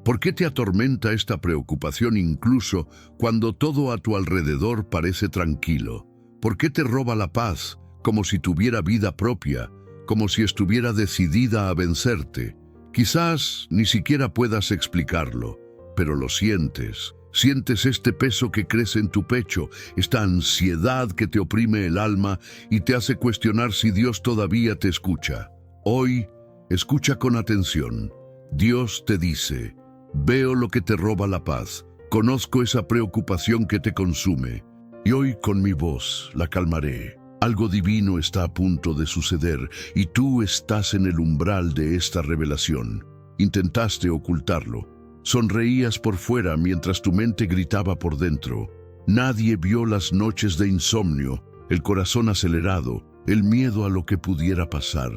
¿Por qué te atormenta esta preocupación incluso cuando todo a tu alrededor parece tranquilo? ¿Por qué te roba la paz como si tuviera vida propia, como si estuviera decidida a vencerte? Quizás ni siquiera puedas explicarlo, pero lo sientes. Sientes este peso que crece en tu pecho, esta ansiedad que te oprime el alma y te hace cuestionar si Dios todavía te escucha. Hoy, escucha con atención. Dios te dice: veo lo que te roba la paz, conozco esa preocupación que te consume, y hoy con mi voz la calmaré. Algo divino está a punto de suceder y tú estás en el umbral de esta revelación. Intentaste ocultarlo. Sonreías por fuera mientras tu mente gritaba por dentro. Nadie vio las noches de insomnio, el corazón acelerado, el miedo a lo que pudiera pasar.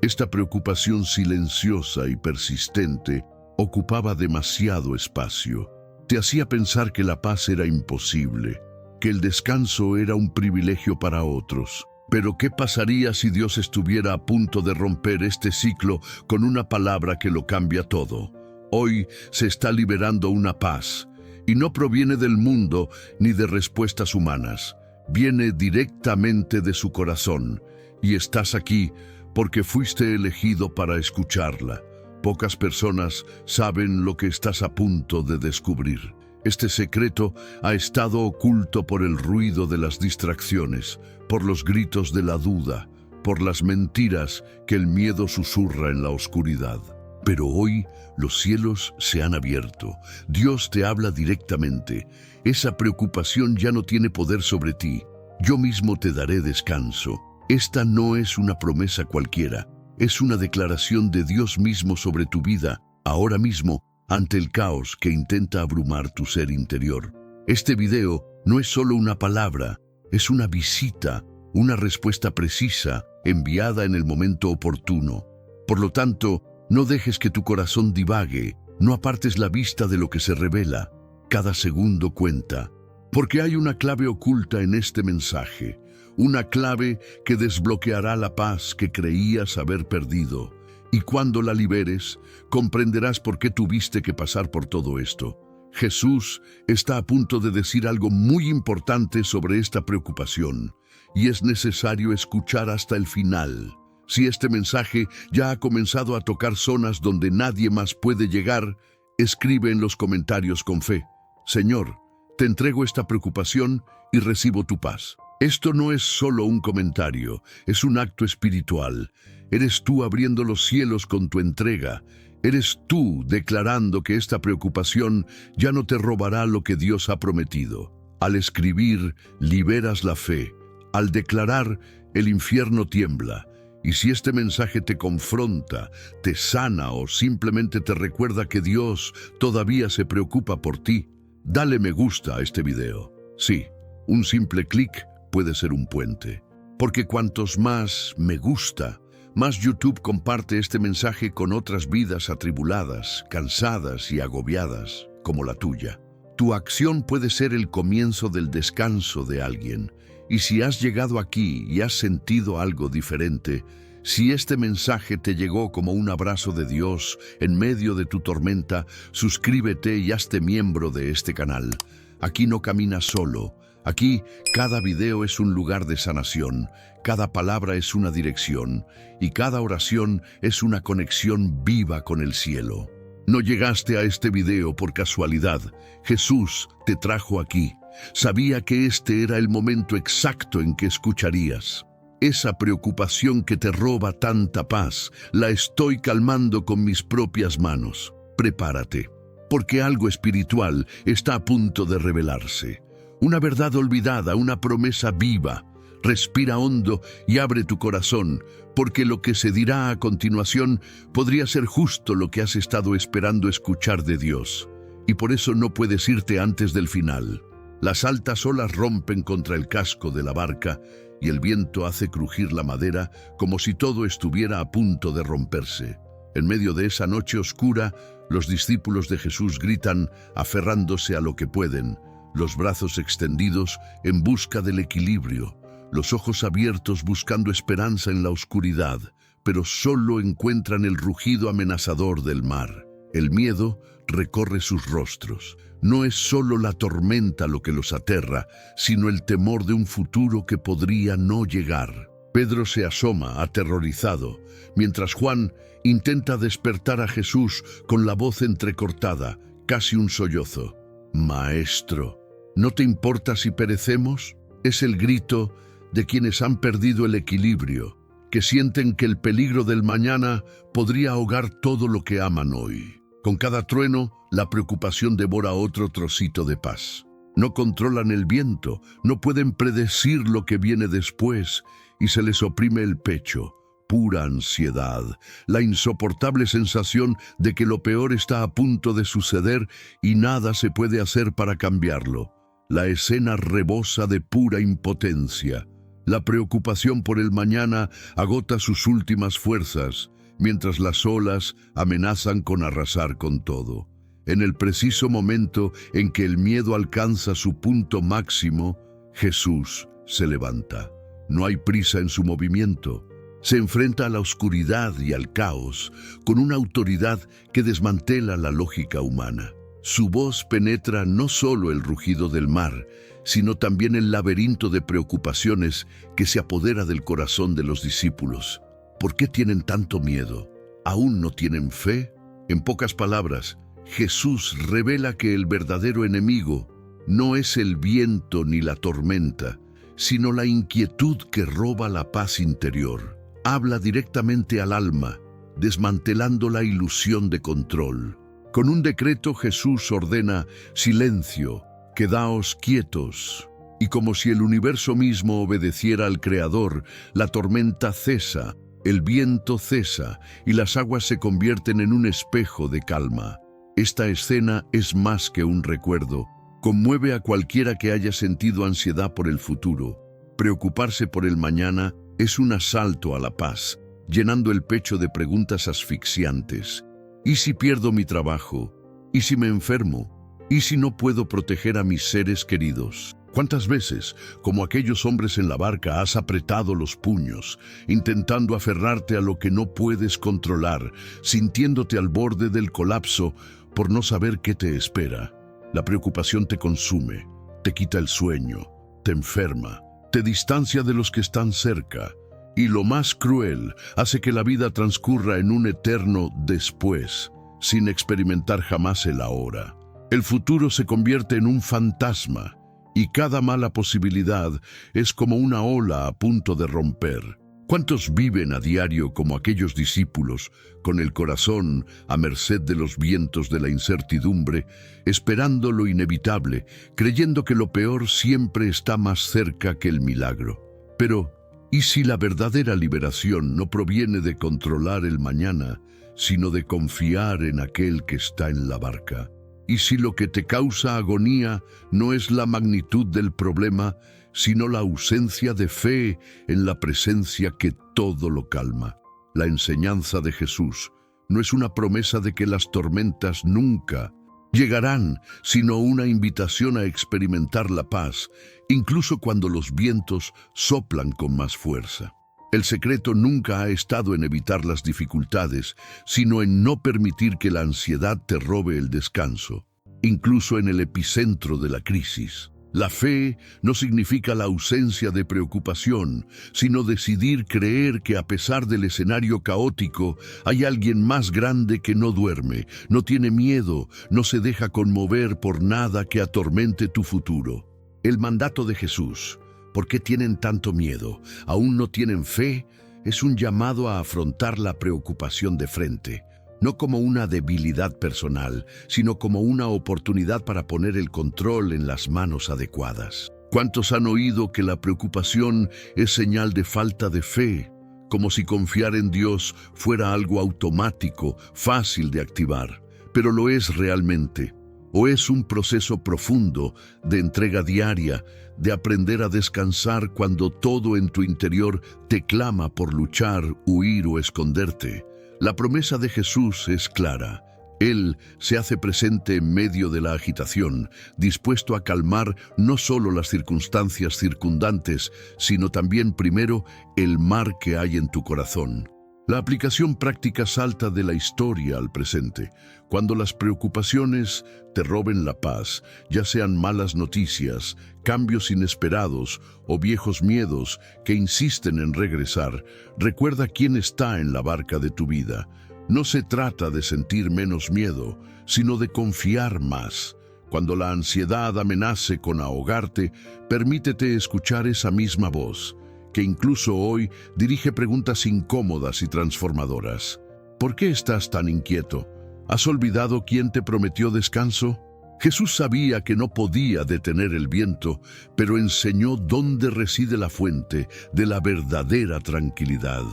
Esta preocupación silenciosa y persistente ocupaba demasiado espacio. Te hacía pensar que la paz era imposible, que el descanso era un privilegio para otros. Pero ¿qué pasaría si Dios estuviera a punto de romper este ciclo con una palabra que lo cambia todo? Hoy se está liberando una paz, y no proviene del mundo ni de respuestas humanas. Viene directamente de su corazón, y estás aquí porque fuiste elegido para escucharla. Pocas personas saben lo que estás a punto de descubrir. Este secreto ha estado oculto por el ruido de las distracciones, por los gritos de la duda, por las mentiras que el miedo susurra en la oscuridad. Pero hoy los cielos se han abierto. Dios te habla directamente. Esa preocupación ya no tiene poder sobre ti. Yo mismo te daré descanso. Esta no es una promesa cualquiera. Es una declaración de Dios mismo sobre tu vida, ahora mismo, ante el caos que intenta abrumar tu ser interior. Este video no es solo una palabra, es una visita, una respuesta precisa, enviada en el momento oportuno. Por lo tanto, no dejes que tu corazón divague, no apartes la vista de lo que se revela. Cada segundo cuenta, porque hay una clave oculta en este mensaje, una clave que desbloqueará la paz que creías haber perdido. Y cuando la liberes, comprenderás por qué tuviste que pasar por todo esto. Jesús está a punto de decir algo muy importante sobre esta preocupación, y es necesario escuchar hasta el final. Si este mensaje ya ha comenzado a tocar zonas donde nadie más puede llegar, escribe en los comentarios con fe: Señor, te entrego esta preocupación y recibo tu paz. Esto no es solo un comentario, es un acto espiritual. Eres tú abriendo los cielos con tu entrega. Eres tú declarando que esta preocupación ya no te robará lo que Dios ha prometido. Al escribir, liberas la fe. Al declarar, el infierno tiembla. Y si este mensaje te confronta, te sana o simplemente te recuerda que Dios todavía se preocupa por ti, dale me gusta a este video. Sí, un simple clic puede ser un puente. Porque cuantos más me gusta, más YouTube comparte este mensaje con otras vidas atribuladas, cansadas y agobiadas, como la tuya. Tu acción puede ser el comienzo del descanso de alguien. Y si has llegado aquí y has sentido algo diferente, si este mensaje te llegó como un abrazo de Dios en medio de tu tormenta, suscríbete y hazte miembro de este canal. Aquí no caminas solo. Aquí, cada video es un lugar de sanación, cada palabra es una dirección, y cada oración es una conexión viva con el cielo. No llegaste a este video por casualidad. Jesús te trajo aquí. Sabía que este era el momento exacto en que escucharías. Esa preocupación que te roba tanta paz, la estoy calmando con mis propias manos. Prepárate, porque algo espiritual está a punto de revelarse. Una verdad olvidada, una promesa viva. Respira hondo y abre tu corazón, porque lo que se dirá a continuación podría ser justo lo que has estado esperando escuchar de Dios. Y por eso no puedes irte antes del final. Las altas olas rompen contra el casco de la barca y el viento hace crujir la madera como si todo estuviera a punto de romperse. En medio de esa noche oscura, los discípulos de Jesús gritan, aferrándose a lo que pueden, los brazos extendidos en busca del equilibrio, los ojos abiertos buscando esperanza en la oscuridad, pero solo encuentran el rugido amenazador del mar. El miedo recorre sus rostros. No es solo la tormenta lo que los aterra, sino el temor de un futuro que podría no llegar. Pedro se asoma, aterrorizado, mientras Juan intenta despertar a Jesús con la voz entrecortada, casi un sollozo. «Maestro, ¿no te importa si perecemos?». Es el grito de quienes han perdido el equilibrio, que sienten que el peligro del mañana podría ahogar todo lo que aman hoy. Con cada trueno, la preocupación devora otro trocito de paz. No controlan el viento, no pueden predecir lo que viene después, y se les oprime el pecho. Pura ansiedad, la insoportable sensación de que lo peor está a punto de suceder y nada se puede hacer para cambiarlo. La escena rebosa de pura impotencia. La preocupación por el mañana agota sus últimas fuerzas, mientras las olas amenazan con arrasar con todo. En el preciso momento en que el miedo alcanza su punto máximo, Jesús se levanta. No hay prisa en su movimiento. Se enfrenta a la oscuridad y al caos con una autoridad que desmantela la lógica humana. Su voz penetra no solo el rugido del mar, sino también el laberinto de preocupaciones que se apodera del corazón de los discípulos. ¿Por qué tienen tanto miedo? ¿Aún no tienen fe? En pocas palabras, Jesús revela que el verdadero enemigo no es el viento ni la tormenta, sino la inquietud que roba la paz interior. Habla directamente al alma, desmantelando la ilusión de control. Con un decreto Jesús ordena silencio, quedaos quietos. Y como si el universo mismo obedeciera al Creador, la tormenta cesa, el viento cesa y las aguas se convierten en un espejo de calma. Esta escena es más que un recuerdo. Conmueve a cualquiera que haya sentido ansiedad por el futuro. Preocuparse por el mañana es un asalto a la paz, llenando el pecho de preguntas asfixiantes. ¿Y si pierdo mi trabajo? ¿Y si me enfermo? ¿Y si no puedo proteger a mis seres queridos? ¿Cuántas veces, como aquellos hombres en la barca, has apretado los puños, intentando aferrarte a lo que no puedes controlar, sintiéndote al borde del colapso por no saber qué te espera? La preocupación te consume, te quita el sueño, te enferma, te distancia de los que están cerca y, lo más cruel, hace que la vida transcurra en un eterno después, sin experimentar jamás el ahora. El futuro se convierte en un fantasma y cada mala posibilidad es como una ola a punto de romper. ¿Cuántos viven a diario como aquellos discípulos, con el corazón a merced de los vientos de la incertidumbre, esperando lo inevitable, creyendo que lo peor siempre está más cerca que el milagro? Pero, ¿y si la verdadera liberación no proviene de controlar el mañana, sino de confiar en aquel que está en la barca? ¿Y si lo que te causa agonía no es la magnitud del problema, sino la ausencia de fe en la presencia que todo lo calma? La enseñanza de Jesús no es una promesa de que las tormentas nunca llegarán, sino una invitación a experimentar la paz, incluso cuando los vientos soplan con más fuerza. El secreto nunca ha estado en evitar las dificultades, sino en no permitir que la ansiedad te robe el descanso, incluso en el epicentro de la crisis. La fe no significa la ausencia de preocupación, sino decidir creer que a pesar del escenario caótico, hay alguien más grande que no duerme, no tiene miedo, no se deja conmover por nada que atormente tu futuro. El mandato de Jesús: ¿por qué tienen tanto miedo? ¿Aún no tienen fe? Es un llamado a afrontar la preocupación de frente, no como una debilidad personal, sino como una oportunidad para poner el control en las manos adecuadas. ¿Cuántos han oído que la preocupación es señal de falta de fe, como si confiar en Dios fuera algo automático, fácil de activar? Pero ¿lo es realmente? ¿O es un proceso profundo de entrega diaria, de aprender a descansar cuando todo en tu interior te clama por luchar, huir o esconderte? La promesa de Jesús es clara. Él se hace presente en medio de la agitación, dispuesto a calmar no solo las circunstancias circundantes, sino también primero el mar que hay en tu corazón. La aplicación práctica salta de la historia al presente. Cuando las preocupaciones te roben la paz, ya sean malas noticias, cambios inesperados o viejos miedos que insisten en regresar, recuerda quién está en la barca de tu vida. No se trata de sentir menos miedo, sino de confiar más. Cuando la ansiedad amenace con ahogarte, permítete escuchar esa misma voz, que incluso hoy dirige preguntas incómodas y transformadoras. ¿Por qué estás tan inquieto? ¿Has olvidado quién te prometió descanso? Jesús sabía que no podía detener el viento, pero enseñó dónde reside la fuente de la verdadera tranquilidad.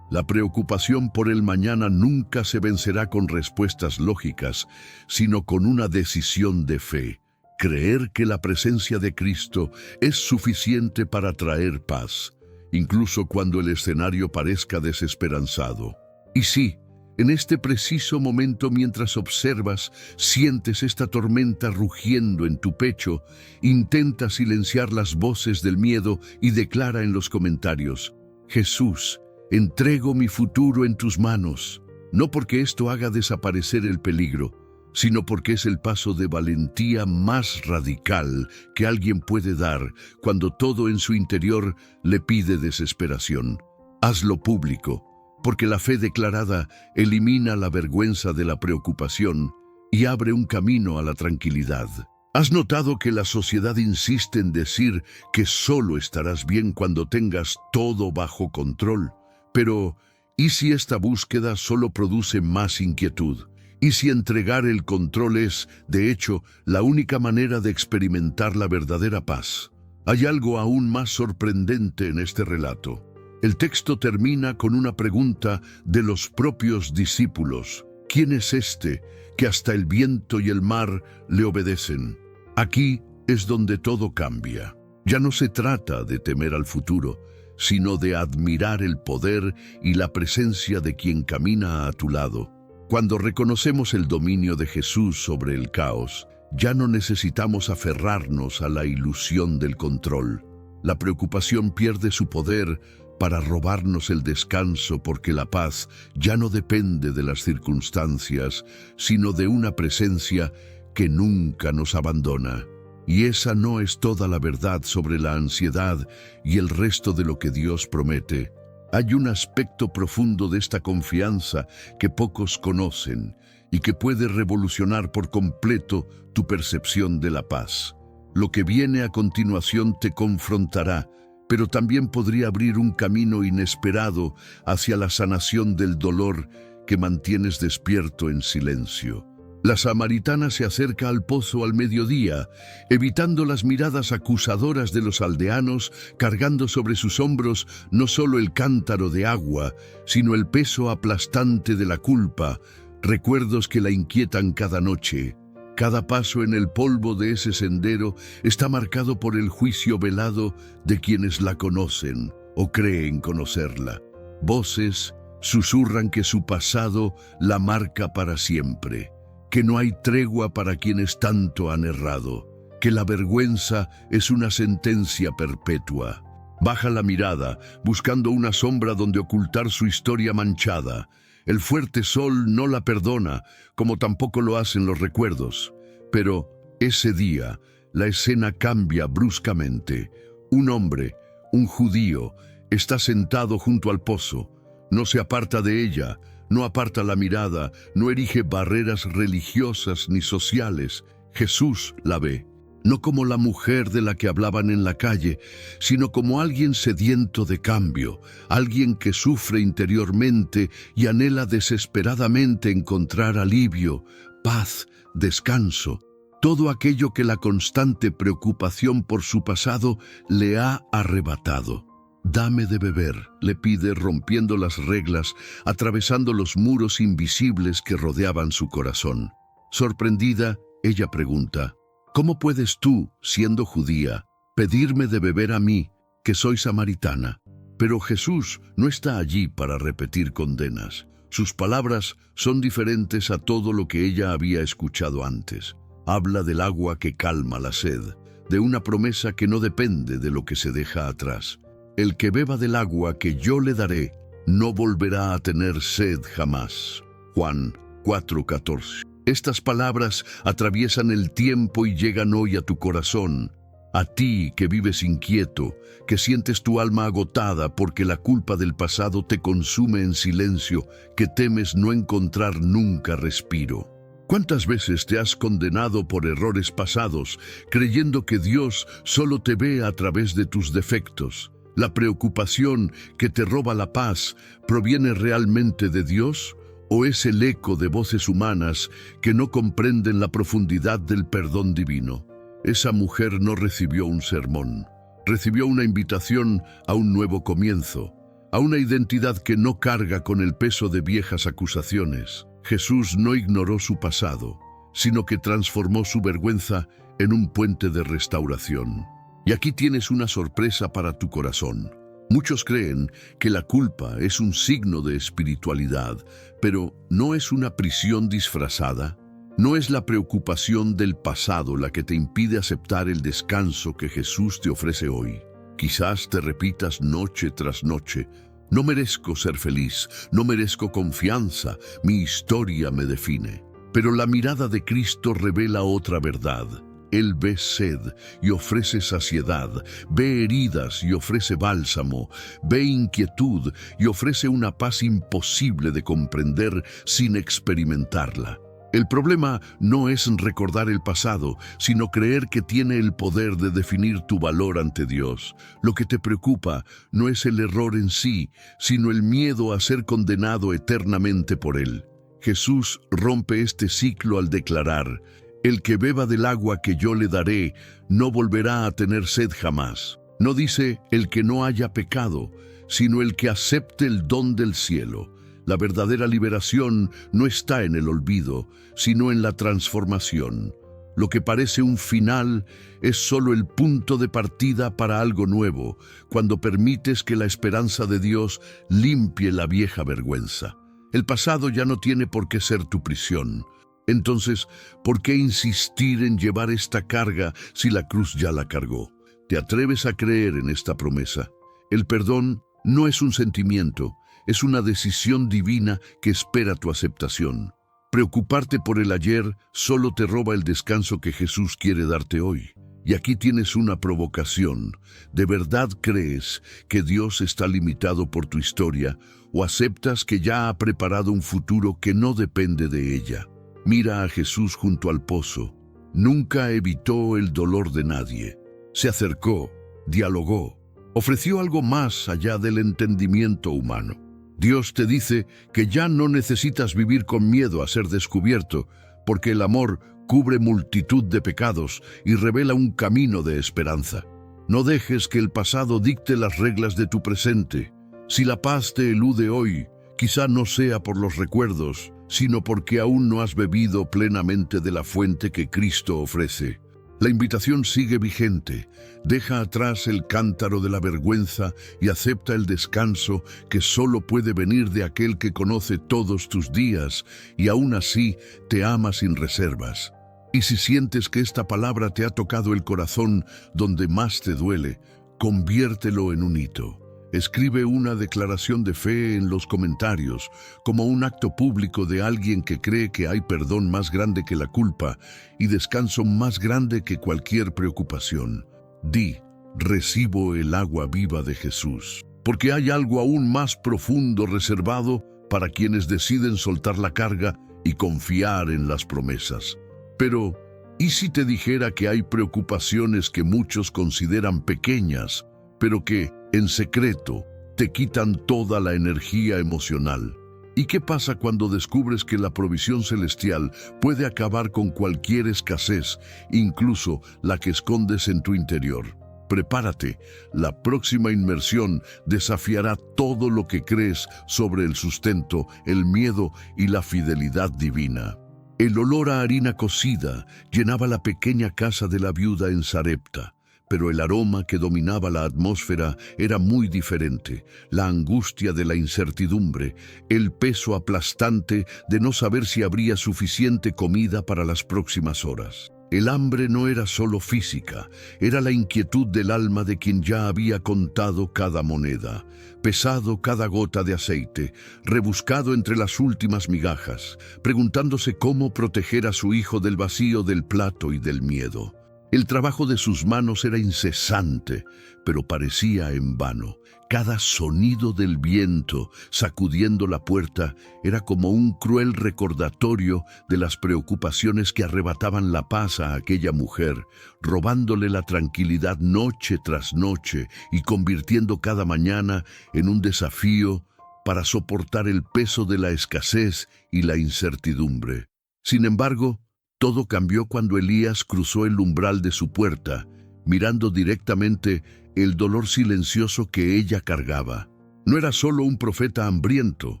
La preocupación por el mañana nunca se vencerá con respuestas lógicas, sino con una decisión de fe. Creer que la presencia de Cristo es suficiente para traer paz, incluso cuando el escenario parezca desesperanzado. Y sí, en este preciso momento, mientras observas, sientes esta tormenta rugiendo en tu pecho, intenta silenciar las voces del miedo y declara en los comentarios: Jesús, entrego mi futuro en tus manos, no porque esto haga desaparecer el peligro, sino porque es el paso de valentía más radical que alguien puede dar cuando todo en su interior le pide desesperación. Hazlo público, porque la fe declarada elimina la vergüenza de la preocupación y abre un camino a la tranquilidad. ¿Has notado que la sociedad insiste en decir que solo estarás bien cuando tengas todo bajo control? Pero, ¿y si esta búsqueda solo produce más inquietud? ¿Y si entregar el control es, de hecho, la única manera de experimentar la verdadera paz? Hay algo aún más sorprendente en este relato. El texto termina con una pregunta de los propios discípulos. ¿Quién es este que hasta el viento y el mar le obedecen? Aquí es donde todo cambia. Ya no se trata de temer al futuro, sino de admirar el poder y la presencia de quien camina a tu lado. Cuando reconocemos el dominio de Jesús sobre el caos, ya no necesitamos aferrarnos a la ilusión del control. La preocupación pierde su poder para robarnos el descanso, porque la paz ya no depende de las circunstancias, sino de una presencia que nunca nos abandona. Y esa no es toda la verdad sobre la ansiedad y el resto de lo que Dios promete. Hay un aspecto profundo de esta confianza que pocos conocen y que puede revolucionar por completo tu percepción de la paz. Lo que viene a continuación te confrontará, pero también podría abrir un camino inesperado hacia la sanación del dolor que mantienes despierto en silencio. La samaritana se acerca al pozo al mediodía, evitando las miradas acusadoras de los aldeanos, cargando sobre sus hombros no solo el cántaro de agua, sino el peso aplastante de la culpa, recuerdos que la inquietan cada noche. Cada paso en el polvo de ese sendero está marcado por el juicio velado de quienes la conocen o creen conocerla. Voces susurran que su pasado la marca para siempre, que no hay tregua para quienes tanto han errado, que la vergüenza es una sentencia perpetua. Baja la mirada, buscando una sombra donde ocultar su historia manchada. El fuerte sol no la perdona, como tampoco lo hacen los recuerdos. Pero ese día, la escena cambia bruscamente. Un hombre, un judío, está sentado junto al pozo. No se aparta de ella, no aparta la mirada, no erige barreras religiosas ni sociales. Jesús la ve, no como la mujer de la que hablaban en la calle, sino como alguien sediento de cambio, alguien que sufre interiormente y anhela desesperadamente encontrar alivio, paz, descanso, todo aquello que la constante preocupación por su pasado le ha arrebatado. «Dame de beber», le pide, rompiendo las reglas, atravesando los muros invisibles que rodeaban su corazón. Sorprendida, ella pregunta: «¿Cómo puedes tú, siendo judía, pedirme de beber a mí, que soy samaritana?» Pero Jesús no está allí para repetir condenas. Sus palabras son diferentes a todo lo que ella había escuchado antes. Habla del agua que calma la sed, de una promesa que no depende de lo que se deja atrás. «El que beba del agua que yo le daré, no volverá a tener sed jamás. Juan 4:14. Estas palabras atraviesan el tiempo y llegan hoy a tu corazón. A ti que vives inquieto, que sientes tu alma agotada porque la culpa del pasado te consume en silencio, que temes no encontrar nunca respiro. ¿Cuántas veces te has condenado por errores pasados, creyendo que Dios solo te ve a través de tus defectos? ¿La preocupación que te roba la paz proviene realmente de Dios? ¿O es el eco de voces humanas que no comprenden la profundidad del perdón divino? Esa mujer no recibió un sermón, recibió una invitación a un nuevo comienzo, a una identidad que no carga con el peso de viejas acusaciones. Jesús no ignoró su pasado, sino que transformó su vergüenza en un puente de restauración. Y aquí tienes una sorpresa para tu corazón. Muchos creen que la culpa es un signo de espiritualidad, pero ¿no es una prisión disfrazada? ¿No es la preocupación del pasado la que te impide aceptar el descanso que Jesús te ofrece hoy? Quizás te repitas noche tras noche: no merezco ser feliz, no merezco confianza, mi historia me define. Pero la mirada de Cristo revela otra verdad. Él ve sed y ofrece saciedad, ve heridas y ofrece bálsamo, ve inquietud y ofrece una paz imposible de comprender sin experimentarla. El problema no es recordar el pasado, sino creer que tiene el poder de definir tu valor ante Dios. Lo que te preocupa no es el error en sí, sino el miedo a ser condenado eternamente por él. Jesús rompe este ciclo al declarar: el que beba del agua que yo le daré no volverá a tener sed jamás. No dice el que no haya pecado, sino el que acepte el don del cielo. La verdadera liberación no está en el olvido, sino en la transformación. Lo que parece un final es solo el punto de partida para algo nuevo, cuando permites que la esperanza de Dios limpie la vieja vergüenza. El pasado ya no tiene por qué ser tu prisión. Entonces, ¿por qué insistir en llevar esta carga si la cruz ya la cargó? ¿Te atreves a creer en esta promesa? El perdón no es un sentimiento, es una decisión divina que espera tu aceptación. Preocuparte por el ayer solo te roba el descanso que Jesús quiere darte hoy. Y aquí tienes una provocación. ¿De verdad crees que Dios está limitado por tu historia o aceptas que ya ha preparado un futuro que no depende de ella? Mira a Jesús junto al pozo. Nunca evitó el dolor de nadie. Se acercó, dialogó, ofreció algo más allá del entendimiento humano. Dios te dice que ya no necesitas vivir con miedo a ser descubierto, porque el amor cubre multitud de pecados y revela un camino de esperanza. No dejes que el pasado dicte las reglas de tu presente. Si la paz te elude hoy, quizá no sea por los recuerdos, sino porque aún no has bebido plenamente de la fuente que Cristo ofrece. La invitación sigue vigente. Deja atrás el cántaro de la vergüenza y acepta el descanso que solo puede venir de aquel que conoce todos tus días y aún así te ama sin reservas. Y si sientes que esta palabra te ha tocado el corazón donde más te duele, conviértelo en un hito. Escribe una declaración de fe en los comentarios, como un acto público de alguien que cree que hay perdón más grande que la culpa y descanso más grande que cualquier preocupación. Di: recibo el agua viva de Jesús, porque hay algo aún más profundo reservado para quienes deciden soltar la carga y confiar en las promesas. Pero, ¿y si te dijera que hay preocupaciones que muchos consideran pequeñas, pero que, en secreto, te quitan toda la energía emocional? ¿Y qué pasa cuando descubres que la provisión celestial puede acabar con cualquier escasez, incluso la que escondes en tu interior? Prepárate, la próxima inmersión desafiará todo lo que crees sobre el sustento, el miedo y la fidelidad divina. El olor a harina cocida llenaba la pequeña casa de la viuda en Sarepta. Pero el aroma que dominaba la atmósfera era muy diferente. La angustia de la incertidumbre, el peso aplastante de no saber si habría suficiente comida para las próximas horas. El hambre no era solo física, era la inquietud del alma de quien ya había contado cada moneda, pesado cada gota de aceite, rebuscado entre las últimas migajas, preguntándose cómo proteger a su hijo del vacío del plato y del miedo. El trabajo de sus manos era incesante, pero parecía en vano. Cada sonido del viento sacudiendo la puerta era como un cruel recordatorio de las preocupaciones que arrebataban la paz a aquella mujer, robándole la tranquilidad noche tras noche y convirtiendo cada mañana en un desafío para soportar el peso de la escasez y la incertidumbre. Sin embargo, todo cambió cuando Elías cruzó el umbral de su puerta, mirando directamente el dolor silencioso que ella cargaba. No era solo un profeta hambriento,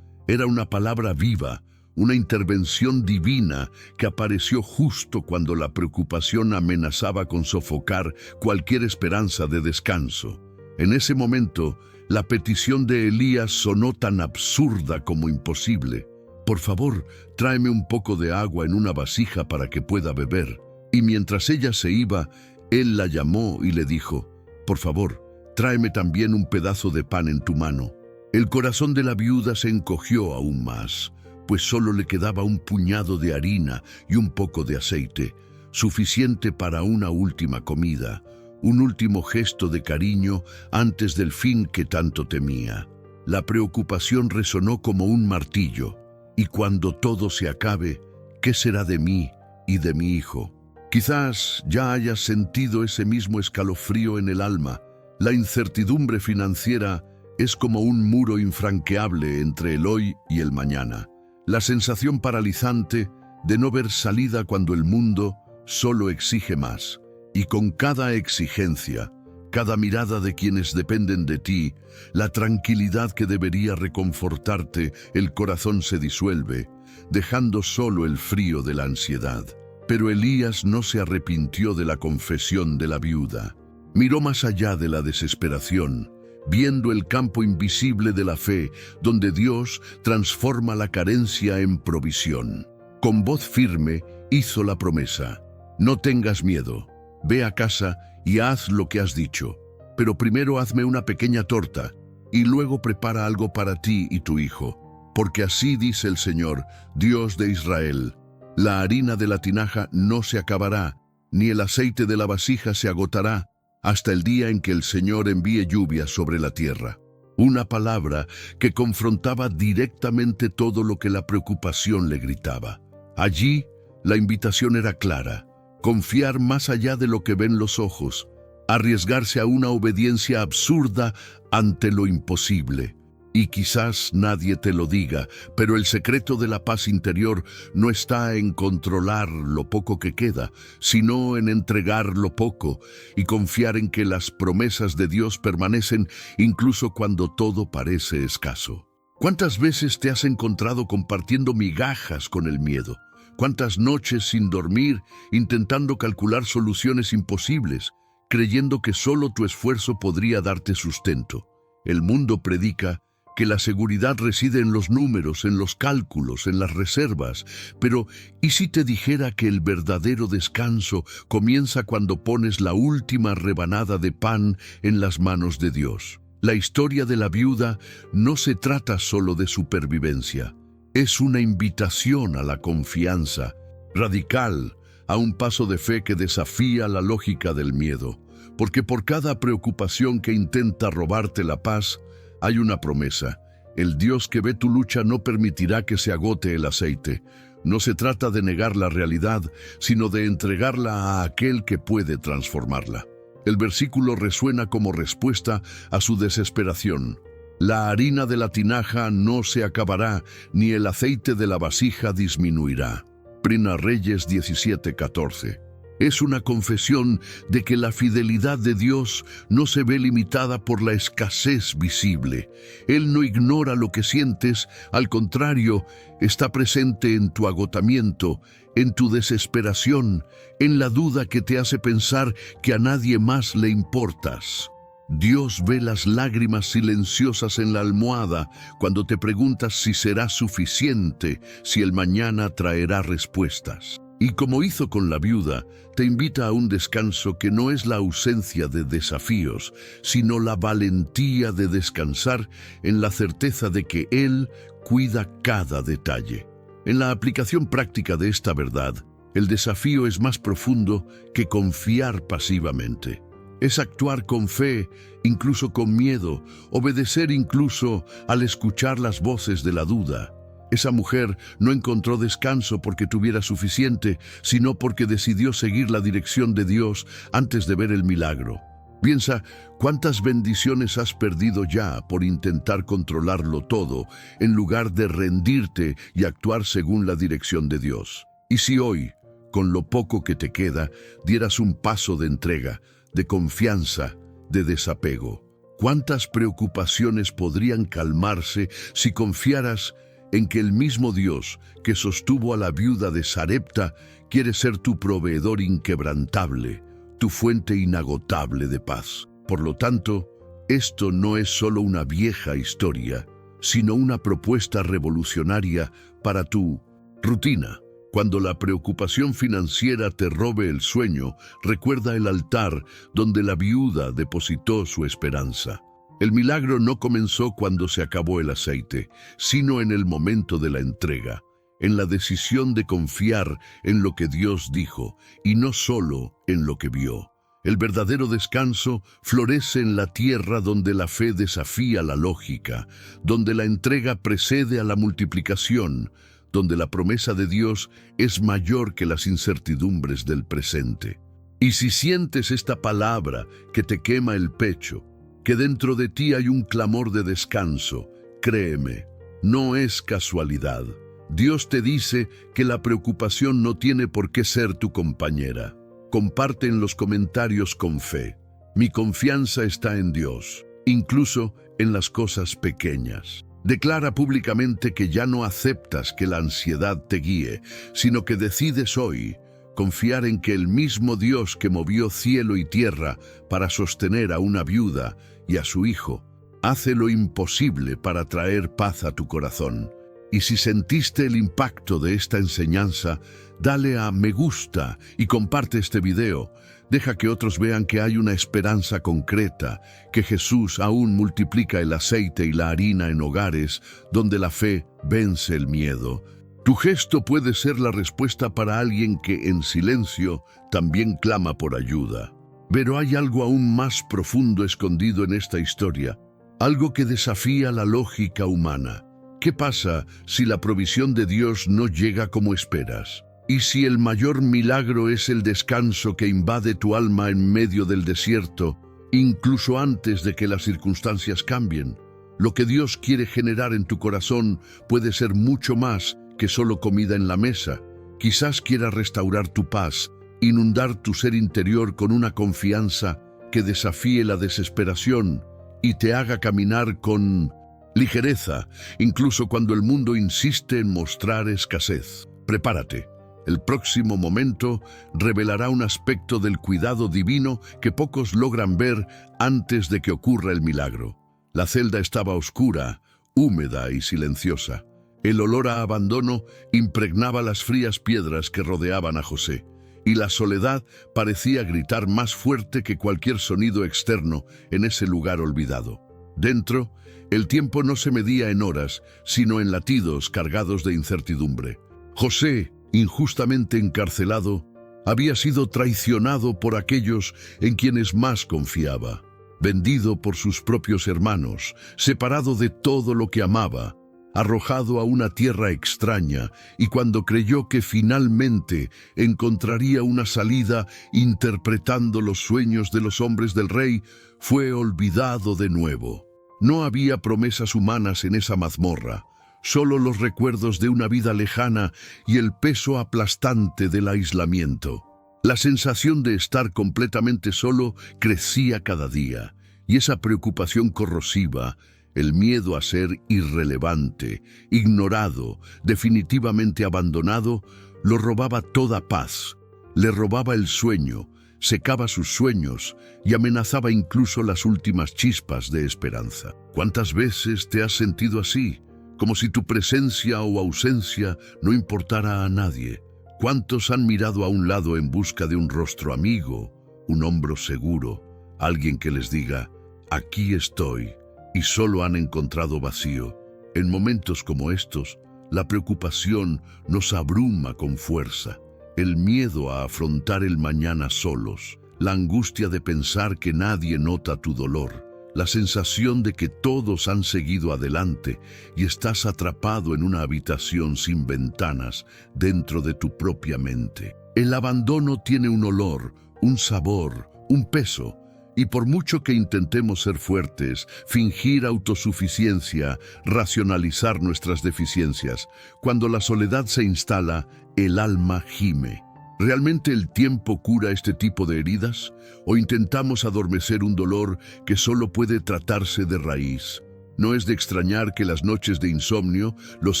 era una palabra viva, una intervención divina que apareció justo cuando la preocupación amenazaba con sofocar cualquier esperanza de descanso. En ese momento, la petición de Elías sonó tan absurda como imposible. Por favor, tráeme un poco de agua en una vasija para que pueda beber. Y mientras ella se iba, él la llamó y le dijo, por favor, tráeme también un pedazo de pan en tu mano. El corazón de la viuda se encogió aún más, pues solo le quedaba un puñado de harina y un poco de aceite, suficiente para una última comida, un último gesto de cariño antes del fin que tanto temía. La preocupación resonó como un martillo. Y cuando todo se acabe, ¿qué será de mí y de mi hijo? Quizás ya hayas sentido ese mismo escalofrío en el alma. La incertidumbre financiera es como un muro infranqueable entre el hoy y el mañana. La sensación paralizante de no ver salida cuando el mundo solo exige más. Y con cada exigencia, cada mirada de quienes dependen de ti, la tranquilidad que debería reconfortarte, el corazón se disuelve, dejando solo el frío de la ansiedad. Pero Elías no se arrepintió de la confesión de la viuda. Miró más allá de la desesperación, viendo el campo invisible de la fe, donde Dios transforma la carencia en provisión. Con voz firme hizo la promesa: no tengas miedo, ve a casa y haz lo que has dicho, pero primero hazme una pequeña torta y luego prepara algo para ti y tu hijo, porque así dice el Señor, Dios de Israel: la harina de la tinaja no se acabará, ni el aceite de la vasija se agotará, hasta el día en que el Señor envíe lluvia sobre la tierra. Una palabra que confrontaba directamente todo lo que la preocupación le gritaba. Allí, la invitación era clara: confiar más allá de lo que ven los ojos, arriesgarse a una obediencia absurda ante lo imposible. Y quizás nadie te lo diga, pero el secreto de la paz interior no está en controlar lo poco que queda, sino en entregar lo poco y confiar en que las promesas de Dios permanecen incluso cuando todo parece escaso. ¿Cuántas veces te has encontrado compartiendo migajas con el miedo? ¿Cuántas noches sin dormir, intentando calcular soluciones imposibles, creyendo que solo tu esfuerzo podría darte sustento? El mundo predica que la seguridad reside en los números, en los cálculos, en las reservas. Pero, ¿y si te dijera que el verdadero descanso comienza cuando pones la última rebanada de pan en las manos de Dios? La historia de la viuda no se trata solo de supervivencia. Es una invitación a la confianza, radical, a un paso de fe que desafía la lógica del miedo. Porque por cada preocupación que intenta robarte la paz, hay una promesa: el Dios que ve tu lucha no permitirá que se agote el aceite. No se trata de negar la realidad, sino de entregarla a aquel que puede transformarla. El versículo resuena como respuesta a su desesperación. La harina de la tinaja no se acabará, ni el aceite de la vasija disminuirá. Primera Reyes 17:14. Es una confesión de que la fidelidad de Dios no se ve limitada por la escasez visible. Él no ignora lo que sientes, al contrario, está presente en tu agotamiento, en tu desesperación, en la duda que te hace pensar que a nadie más le importas. Dios ve las lágrimas silenciosas en la almohada cuando te preguntas si será suficiente, si el mañana traerá respuestas. Y como hizo con la viuda, te invita a un descanso que no es la ausencia de desafíos, sino la valentía de descansar en la certeza de que Él cuida cada detalle. En la aplicación práctica de esta verdad, el desafío es más profundo que confiar pasivamente. Es actuar con fe, incluso con miedo, obedecer incluso al escuchar las voces de la duda. Esa mujer no encontró descanso porque tuviera suficiente, sino porque decidió seguir la dirección de Dios antes de ver el milagro. Piensa, ¿cuántas bendiciones has perdido ya por intentar controlarlo todo, en lugar de rendirte y actuar según la dirección de Dios? Y si hoy, con lo poco que te queda, dieras un paso de entrega, de confianza, de desapego, ¿cuántas preocupaciones podrían calmarse si confiaras en que el mismo Dios que sostuvo a la viuda de Sarepta quiere ser tu proveedor inquebrantable, tu fuente inagotable de paz? Por lo tanto, esto no es solo una vieja historia, sino una propuesta revolucionaria para tu rutina. Cuando la preocupación financiera te robe el sueño, recuerda el altar donde la viuda depositó su esperanza. El milagro no comenzó cuando se acabó el aceite, sino en el momento de la entrega, en la decisión de confiar en lo que Dios dijo y no solo en lo que vio. El verdadero descanso florece en la tierra donde la fe desafía la lógica, donde la entrega precede a la multiplicación, donde la promesa de Dios es mayor que las incertidumbres del presente. Y si sientes esta palabra que te quema el pecho, que dentro de ti hay un clamor de descanso, créeme, no es casualidad. Dios te dice que la preocupación no tiene por qué ser tu compañera. Comparte en los comentarios con fe. Mi confianza está en Dios, incluso en las cosas pequeñas. Declara públicamente que ya no aceptas que la ansiedad te guíe, sino que decides hoy confiar en que el mismo Dios que movió cielo y tierra para sostener a una viuda y a su hijo, hace lo imposible para traer paz a tu corazón. Y si sentiste el impacto de esta enseñanza, dale a me gusta y comparte este video. Deja que otros vean que hay una esperanza concreta, que Jesús aún multiplica el aceite y la harina en hogares donde la fe vence el miedo. Tu gesto puede ser la respuesta para alguien que en silencio también clama por ayuda. Pero hay algo aún más profundo escondido en esta historia, algo que desafía la lógica humana. ¿Qué pasa si la provisión de Dios no llega como esperas? ¿Y si el mayor milagro es el descanso que invade tu alma en medio del desierto, incluso antes de que las circunstancias cambien? Lo que Dios quiere generar en tu corazón puede ser mucho más que solo comida en la mesa. Quizás quiera restaurar tu paz, inundar tu ser interior con una confianza que desafíe la desesperación y te haga caminar con ligereza, incluso cuando el mundo insiste en mostrar escasez. Prepárate. El próximo momento revelará un aspecto del cuidado divino que pocos logran ver antes de que ocurra el milagro. La celda estaba oscura, húmeda y silenciosa. El olor a abandono impregnaba las frías piedras que rodeaban a José, y la soledad parecía gritar más fuerte que cualquier sonido externo en ese lugar olvidado. Dentro, el tiempo no se medía en horas, sino en latidos cargados de incertidumbre. José, injustamente encarcelado, había sido traicionado por aquellos en quienes más confiaba, vendido por sus propios hermanos, separado de todo lo que amaba, arrojado a una tierra extraña, y cuando creyó que finalmente encontraría una salida interpretando los sueños de los hombres del rey, fue olvidado de nuevo. No había promesas humanas en esa mazmorra, solo los recuerdos de una vida lejana y el peso aplastante del aislamiento. La sensación de estar completamente solo crecía cada día, y esa preocupación corrosiva, el miedo a ser irrelevante, ignorado, definitivamente abandonado, lo robaba toda paz, le robaba el sueño, secaba sus sueños y amenazaba incluso las últimas chispas de esperanza. ¿Cuántas veces te has sentido así? Como si tu presencia o ausencia no importara a nadie, ¿Cuántos han mirado a un lado en busca de un rostro amigo, un hombro seguro, alguien que les diga, aquí estoy, y solo han encontrado vacío? En momentos como estos, la preocupación nos abruma con fuerza. El miedo a afrontar el mañana solos, la angustia de pensar que nadie nota tu dolor, la sensación de que todos han seguido adelante y estás atrapado en una habitación sin ventanas dentro de tu propia mente. El abandono tiene un olor, un sabor, un peso, y por mucho que intentemos ser fuertes, fingir autosuficiencia, racionalizar nuestras deficiencias, cuando la soledad se instala, el alma gime. ¿Realmente el tiempo cura este tipo de heridas? ¿O intentamos adormecer un dolor que solo puede tratarse de raíz? No es de extrañar que las noches de insomnio, los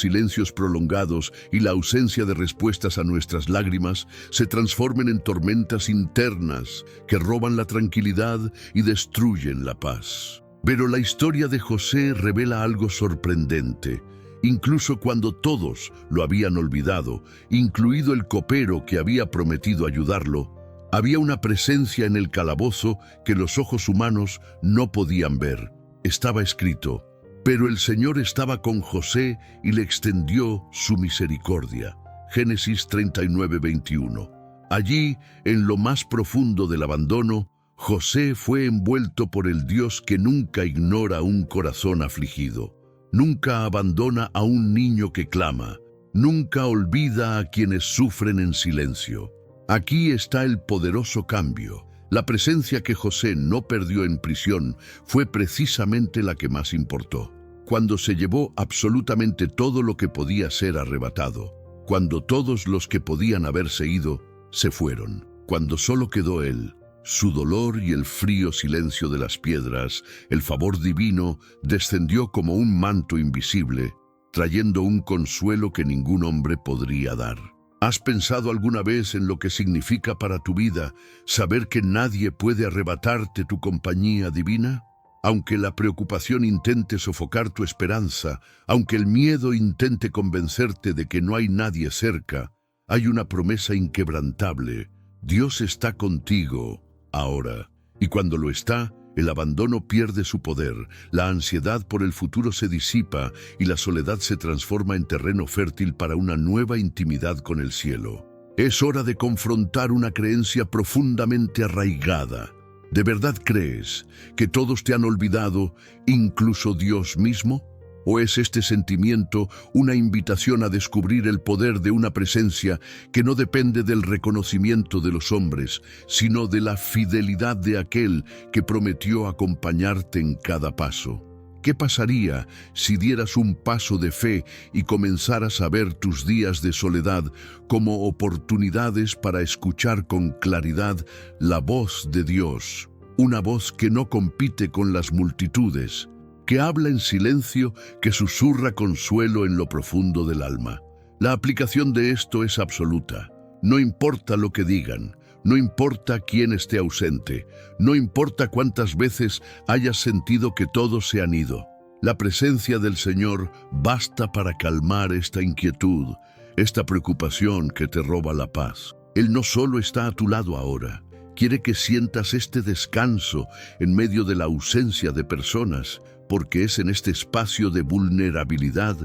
silencios prolongados y la ausencia de respuestas a nuestras lágrimas se transformen en tormentas internas que roban la tranquilidad y destruyen la paz. Pero la historia de José revela algo sorprendente. Incluso cuando todos lo habían olvidado, incluido el copero que había prometido ayudarlo, había una presencia en el calabozo que los ojos humanos no podían ver. Estaba escrito, pero el Señor estaba con José y le extendió su misericordia. Génesis 39:21. Allí, en lo más profundo del abandono, José fue envuelto por el Dios que nunca ignora un corazón afligido. Nunca abandona a un niño que clama, nunca olvida a quienes sufren en silencio. Aquí está el poderoso cambio. La presencia que José no perdió en prisión fue precisamente la que más importó. Cuando se llevó absolutamente todo lo que podía ser arrebatado, cuando todos los que podían haberse ido, se fueron, cuando solo quedó él, su dolor y el frío silencio de las piedras, el favor divino descendió como un manto invisible, trayendo un consuelo que ningún hombre podría dar. ¿Has pensado alguna vez en lo que significa para tu vida saber que nadie puede arrebatarte tu compañía divina? Aunque la preocupación intente sofocar tu esperanza, aunque el miedo intente convencerte de que no hay nadie cerca, hay una promesa inquebrantable. Dios está contigo ahora, y cuando lo está, el abandono pierde su poder, la ansiedad por el futuro se disipa y la soledad se transforma en terreno fértil para una nueva intimidad con el cielo. Es hora de confrontar una creencia profundamente arraigada. ¿De verdad crees que todos te han olvidado, incluso Dios mismo? ¿O es este sentimiento una invitación a descubrir el poder de una presencia que no depende del reconocimiento de los hombres, sino de la fidelidad de aquel que prometió acompañarte en cada paso? ¿Qué pasaría si dieras un paso de fe y comenzaras a ver tus días de soledad como oportunidades para escuchar con claridad la voz de Dios? Una voz que no compite con las multitudes, que habla en silencio, que susurra consuelo en lo profundo del alma. La aplicación de esto es absoluta. No importa lo que digan, no importa quién esté ausente, no importa cuántas veces hayas sentido que todos se han ido. La presencia del Señor basta para calmar esta inquietud, esta preocupación que te roba la paz. Él no solo está a tu lado ahora, quiere que sientas este descanso en medio de la ausencia de personas, porque es en este espacio de vulnerabilidad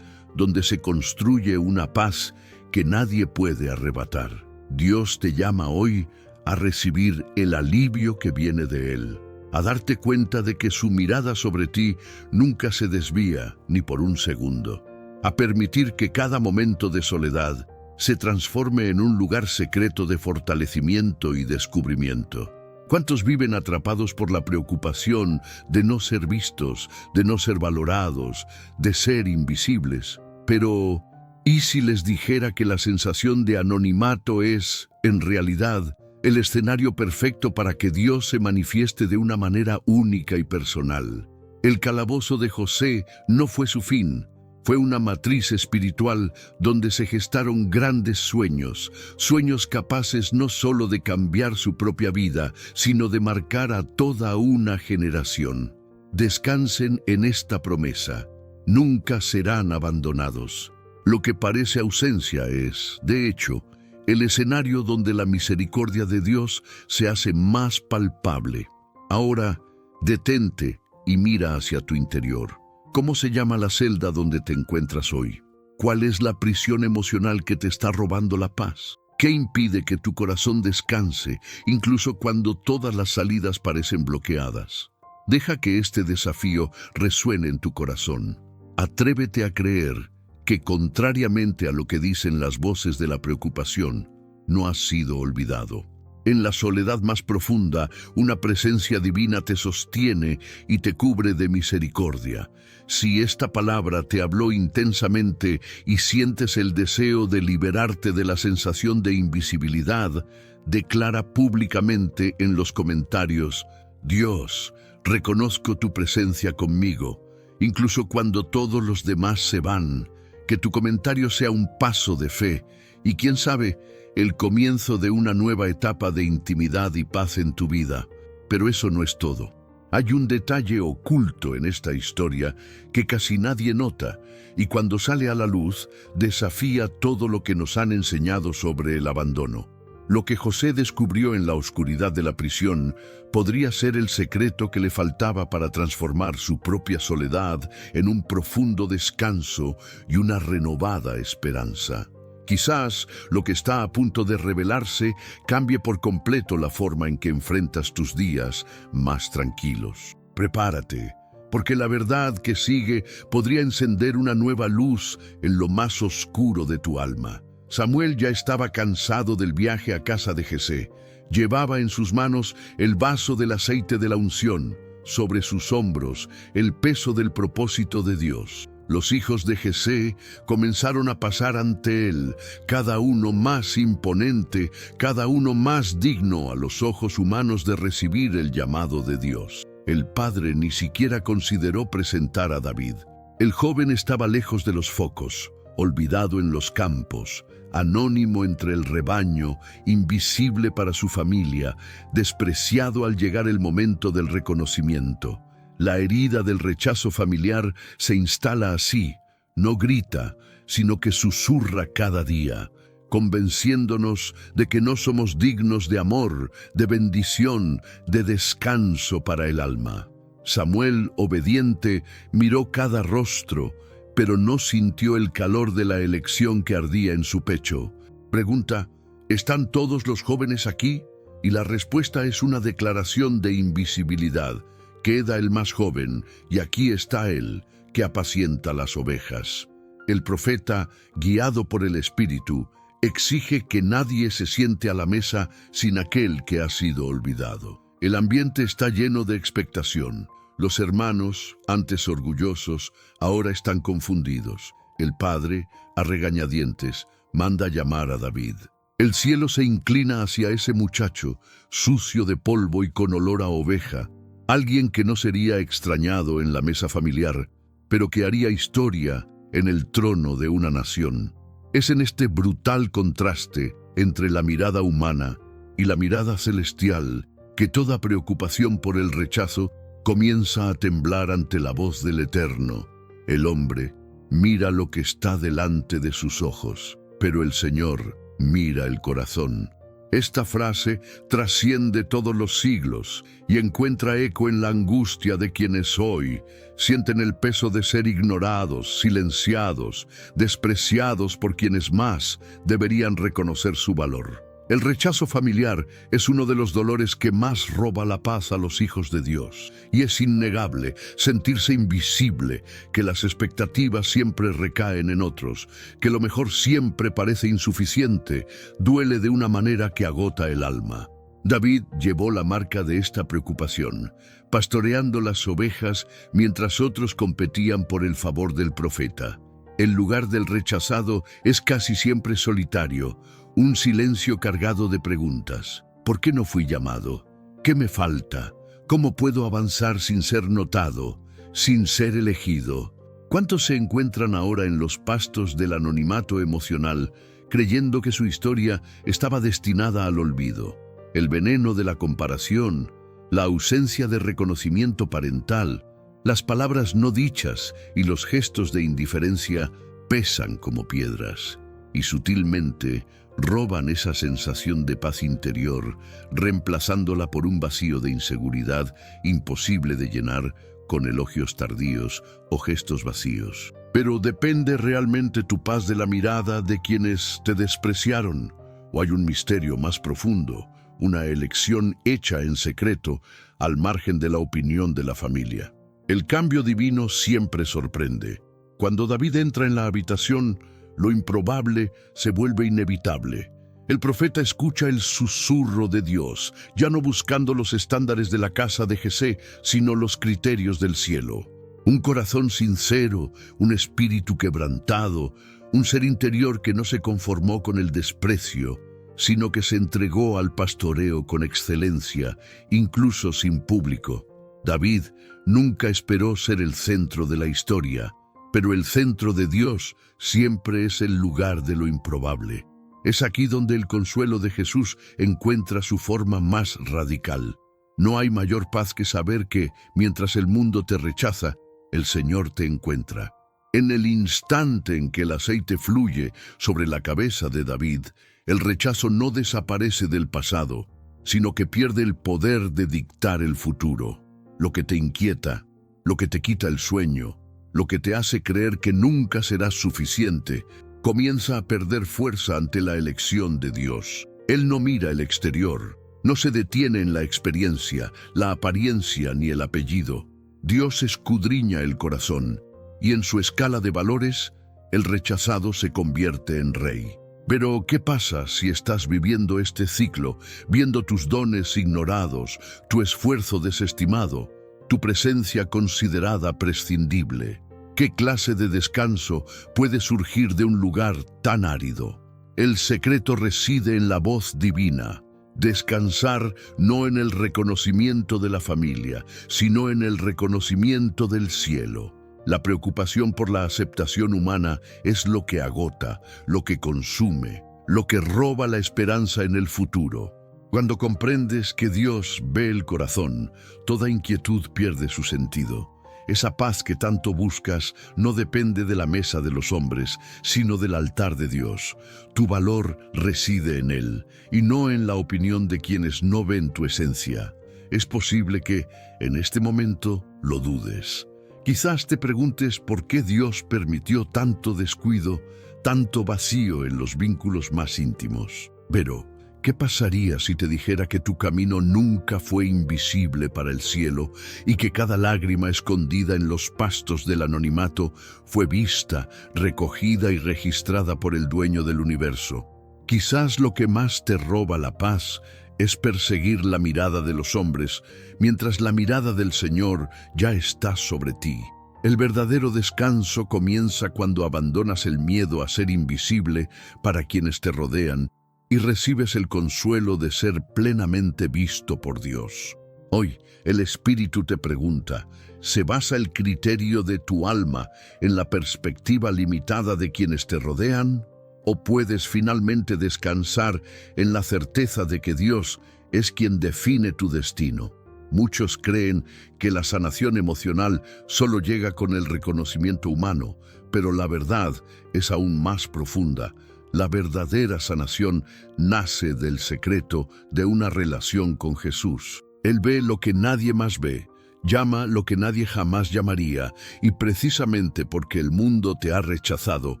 donde se construye una paz que nadie puede arrebatar. Dios te llama hoy a recibir el alivio que viene de Él, a darte cuenta de que su mirada sobre ti nunca se desvía ni por un segundo, a permitir que cada momento de soledad se transforme en un lugar secreto de fortalecimiento y descubrimiento. ¿Cuántos viven atrapados por la preocupación de no ser vistos, de no ser valorados, de ser invisibles? Pero, ¿y si les dijera que la sensación de anonimato es, en realidad, el escenario perfecto para que Dios se manifieste de una manera única y personal? El calabozo de José no fue su fin. Fue una matriz espiritual donde se gestaron grandes sueños, sueños capaces no solo de cambiar su propia vida, sino de marcar a toda una generación. Descansen en esta promesa. Nunca serán abandonados. Lo que parece ausencia es, de hecho, el escenario donde la misericordia de Dios se hace más palpable. Ahora, detente y mira hacia tu interior. ¿Cómo se llama la celda donde te encuentras hoy? ¿Cuál es la prisión emocional que te está robando la paz? ¿Qué impide que tu corazón descanse, incluso cuando todas las salidas parecen bloqueadas? Deja que este desafío resuene en tu corazón. Atrévete a creer que, contrariamente a lo que dicen las voces de la preocupación, no has sido olvidado. En la soledad más profunda, una presencia divina te sostiene y te cubre de misericordia. Si esta palabra te habló intensamente y sientes el deseo de liberarte de la sensación de invisibilidad, declara públicamente en los comentarios: Dios, reconozco tu presencia conmigo, incluso cuando todos los demás se van. Que tu comentario sea un paso de fe y, quién sabe, el comienzo de una nueva etapa de intimidad y paz en tu vida. Pero eso no es todo. Hay un detalle oculto en esta historia que casi nadie nota, y cuando sale a la luz, desafía todo lo que nos han enseñado sobre el abandono. Lo que José descubrió en la oscuridad de la prisión podría ser el secreto que le faltaba para transformar su propia soledad en un profundo descanso y una renovada esperanza. Quizás lo que está a punto de revelarse cambie por completo la forma en que enfrentas tus días más tranquilos. Prepárate, porque la verdad que sigue podría encender una nueva luz en lo más oscuro de tu alma. Samuel ya estaba cansado del viaje a casa de Jesé. Llevaba en sus manos el vaso del aceite de la unción, sobre sus hombros el peso del propósito de Dios. Los hijos de Jesé comenzaron a pasar ante él, cada uno más imponente, cada uno más digno a los ojos humanos de recibir el llamado de Dios. El padre ni siquiera consideró presentar a David. El joven estaba lejos de los focos, olvidado en los campos, anónimo entre el rebaño, invisible para su familia, despreciado al llegar el momento del reconocimiento. La herida del rechazo familiar se instala así, no grita, sino que susurra cada día, convenciéndonos de que no somos dignos de amor, de bendición, de descanso para el alma. Samuel, obediente, miró cada rostro, pero no sintió el calor de la elección que ardía en su pecho. Pregunta: ¿están todos los jóvenes aquí? Y la respuesta es una declaración de invisibilidad. Queda el más joven, y aquí está él, que apacienta las ovejas. El profeta, guiado por el Espíritu, exige que nadie se siente a la mesa sin aquel que ha sido olvidado. El ambiente está lleno de expectación. Los hermanos, antes orgullosos, ahora están confundidos. El padre, a regañadientes, manda llamar a David. El cielo se inclina hacia ese muchacho, sucio de polvo y con olor a oveja, alguien que no sería extrañado en la mesa familiar, pero que haría historia en el trono de una nación. Es en este brutal contraste entre la mirada humana y la mirada celestial que toda preocupación por el rechazo comienza a temblar ante la voz del Eterno. El hombre mira lo que está delante de sus ojos, pero el Señor mira el corazón. Esta frase trasciende todos los siglos y encuentra eco en la angustia de quienes hoy sienten el peso de ser ignorados, silenciados, despreciados por quienes más deberían reconocer su valor. El rechazo familiar es uno de los dolores que más roba la paz a los hijos de Dios. Y es innegable sentirse invisible, que las expectativas siempre recaen en otros, que lo mejor siempre parece insuficiente, duele de una manera que agota el alma. David llevó la marca de esta preocupación, pastoreando las ovejas mientras otros competían por el favor del profeta. El lugar del rechazado es casi siempre solitario, un silencio cargado de preguntas. ¿Por qué no fui llamado? ¿Qué me falta? ¿Cómo puedo avanzar sin ser notado, sin ser elegido? ¿Cuántos se encuentran ahora en los pastos del anonimato emocional, creyendo que su historia estaba destinada al olvido? El veneno de la comparación, la ausencia de reconocimiento parental, las palabras no dichas y los gestos de indiferencia pesan como piedras. Y sutilmente, roban esa sensación de paz interior, reemplazándola por un vacío de inseguridad imposible de llenar con elogios tardíos o gestos vacíos. Pero ¿depende realmente tu paz de la mirada de quienes te despreciaron? ¿O hay un misterio más profundo, una elección hecha en secreto al margen de la opinión de la familia? El cambio divino siempre sorprende. Cuando David entra en la habitación, lo improbable se vuelve inevitable. El profeta escucha el susurro de Dios, ya no buscando los estándares de la casa de Jesé, sino los criterios del cielo. Un corazón sincero, un espíritu quebrantado, un ser interior que no se conformó con el desprecio, sino que se entregó al pastoreo con excelencia, incluso sin público. David nunca esperó ser el centro de la historia, pero el centro de Dios siempre es el lugar de lo improbable. Es aquí donde el consuelo de Jesús encuentra su forma más radical. No hay mayor paz que saber que, mientras el mundo te rechaza, el Señor te encuentra. En el instante en que el aceite fluye sobre la cabeza de David, el rechazo no desaparece del pasado, sino que pierde el poder de dictar el futuro. Lo que te inquieta, lo que te quita el sueño, lo que te hace creer que nunca serás suficiente, comienza a perder fuerza ante la elección de Dios. Él no mira el exterior, no se detiene en la experiencia, la apariencia ni el apellido. Dios escudriña el corazón, y en su escala de valores, el rechazado se convierte en rey. Pero, ¿qué pasa si estás viviendo este ciclo, viendo tus dones ignorados, tu esfuerzo desestimado, tu presencia considerada prescindible? ¿Qué clase de descanso puede surgir de un lugar tan árido? El secreto reside en la voz divina. Descansar no en el reconocimiento de la familia, sino en el reconocimiento del cielo. La preocupación por la aceptación humana es lo que agota, lo que consume, lo que roba la esperanza en el futuro. Cuando comprendes que Dios ve el corazón, toda inquietud pierde su sentido. Esa paz que tanto buscas no depende de la mesa de los hombres, sino del altar de Dios. Tu valor reside en Él, y no en la opinión de quienes no ven tu esencia. Es posible que, en este momento, lo dudes. Quizás te preguntes por qué Dios permitió tanto descuido, tanto vacío en los vínculos más íntimos. Pero, ¿qué pasaría si te dijera que tu camino nunca fue invisible para el cielo y que cada lágrima escondida en los pastos del anonimato fue vista, recogida y registrada por el dueño del universo? Quizás lo que más te roba la paz es perseguir la mirada de los hombres, mientras la mirada del Señor ya está sobre ti. El verdadero descanso comienza cuando abandonas el miedo a ser invisible para quienes te rodean y recibes el consuelo de ser plenamente visto por Dios. Hoy, el Espíritu te pregunta, ¿se basa el criterio de tu alma en la perspectiva limitada de quienes te rodean? ¿O puedes finalmente descansar en la certeza de que Dios es quien define tu destino? Muchos creen que la sanación emocional solo llega con el reconocimiento humano, pero la verdad es aún más profunda. La verdadera sanación nace del secreto de una relación con Jesús. Él ve lo que nadie más ve, llama lo que nadie jamás llamaría, y precisamente porque el mundo te ha rechazado,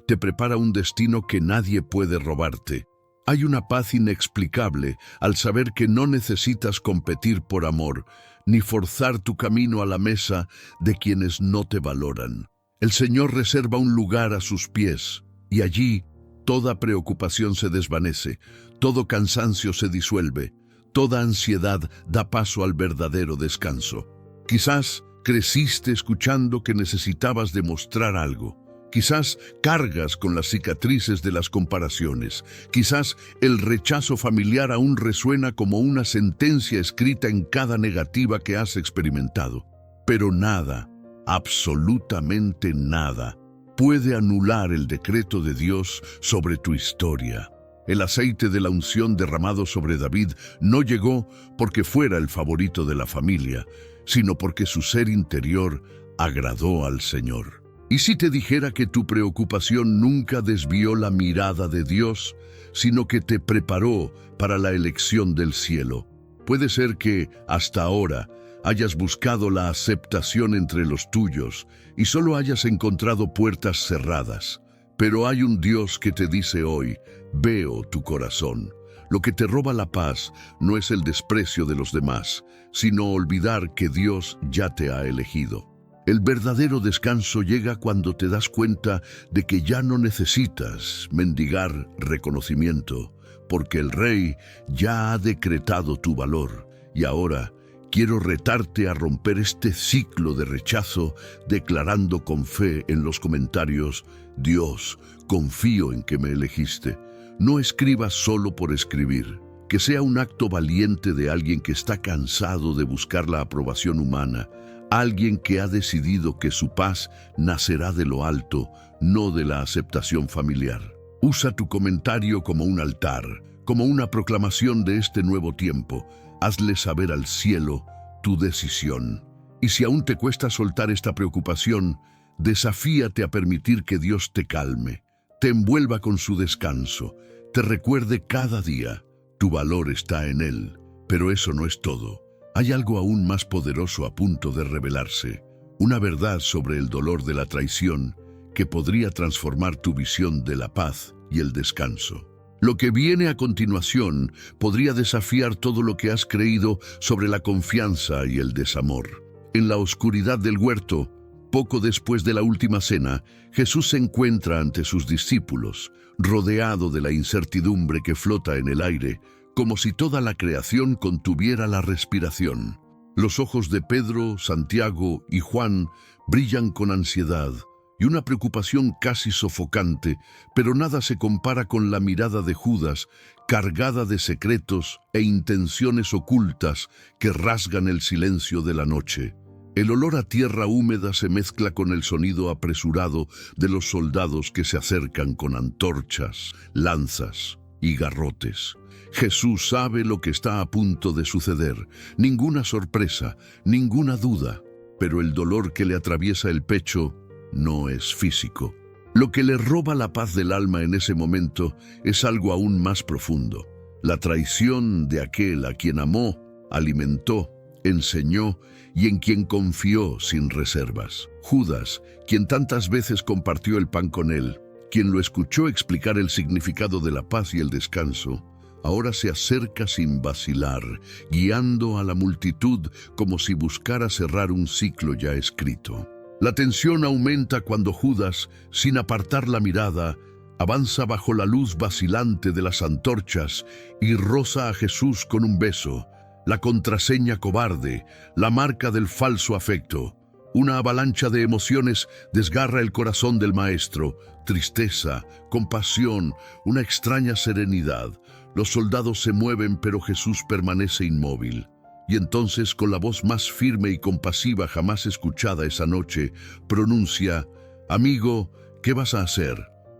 te prepara un destino que nadie puede robarte. Hay una paz inexplicable al saber que no necesitas competir por amor, ni forzar tu camino a la mesa de quienes no te valoran. El Señor reserva un lugar a sus pies, y allí toda preocupación se desvanece, todo cansancio se disuelve, toda ansiedad da paso al verdadero descanso. Quizás creciste escuchando que necesitabas demostrar algo. Quizás cargas con las cicatrices de las comparaciones. Quizás el rechazo familiar aún resuena como una sentencia escrita en cada negativa que has experimentado. Pero nada, absolutamente nada, puede anular el decreto de Dios sobre tu historia. El aceite de la unción derramado sobre David no llegó porque fuera el favorito de la familia, sino porque su ser interior agradó al Señor. ¿Y si te dijera que tu preocupación nunca desvió la mirada de Dios, sino que te preparó para la elección del cielo? Puede ser que, hasta ahora, hayas buscado la aceptación entre los tuyos y solo hayas encontrado puertas cerradas. Pero hay un Dios que te dice hoy: veo tu corazón. Lo que te roba la paz no es el desprecio de los demás, sino olvidar que Dios ya te ha elegido. El verdadero descanso llega cuando te das cuenta de que ya no necesitas mendigar reconocimiento, porque el Rey ya ha decretado tu valor. Y ahora quiero retarte a romper este ciclo de rechazo, declarando con fe en los comentarios: Dios, confío en que me elegiste. No escribas solo por escribir. Que sea un acto valiente de alguien que está cansado de buscar la aprobación humana, alguien que ha decidido que su paz nacerá de lo alto, no de la aceptación familiar. Usa tu comentario como un altar, como una proclamación de este nuevo tiempo. Hazle saber al cielo tu decisión. Y si aún te cuesta soltar esta preocupación, desafíate a permitir que Dios te calme, te envuelva con su descanso, te recuerde cada día: tu valor está en Él. Pero eso no es todo. Hay algo aún más poderoso a punto de revelarse, una verdad sobre el dolor de la traición que podría transformar tu visión de la paz y el descanso. Lo que viene a continuación podría desafiar todo lo que has creído sobre la confianza y el desamor. En la oscuridad del huerto, poco después de la última cena, Jesús se encuentra ante sus discípulos, rodeado de la incertidumbre que flota en el aire, como si toda la creación contuviera la respiración. Los ojos de Pedro, Santiago y Juan brillan con ansiedad y una preocupación casi sofocante, pero nada se compara con la mirada de Judas, cargada de secretos e intenciones ocultas que rasgan el silencio de la noche. El olor a tierra húmeda se mezcla con el sonido apresurado de los soldados que se acercan con antorchas, lanzas y garrotes. Jesús sabe lo que está a punto de suceder, ninguna sorpresa, ninguna duda, pero el dolor que le atraviesa el pecho no es físico. Lo que le roba la paz del alma en ese momento es algo aún más profundo: la traición de aquel a quien amó, alimentó, enseñó y en quien confió sin reservas. Judas, quien tantas veces compartió el pan con él, quien lo escuchó explicar el significado de la paz y el descanso, ahora se acerca sin vacilar, guiando a la multitud como si buscara cerrar un ciclo ya escrito. La tensión aumenta cuando Judas, sin apartar la mirada, avanza bajo la luz vacilante de las antorchas y roza a Jesús con un beso, la contraseña cobarde, la marca del falso afecto. Una avalancha de emociones desgarra el corazón del maestro: tristeza, compasión, una extraña serenidad. Los soldados se mueven, pero Jesús permanece inmóvil. Y entonces, con la voz más firme y compasiva jamás escuchada esa noche, pronuncia: «Amigo, ¿qué vas a hacer?».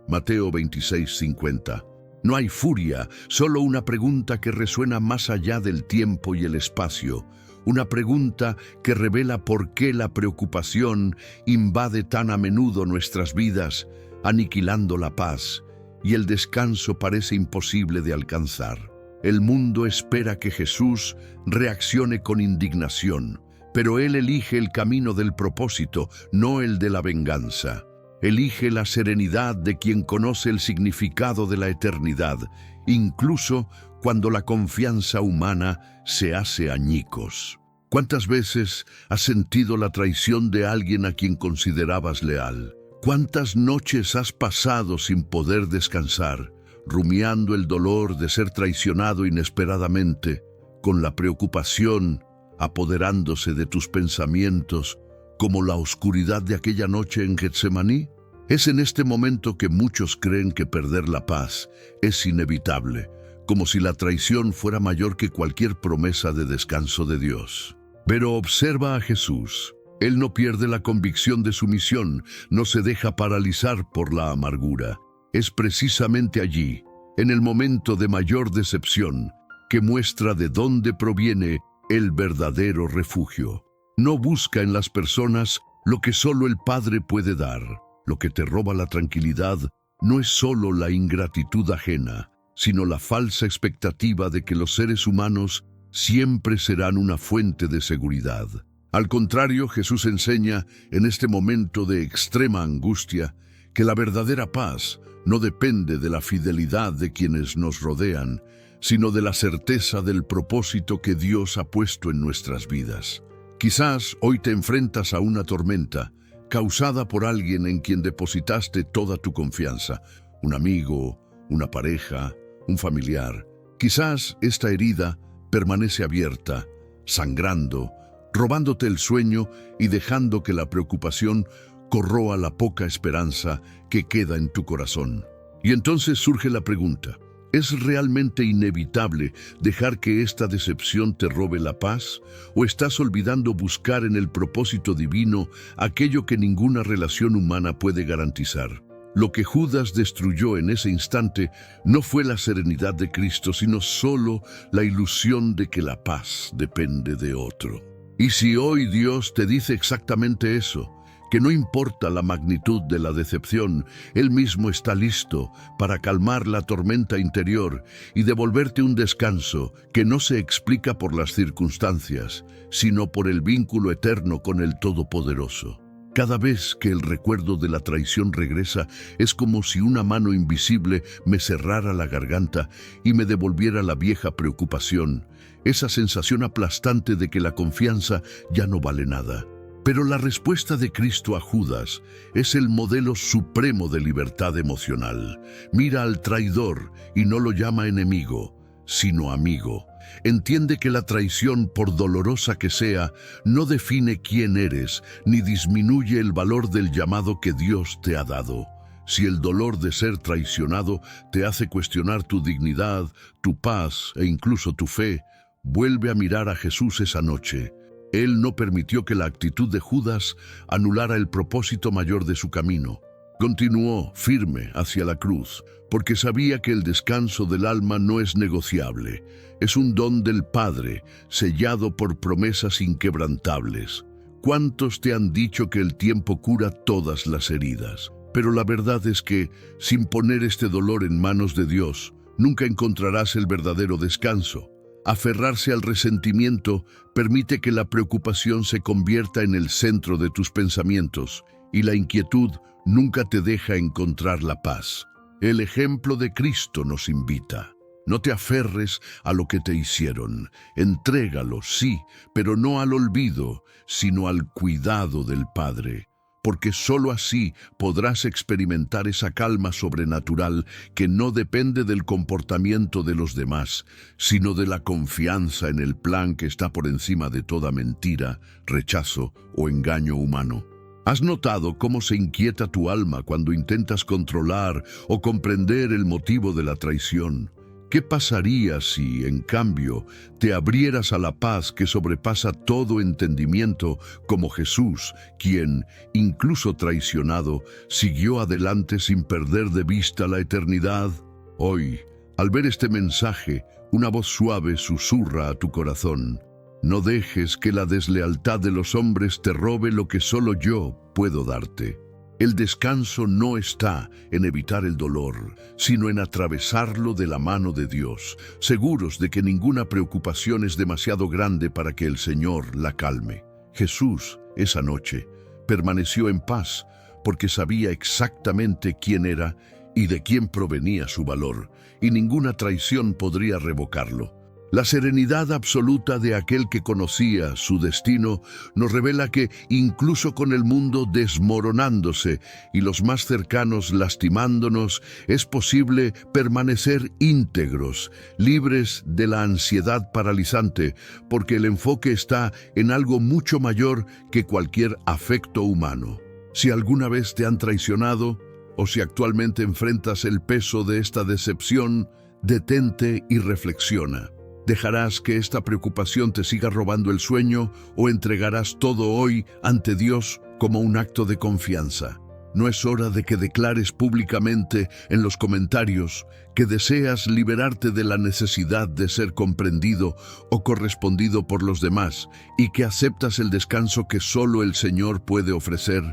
Mateo 26:50. No hay furia, solo una pregunta que resuena más allá del tiempo y el espacio. Una pregunta que revela por qué la preocupación invade tan a menudo nuestras vidas, aniquilando la paz, y el descanso parece imposible de alcanzar. El mundo espera que Jesús reaccione con indignación, pero Él elige el camino del propósito, no el de la venganza. Elige la serenidad de quien conoce el significado de la eternidad, incluso cuando la confianza humana se hace añicos. ¿Cuántas veces has sentido la traición de alguien a quien considerabas leal? ¿Cuántas noches has pasado sin poder descansar, rumiando el dolor de ser traicionado inesperadamente, con la preocupación apoderándose de tus pensamientos, como la oscuridad de aquella noche en Getsemaní? Es en este momento que muchos creen que perder la paz es inevitable, como si la traición fuera mayor que cualquier promesa de descanso de Dios. Pero observa a Jesús. Él no pierde la convicción de su misión, no se deja paralizar por la amargura. Es precisamente allí, en el momento de mayor decepción, que muestra de dónde proviene el verdadero refugio. No busca en las personas lo que solo el Padre puede dar. Lo que te roba la tranquilidad no es solo la ingratitud ajena, sino la falsa expectativa de que los seres humanos siempre serán una fuente de seguridad. Al contrario, Jesús enseña, en este momento de extrema angustia, que la verdadera paz no depende de la fidelidad de quienes nos rodean, sino de la certeza del propósito que Dios ha puesto en nuestras vidas. Quizás hoy te enfrentas a una tormenta causada por alguien en quien depositaste toda tu confianza, un amigo, una pareja, un familiar. Quizás esta herida permanece abierta, sangrando, robándote el sueño y dejando que la preocupación corroa la poca esperanza que queda en tu corazón. Y entonces surge la pregunta: ¿es realmente inevitable dejar que esta decepción te robe la paz? ¿O estás olvidando buscar en el propósito divino aquello que ninguna relación humana puede garantizar? Lo que Judas destruyó en ese instante no fue la serenidad de Cristo, sino solo la ilusión de que la paz depende de otro. Y si hoy Dios te dice exactamente eso, que no importa la magnitud de la decepción, Él mismo está listo para calmar la tormenta interior y devolverte un descanso que no se explica por las circunstancias, sino por el vínculo eterno con el Todopoderoso. Cada vez que el recuerdo de la traición regresa, es como si una mano invisible me cerrara la garganta y me devolviera la vieja preocupación, esa sensación aplastante de que la confianza ya no vale nada. Pero la respuesta de Cristo a Judas es el modelo supremo de libertad emocional. Mira al traidor y no lo llama enemigo, sino amigo. Entiende que la traición, por dolorosa que sea, no define quién eres, ni disminuye el valor del llamado que Dios te ha dado. Si el dolor de ser traicionado te hace cuestionar tu dignidad, tu paz e incluso tu fe, vuelve a mirar a Jesús esa noche. Él no permitió que la actitud de Judas anulara el propósito mayor de su camino. Continuó firme hacia la cruz, porque sabía que el descanso del alma no es negociable. Es un don del Padre, sellado por promesas inquebrantables. ¿Cuántos te han dicho que el tiempo cura todas las heridas? Pero la verdad es que, sin poner este dolor en manos de Dios, nunca encontrarás el verdadero descanso. Aferrarse al resentimiento permite que la preocupación se convierta en el centro de tus pensamientos, y la inquietud nunca te deja encontrar la paz. El ejemplo de Cristo nos invita: no te aferres a lo que te hicieron. Entrégalo, sí, pero no al olvido, sino al cuidado del Padre. Porque sólo así podrás experimentar esa calma sobrenatural que no depende del comportamiento de los demás, sino de la confianza en el plan que está por encima de toda mentira, rechazo o engaño humano. ¿Has notado cómo se inquieta tu alma cuando intentas controlar o comprender el motivo de la traición? ¿Qué pasaría si, en cambio, te abrieras a la paz que sobrepasa todo entendimiento, como Jesús, quien, incluso traicionado, siguió adelante sin perder de vista la eternidad? Hoy, al ver este mensaje, una voz suave susurra a tu corazón: no dejes que la deslealtad de los hombres te robe lo que solo yo puedo darte. El descanso no está en evitar el dolor, sino en atravesarlo de la mano de Dios, seguros de que ninguna preocupación es demasiado grande para que el Señor la calme. Jesús, esa noche, permaneció en paz porque sabía exactamente quién era y de quién provenía su valor, y ninguna traición podría revocarlo. La serenidad absoluta de aquel que conocía su destino nos revela que, incluso con el mundo desmoronándose y los más cercanos lastimándonos, es posible permanecer íntegros, libres de la ansiedad paralizante, porque el enfoque está en algo mucho mayor que cualquier afecto humano. Si alguna vez te han traicionado, o si actualmente enfrentas el peso de esta decepción, detente y reflexiona. ¿Dejarás que esta preocupación te siga robando el sueño o entregarás todo hoy ante Dios como un acto de confianza? ¿No es hora de que declares públicamente en los comentarios que deseas liberarte de la necesidad de ser comprendido o correspondido por los demás y que aceptas el descanso que solo el Señor puede ofrecer?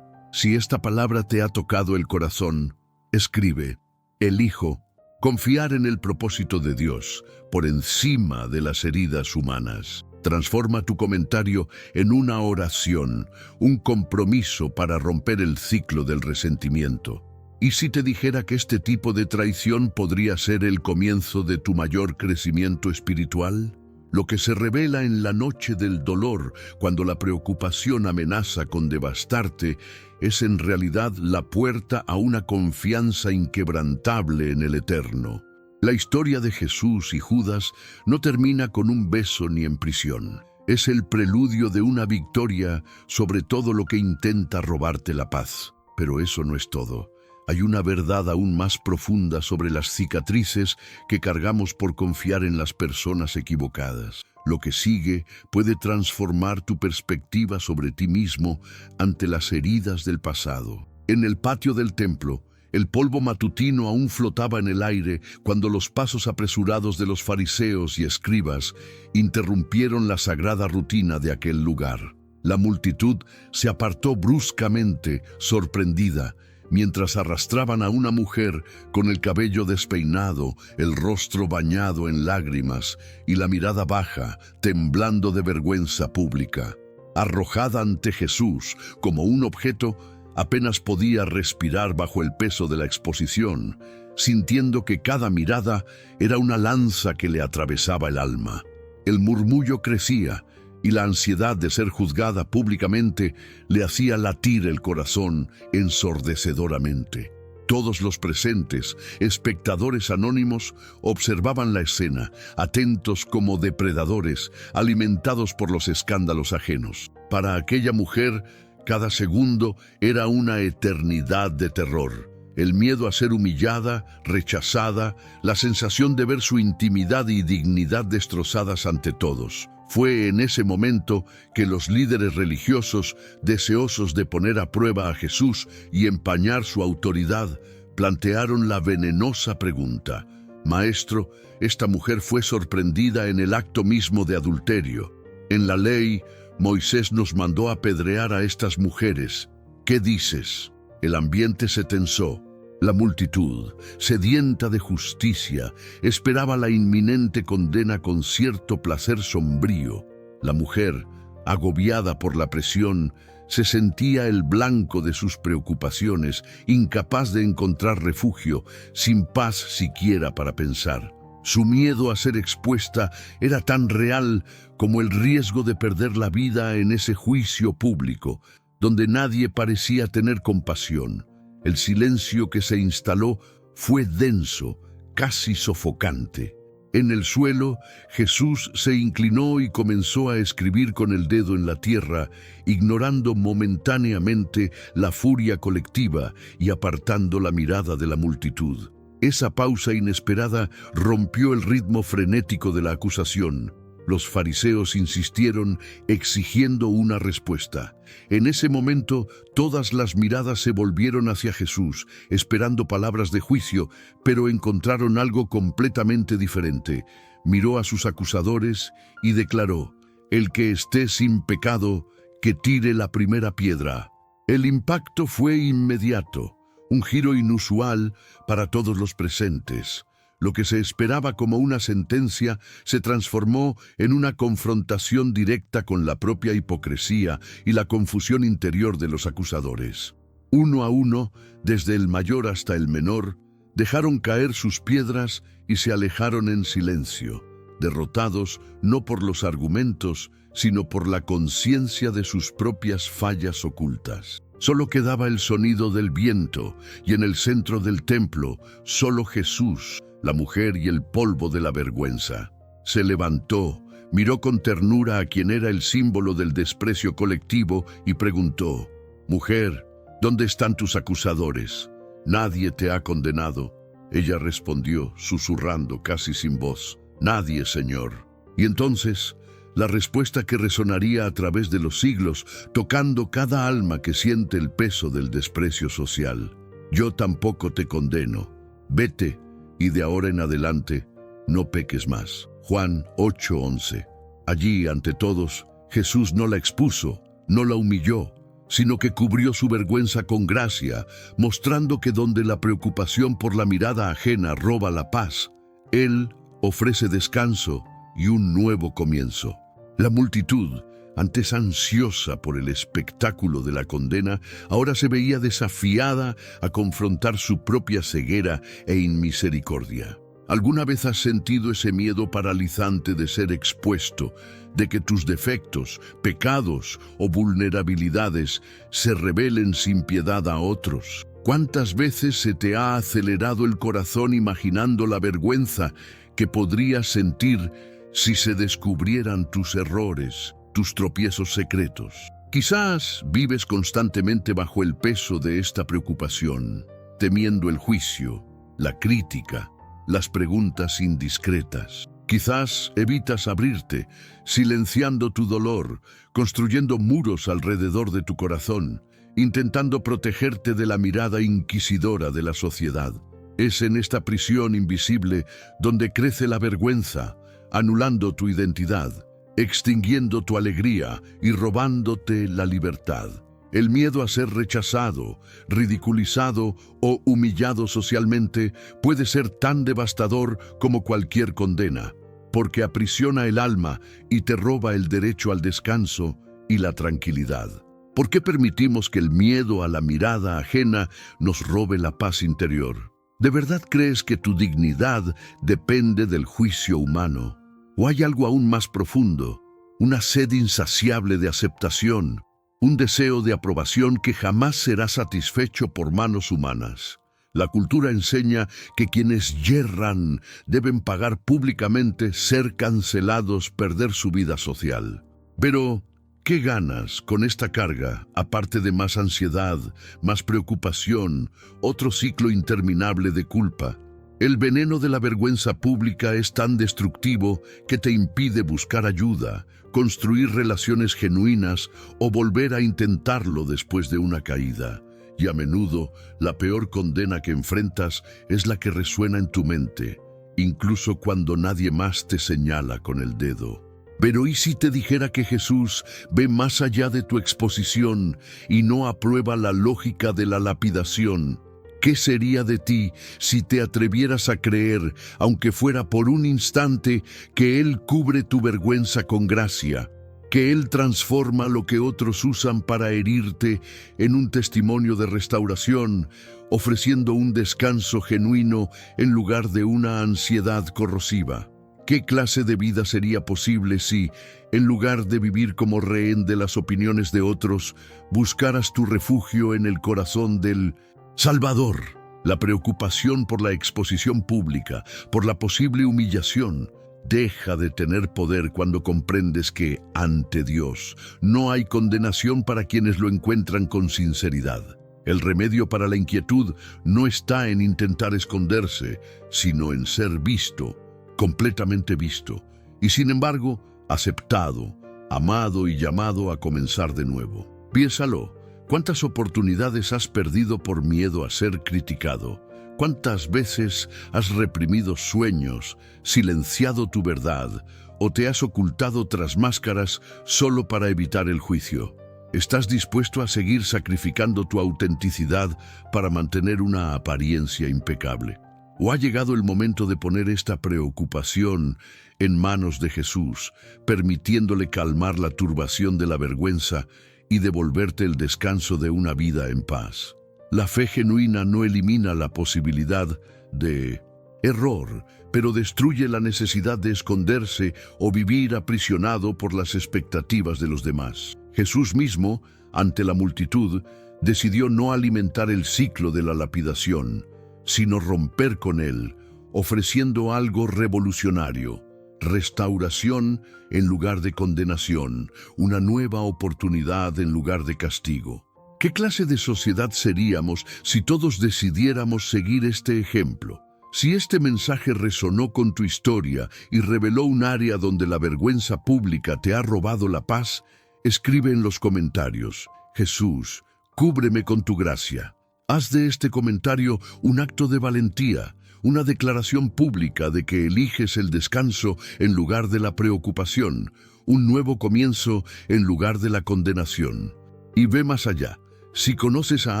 Si esta palabra te ha tocado el corazón, escribe: elijo confiar en el propósito de Dios por encima de las heridas humanas. Transforma tu comentario en una oración, un compromiso para romper el ciclo del resentimiento. ¿Y si te dijera que este tipo de traición podría ser el comienzo de tu mayor crecimiento espiritual? Lo que se revela en la noche del dolor, cuando la preocupación amenaza con devastarte, es en realidad la puerta a una confianza inquebrantable en el Eterno. La historia de Jesús y Judas no termina con un beso ni en prisión. Es el preludio de una victoria sobre todo lo que intenta robarte la paz. Pero eso no es todo. Hay una verdad aún más profunda sobre las cicatrices que cargamos por confiar en las personas equivocadas. Lo que sigue puede transformar tu perspectiva sobre ti mismo ante las heridas del pasado. En el patio del templo, el polvo matutino aún flotaba en el aire cuando los pasos apresurados de los fariseos y escribas interrumpieron la sagrada rutina de aquel lugar. La multitud se apartó bruscamente, sorprendida, mientras arrastraban a una mujer con el cabello despeinado, el rostro bañado en lágrimas y la mirada baja, temblando de vergüenza pública. Arrojada ante Jesús como un objeto, apenas podía respirar bajo el peso de la exposición, sintiendo que cada mirada era una lanza que le atravesaba el alma. El murmullo crecía y la ansiedad de ser juzgada públicamente le hacía latir el corazón ensordecedoramente. Todos los presentes, espectadores anónimos, observaban la escena, atentos como depredadores, alimentados por los escándalos ajenos. Para aquella mujer, cada segundo era una eternidad de terror. El miedo a ser humillada, rechazada, la sensación de ver su intimidad y dignidad destrozadas ante todos. Fue en ese momento que los líderes religiosos, deseosos de poner a prueba a Jesús y empañar su autoridad, plantearon la venenosa pregunta: Maestro, esta mujer fue sorprendida en el acto mismo de adulterio. En la ley, Moisés nos mandó apedrear a estas mujeres. ¿Qué dices? El ambiente se tensó. La multitud, sedienta de justicia, esperaba la inminente condena con cierto placer sombrío. La mujer, agobiada por la presión, se sentía el blanco de sus preocupaciones, incapaz de encontrar refugio, sin paz siquiera para pensar. Su miedo a ser expuesta era tan real como el riesgo de perder la vida en ese juicio público, donde nadie parecía tener compasión. El silencio que se instaló fue denso, casi sofocante. En el suelo, Jesús se inclinó y comenzó a escribir con el dedo en la tierra, ignorando momentáneamente la furia colectiva y apartando la mirada de la multitud. Esa pausa inesperada rompió el ritmo frenético de la acusación. Los fariseos insistieron, exigiendo una respuesta. En ese momento, todas las miradas se volvieron hacia Jesús, esperando palabras de juicio, pero encontraron algo completamente diferente. Miró a sus acusadores y declaró: «El que esté sin pecado, que tire la primera piedra». El impacto fue inmediato, un giro inusual para todos los presentes. Lo que se esperaba como una sentencia se transformó en una confrontación directa con la propia hipocresía y la confusión interior de los acusadores. Uno a uno, desde el mayor hasta el menor, dejaron caer sus piedras y se alejaron en silencio, derrotados no por los argumentos, sino por la conciencia de sus propias fallas ocultas. Solo quedaba el sonido del viento, y en el centro del templo, solo Jesús, la mujer y el polvo de la vergüenza. Se levantó, miró con ternura a quien era el símbolo del desprecio colectivo y preguntó: «Mujer, ¿dónde están tus acusadores? ¿Nadie te ha condenado?» Ella respondió, susurrando casi sin voz: «Nadie, Señor». Y entonces, la respuesta que resonaría a través de los siglos, tocando cada alma que siente el peso del desprecio social. Yo tampoco te condeno. Vete, y de ahora en adelante, no peques más. Juan 8:11. Allí, ante todos, Jesús no la expuso, no la humilló, sino que cubrió su vergüenza con gracia, mostrando que donde la preocupación por la mirada ajena roba la paz, Él ofrece descanso y un nuevo comienzo. La multitud, antes ansiosa por el espectáculo de la condena, ahora se veía desafiada a confrontar su propia ceguera e inmisericordia. ¿Alguna vez has sentido ese miedo paralizante de ser expuesto, de que tus defectos, pecados o vulnerabilidades se revelen sin piedad a otros? ¿Cuántas veces se te ha acelerado el corazón imaginando la vergüenza que podrías sentir si se descubrieran tus errores, tus tropiezos secretos? Quizás vives constantemente bajo el peso de esta preocupación, temiendo el juicio, la crítica, las preguntas indiscretas. Quizás evitas abrirte, silenciando tu dolor, construyendo muros alrededor de tu corazón, intentando protegerte de la mirada inquisidora de la sociedad. Es en esta prisión invisible donde crece la vergüenza, anulando tu identidad, extinguiendo tu alegría y robándote la libertad. El miedo a ser rechazado, ridiculizado o humillado socialmente puede ser tan devastador como cualquier condena, porque aprisiona el alma y te roba el derecho al descanso y la tranquilidad. ¿Por qué permitimos que el miedo a la mirada ajena nos robe la paz interior? ¿De verdad crees que tu dignidad depende del juicio humano? ¿O hay algo aún más profundo, una sed insaciable de aceptación, un deseo de aprobación que jamás será satisfecho por manos humanas? La cultura enseña que quienes yerran deben pagar públicamente, ser cancelados, perder su vida social. Pero, ¿qué ganas con esta carga, aparte de más ansiedad, más preocupación, otro ciclo interminable de culpa? El veneno de la vergüenza pública es tan destructivo que te impide buscar ayuda, construir relaciones genuinas o volver a intentarlo después de una caída. Y a menudo, la peor condena que enfrentas es la que resuena en tu mente, incluso cuando nadie más te señala con el dedo. Pero ¿y si te dijera que Jesús ve más allá de tu exposición y no aprueba la lógica de la lapidación? ¿Qué sería de ti si te atrevieras a creer, aunque fuera por un instante, que Él cubre tu vergüenza con gracia, que Él transforma lo que otros usan para herirte en un testimonio de restauración, ofreciendo un descanso genuino en lugar de una ansiedad corrosiva? ¿Qué clase de vida sería posible si, en lugar de vivir como rehén de las opiniones de otros, buscaras tu refugio en el corazón del Salvador? La preocupación por la exposición pública, por la posible humillación, deja de tener poder cuando comprendes que, ante Dios, no hay condenación para quienes lo encuentran con sinceridad. El remedio para la inquietud no está en intentar esconderse, sino en ser visto, completamente visto, y sin embargo, aceptado, amado y llamado a comenzar de nuevo. Piénsalo. ¿Cuántas oportunidades has perdido por miedo a ser criticado? ¿Cuántas veces has reprimido sueños, silenciado tu verdad o te has ocultado tras máscaras solo para evitar el juicio? ¿Estás dispuesto a seguir sacrificando tu autenticidad para mantener una apariencia impecable? ¿O ha llegado el momento de poner esta preocupación en manos de Jesús, permitiéndole calmar la turbación de la vergüenza y devolverte el descanso de una vida en paz? La fe genuina no elimina la posibilidad de error, pero destruye la necesidad de esconderse o vivir aprisionado por las expectativas de los demás. Jesús mismo, ante la multitud, decidió no alimentar el ciclo de la lapidación, sino romper con él, ofreciendo algo revolucionario: restauración en lugar de condenación, una nueva oportunidad en lugar de castigo. ¿Qué clase de sociedad seríamos si todos decidiéramos seguir este ejemplo? Si este mensaje resonó con tu historia y reveló un área donde la vergüenza pública te ha robado la paz, escribe en los comentarios: Jesús, cúbreme con tu gracia. Haz de este comentario un acto de valentía, una declaración pública de que eliges el descanso en lugar de la preocupación, un nuevo comienzo en lugar de la condenación. Y ve más allá. Si conoces a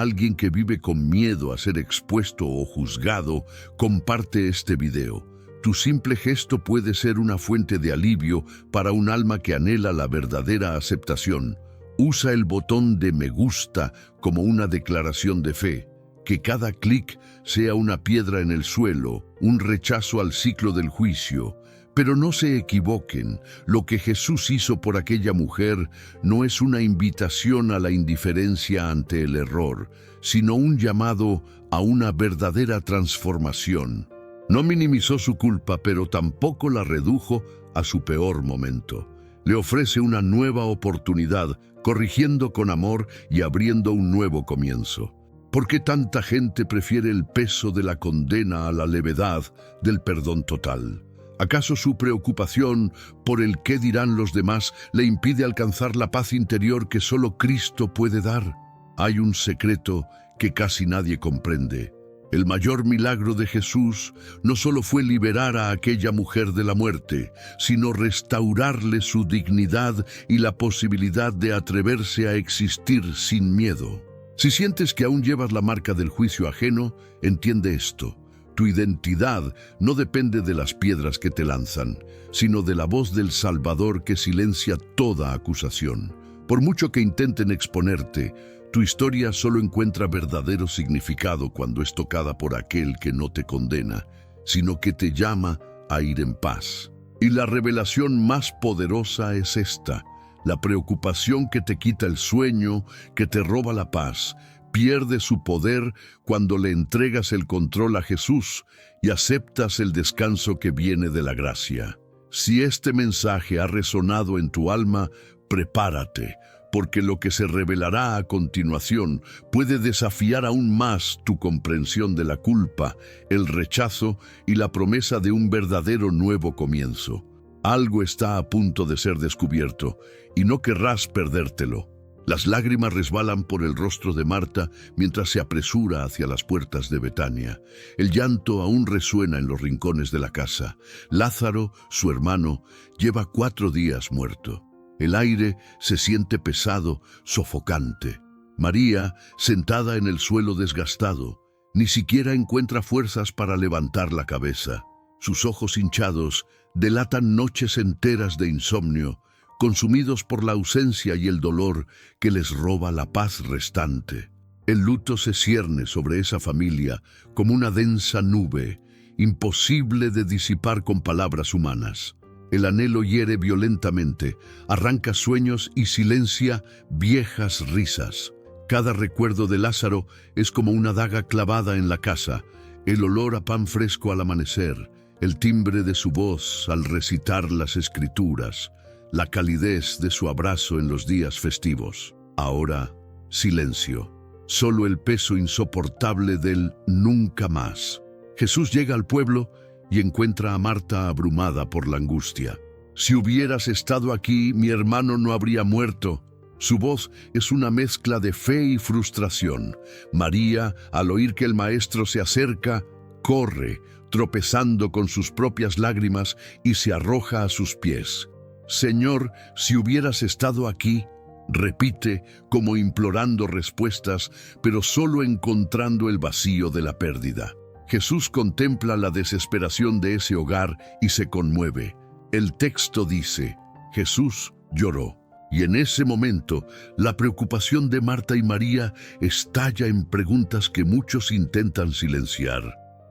alguien que vive con miedo a ser expuesto o juzgado, comparte este video. Tu simple gesto puede ser una fuente de alivio para un alma que anhela la verdadera aceptación. Usa el botón de me gusta como una declaración de fe. Que cada clic sea una piedra en el suelo, un rechazo al ciclo del juicio. Pero no se equivoquen, lo que Jesús hizo por aquella mujer no es una invitación a la indiferencia ante el error, sino un llamado a una verdadera transformación. No minimizó su culpa, pero tampoco la redujo a su peor momento. Le ofrece una nueva oportunidad, corrigiendo con amor y abriendo un nuevo comienzo. ¿Por qué tanta gente prefiere el peso de la condena a la levedad del perdón total? ¿Acaso su preocupación por el qué dirán los demás le impide alcanzar la paz interior que solo Cristo puede dar? Hay un secreto que casi nadie comprende. El mayor milagro de Jesús no solo fue liberar a aquella mujer de la muerte, sino restaurarle su dignidad y la posibilidad de atreverse a existir sin miedo. Si sientes que aún llevas la marca del juicio ajeno, entiende esto. Tu identidad no depende de las piedras que te lanzan, sino de la voz del Salvador que silencia toda acusación. Por mucho que intenten exponerte, tu historia solo encuentra verdadero significado cuando es tocada por aquel que no te condena, sino que te llama a ir en paz. Y la revelación más poderosa es esta: la preocupación que te quita el sueño, que te roba la paz, pierde su poder cuando le entregas el control a Jesús y aceptas el descanso que viene de la gracia. Si este mensaje ha resonado en tu alma, prepárate, porque lo que se revelará a continuación puede desafiar aún más tu comprensión de la culpa, el rechazo y la promesa de un verdadero nuevo comienzo. Algo está a punto de ser descubierto y no querrás perdértelo. Las lágrimas resbalan por el rostro de Marta mientras se apresura hacia las puertas de Betania. El llanto aún resuena en los rincones de la casa. Lázaro, su hermano, lleva 4 días muerto. El aire se siente pesado, sofocante. María, sentada en el suelo desgastado, ni siquiera encuentra fuerzas para levantar la cabeza. Sus ojos hinchados delatan noches enteras de insomnio, consumidos por la ausencia y el dolor que les roba la paz restante. El luto se cierne sobre esa familia como una densa nube, imposible de disipar con palabras humanas. El anhelo hiere violentamente, arranca sueños y silencia viejas risas. Cada recuerdo de Lázaro es como una daga clavada en la casa, el olor a pan fresco al amanecer, el timbre de su voz al recitar las escrituras, la calidez de su abrazo en los días festivos. Ahora, silencio. Solo el peso insoportable del nunca más. Jesús llega al pueblo y encuentra a Marta abrumada por la angustia. Si hubieras estado aquí, mi hermano no habría muerto. Su voz es una mezcla de fe y frustración. María, al oír que el maestro se acerca, corre, tropezando con sus propias lágrimas, y se arroja a sus pies. Señor, si hubieras estado aquí, repite como implorando respuestas, pero solo encontrando el vacío de la pérdida. Jesús contempla la desesperación de ese hogar y se conmueve. El texto dice: Jesús lloró. Y en ese momento, la preocupación de Marta y María estalla en preguntas que muchos intentan silenciar.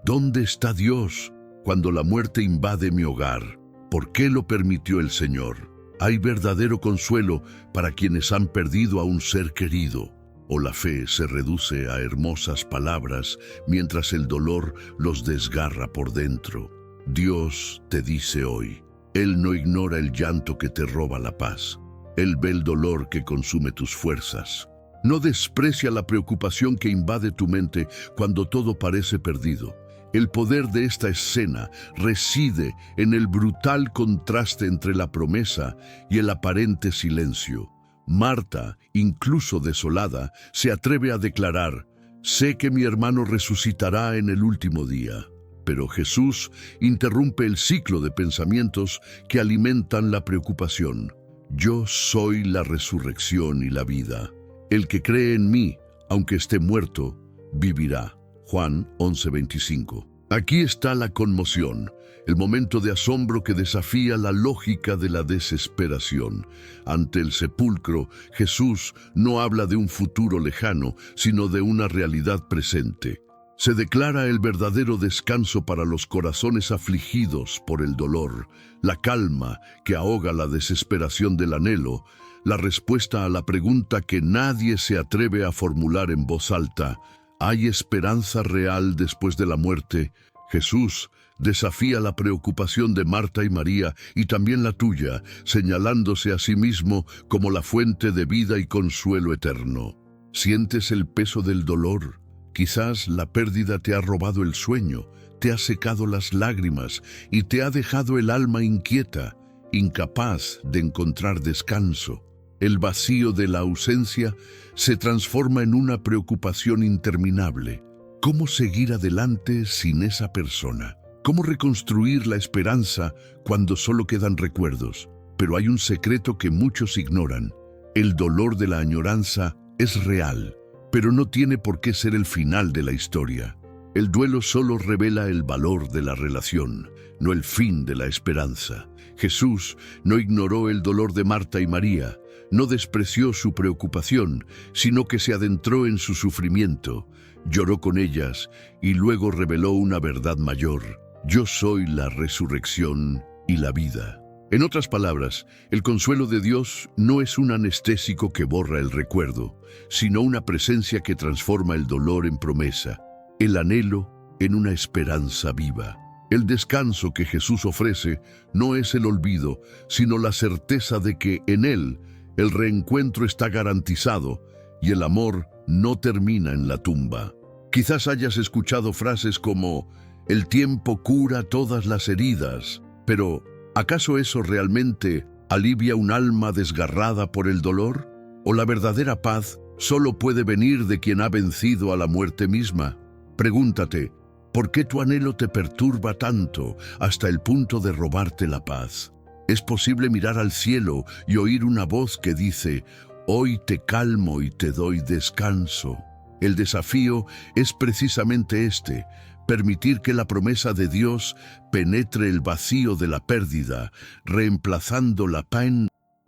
¿Dónde está Dios cuando la muerte invade mi hogar? ¿Por qué lo permitió el Señor? Hay verdadero consuelo para quienes han perdido a un ser querido. O la fe se reduce a hermosas palabras mientras el dolor los desgarra por dentro. Dios te dice hoy: Él no ignora el llanto que te roba la paz. Él ve el dolor que consume tus fuerzas. No desprecia la preocupación que invade tu mente cuando todo parece perdido. El poder de esta escena reside en el brutal contraste entre la promesa y el aparente silencio. Marta, incluso desolada, se atreve a declarar: «Sé que mi hermano resucitará en el último día». Pero Jesús interrumpe el ciclo de pensamientos que alimentan la preocupación. «Yo soy la resurrección y la vida. El que cree en mí, aunque esté muerto, vivirá». Juan 11:25. Aquí está la conmoción, el momento de asombro que desafía la lógica de la desesperación. Ante el sepulcro, Jesús no habla de un futuro lejano, sino de una realidad presente. Se declara el verdadero descanso para los corazones afligidos por el dolor, la calma que ahoga la desesperación del anhelo, la respuesta a la pregunta que nadie se atreve a formular en voz alta: ¿hay esperanza real después de la muerte? Jesús desafía la preocupación de Marta y María y también la tuya, señalándose a sí mismo como la fuente de vida y consuelo eterno. ¿Sientes el peso del dolor? Quizás la pérdida te ha robado el sueño, te ha secado las lágrimas y te ha dejado el alma inquieta, incapaz de encontrar descanso. El vacío de la ausencia se transforma en una preocupación interminable. ¿Cómo seguir adelante sin esa persona? ¿Cómo reconstruir la esperanza cuando solo quedan recuerdos? Pero hay un secreto que muchos ignoran. El dolor de la añoranza es real, pero no tiene por qué ser el final de la historia. El duelo solo revela el valor de la relación, no el fin de la esperanza. Jesús no ignoró el dolor de Marta y María, no despreció su preocupación, sino que se adentró en su sufrimiento, lloró con ellas y luego reveló una verdad mayor: yo soy la resurrección y la vida. En otras palabras, el consuelo de Dios no es un anestésico que borra el recuerdo, sino una presencia que transforma el dolor en promesa, el anhelo en una esperanza viva. El descanso que Jesús ofrece no es el olvido, sino la certeza de que en Él el reencuentro está garantizado y el amor no termina en la tumba. Quizás hayas escuchado frases como: el tiempo cura todas las heridas, pero ¿acaso eso realmente alivia un alma desgarrada por el dolor? ¿O la verdadera paz solo puede venir de quien ha vencido a la muerte misma? Pregúntate, ¿por qué tu anhelo te perturba tanto hasta el punto de robarte la paz? Es posible mirar al cielo y oír una voz que dice: hoy te calmo y te doy descanso. El desafío es precisamente este: permitir que la promesa de Dios penetre el vacío de la pérdida, reemplazando la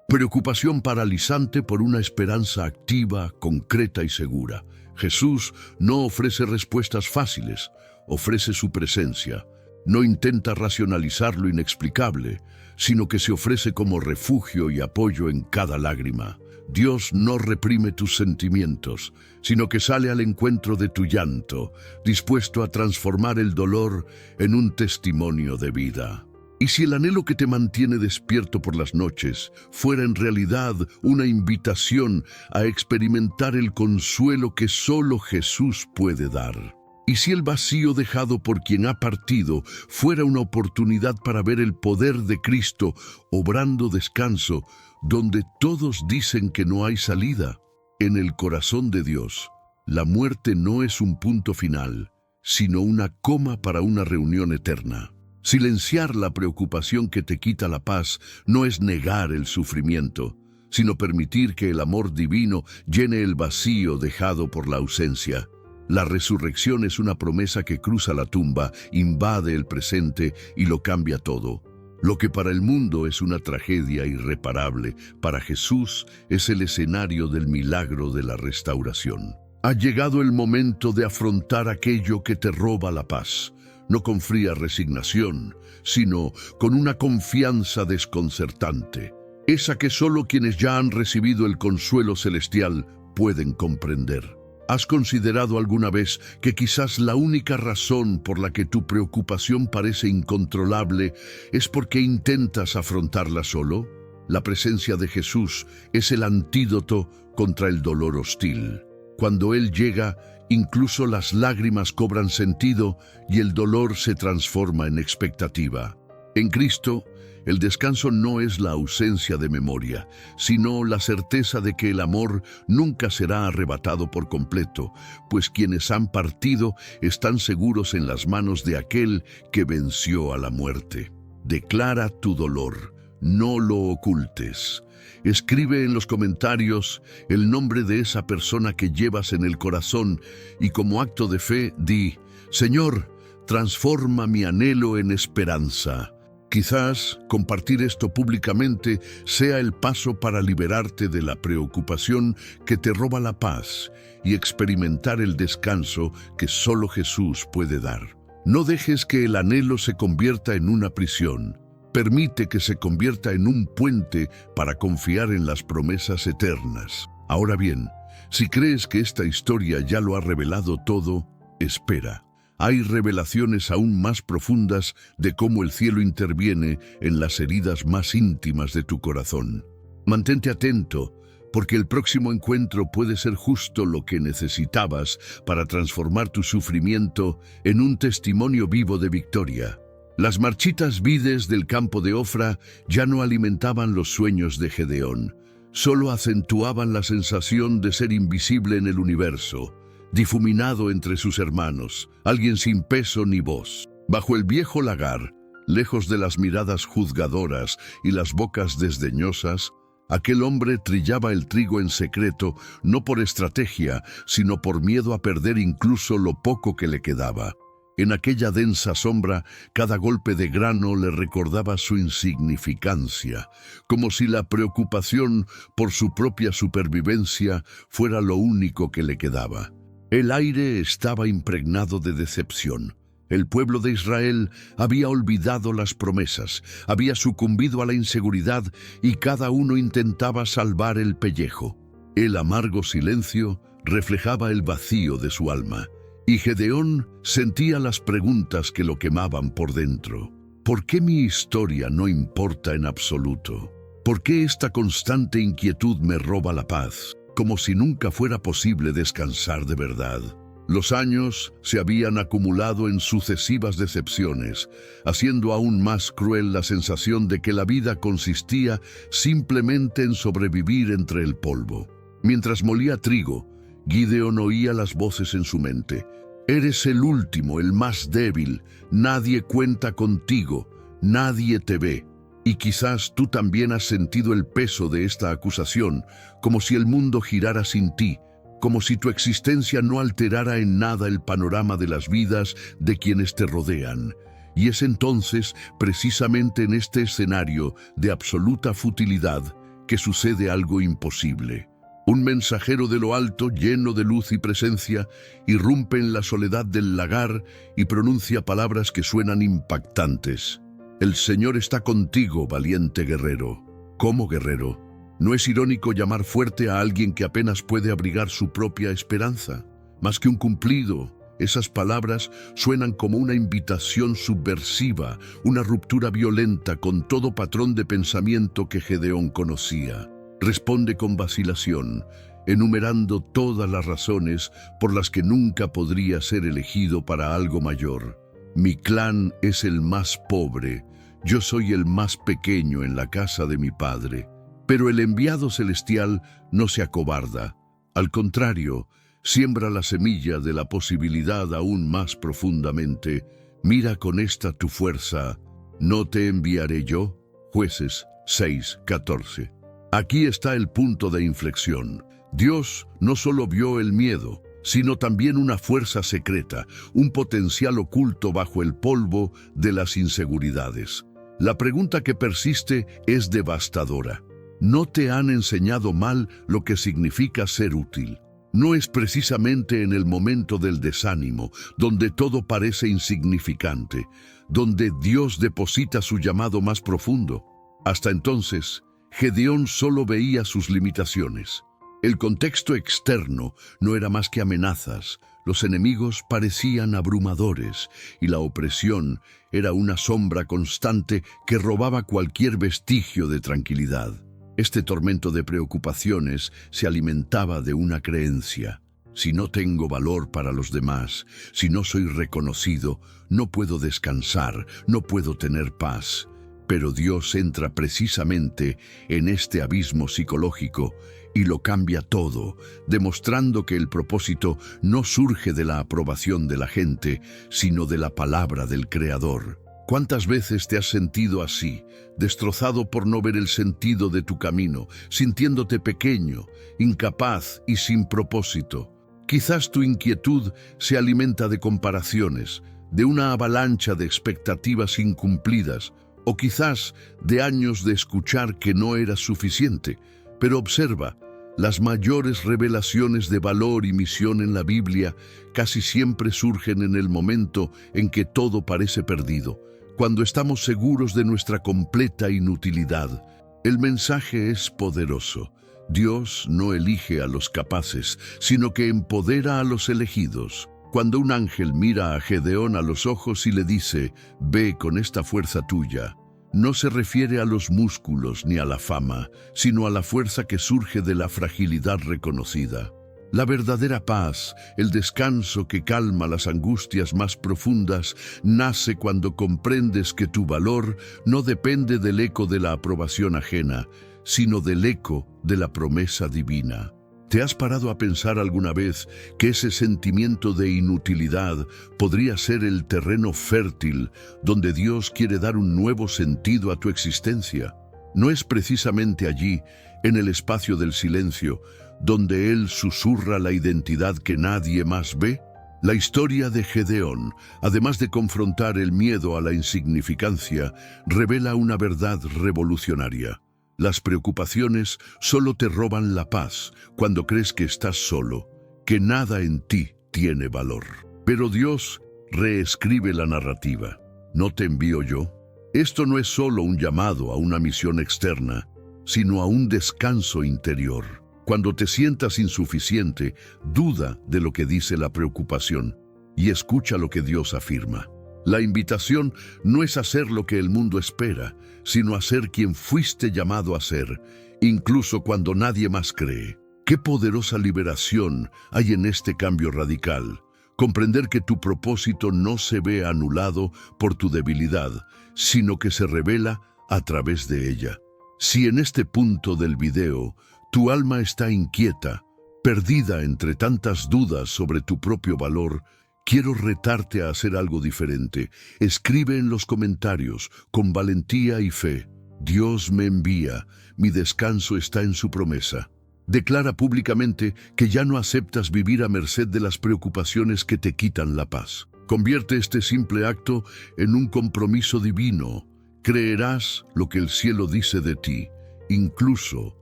preocupación paralizante por una esperanza activa, concreta y segura. Jesús no ofrece respuestas fáciles, ofrece su presencia. No intenta racionalizar lo inexplicable, sino que se ofrece como refugio y apoyo en cada lágrima. Dios no reprime tus sentimientos, sino que sale al encuentro de tu llanto, dispuesto a transformar el dolor en un testimonio de vida. Y si el anhelo que te mantiene despierto por las noches fuera en realidad una invitación a experimentar el consuelo que solo Jesús puede dar. Y si el vacío dejado por quien ha partido fuera una oportunidad para ver el poder de Cristo obrando descanso donde todos dicen que no hay salida. En el corazón de Dios, la muerte no es un punto final, sino una coma para una reunión eterna. Silenciar la preocupación que te quita la paz no es negar el sufrimiento, sino permitir que el amor divino llene el vacío dejado por la ausencia. La resurrección es una promesa que cruza la tumba, invade el presente y lo cambia todo. Lo que para el mundo es una tragedia irreparable, para Jesús es el escenario del milagro de la restauración. Ha llegado el momento de afrontar aquello que te roba la paz, no con fría resignación, sino con una confianza desconcertante, esa que solo quienes ya han recibido el consuelo celestial pueden comprender. ¿Has considerado alguna vez que quizás la única razón por la que tu preocupación parece incontrolable es porque intentas afrontarla solo? La presencia de Jesús es el antídoto contra el dolor hostil. Cuando Él llega, Incluso las lágrimas cobran sentido y el dolor se transforma en expectativa. En Cristo, el descanso no es la ausencia de memoria, sino la certeza de que el amor nunca será arrebatado por completo, pues quienes han partido están seguros en las manos de aquel que venció a la muerte. Declara tu dolor, no lo ocultes. Escribe en los comentarios el nombre de esa persona que llevas en el corazón y como acto de fe di: Señor, transforma mi anhelo en esperanza. Quizás compartir esto públicamente sea el paso para liberarte de la preocupación que te roba la paz y experimentar el descanso que solo Jesús puede dar. No dejes que el anhelo se convierta en una prisión. Permite que se convierta en un puente para confiar en las promesas eternas. Ahora bien, si crees que esta historia ya lo ha revelado todo, espera. Hay revelaciones aún más profundas de cómo el cielo interviene en las heridas más íntimas de tu corazón. Mantente atento, porque el próximo encuentro puede ser justo lo que necesitabas para transformar tu sufrimiento en un testimonio vivo de victoria. Las marchitas vides del campo de Ofra ya no alimentaban los sueños de Gedeón, solo acentuaban la sensación de ser invisible en el universo, difuminado entre sus hermanos, alguien sin peso ni voz. Bajo el viejo lagar, lejos de las miradas juzgadoras y las bocas desdeñosas, aquel hombre trillaba el trigo en secreto, no por estrategia, sino por miedo a perder incluso lo poco que le quedaba. En aquella densa sombra, cada golpe de grano le recordaba su insignificancia, como si la preocupación por su propia supervivencia fuera lo único que le quedaba. El aire estaba impregnado de decepción. El pueblo de Israel había olvidado las promesas, había sucumbido a la inseguridad y cada uno intentaba salvar el pellejo. El amargo silencio reflejaba el vacío de su alma, y Gedeón sentía las preguntas que lo quemaban por dentro. ¿Por qué mi historia no importa en absoluto? ¿Por qué esta constante inquietud me roba la paz? Como si nunca fuera posible descansar de verdad. Los años se habían acumulado en sucesivas decepciones, haciendo aún más cruel la sensación de que la vida consistía simplemente en sobrevivir entre el polvo. Mientras molía trigo, Gideón oía las voces en su mente. Eres el último, el más débil, nadie cuenta contigo, nadie te ve. Y quizás tú también has sentido el peso de esta acusación, como si el mundo girara sin ti, como si tu existencia no alterara en nada el panorama de las vidas de quienes te rodean. Y es entonces, precisamente en este escenario de absoluta futilidad, que sucede algo imposible. Un mensajero de lo alto, lleno de luz y presencia, irrumpe en la soledad del lagar y pronuncia palabras que suenan impactantes. El Señor está contigo, valiente guerrero. ¿Cómo guerrero? ¿No es irónico llamar fuerte a alguien que apenas puede abrigar su propia esperanza? Más que un cumplido, esas palabras suenan como una invitación subversiva, una ruptura violenta con todo patrón de pensamiento que Gedeón conocía. Responde con vacilación, enumerando todas las razones por las que nunca podría ser elegido para algo mayor. Mi clan es el más pobre, yo soy el más pequeño en la casa de mi padre. Pero el enviado celestial no se acobarda. Al contrario, siembra la semilla de la posibilidad aún más profundamente. Mira con esta tu fuerza, ¿no te enviaré yo? Jueces 6:14. Aquí está el punto de inflexión. Dios no solo vio el miedo, sino también una fuerza secreta, un potencial oculto bajo el polvo de las inseguridades. La pregunta que persiste es devastadora. ¿No te han enseñado mal lo que significa ser útil? No es precisamente en el momento del desánimo, donde todo parece insignificante, donde Dios deposita su llamado más profundo. Hasta entonces, Gedeón solo veía sus limitaciones. El contexto externo no era más que amenazas, los enemigos parecían abrumadores y la opresión era una sombra constante que robaba cualquier vestigio de tranquilidad. Este tormento de preocupaciones se alimentaba de una creencia. Si no tengo valor para los demás, si no soy reconocido, no puedo descansar, no puedo tener paz. Pero Dios entra precisamente en este abismo psicológico y lo cambia todo, demostrando que el propósito no surge de la aprobación de la gente, sino de la palabra del Creador. ¿Cuántas veces te has sentido así, destrozado por no ver el sentido de tu camino, sintiéndote pequeño, incapaz y sin propósito? Quizás tu inquietud se alimenta de comparaciones, de una avalancha de expectativas incumplidas, o quizás de años de escuchar que no era suficiente. Pero observa, las mayores revelaciones de valor y misión en la Biblia casi siempre surgen en el momento en que todo parece perdido, cuando estamos seguros de nuestra completa inutilidad. El mensaje es poderoso. Dios no elige a los capaces, sino que empodera a los elegidos. Cuando un ángel mira a Gedeón a los ojos y le dice, «Ve con esta fuerza tuya», no se refiere a los músculos ni a la fama, sino a la fuerza que surge de la fragilidad reconocida. La verdadera paz, el descanso que calma las angustias más profundas, nace cuando comprendes que tu valor no depende del eco de la aprobación ajena, sino del eco de la promesa divina. ¿Te has parado a pensar alguna vez que ese sentimiento de inutilidad podría ser el terreno fértil donde Dios quiere dar un nuevo sentido a tu existencia? ¿No es precisamente allí, en el espacio del silencio, donde Él susurra la identidad que nadie más ve? La historia de Gedeón, además de confrontar el miedo a la insignificancia, revela una verdad revolucionaria. Las preocupaciones solo te roban la paz cuando crees que estás solo, que nada en ti tiene valor. Pero Dios reescribe la narrativa. ¿No te envío yo? Esto no es solo un llamado a una misión externa, sino a un descanso interior. Cuando te sientas insuficiente, duda de lo que dice la preocupación y escucha lo que Dios afirma. La invitación no es hacer lo que el mundo espera, sino a ser quien fuiste llamado a ser, incluso cuando nadie más cree. ¡Qué poderosa liberación hay en este cambio radical! Comprender que tu propósito no se ve anulado por tu debilidad, sino que se revela a través de ella. Si en este punto del video tu alma está inquieta, perdida entre tantas dudas sobre tu propio valor, quiero retarte a hacer algo diferente. Escribe en los comentarios, con valentía y fe, Dios me envía, mi descanso está en su promesa. Declara públicamente que ya no aceptas vivir a merced de las preocupaciones que te quitan la paz. Convierte este simple acto en un compromiso divino. Creerás lo que el cielo dice de ti, incluso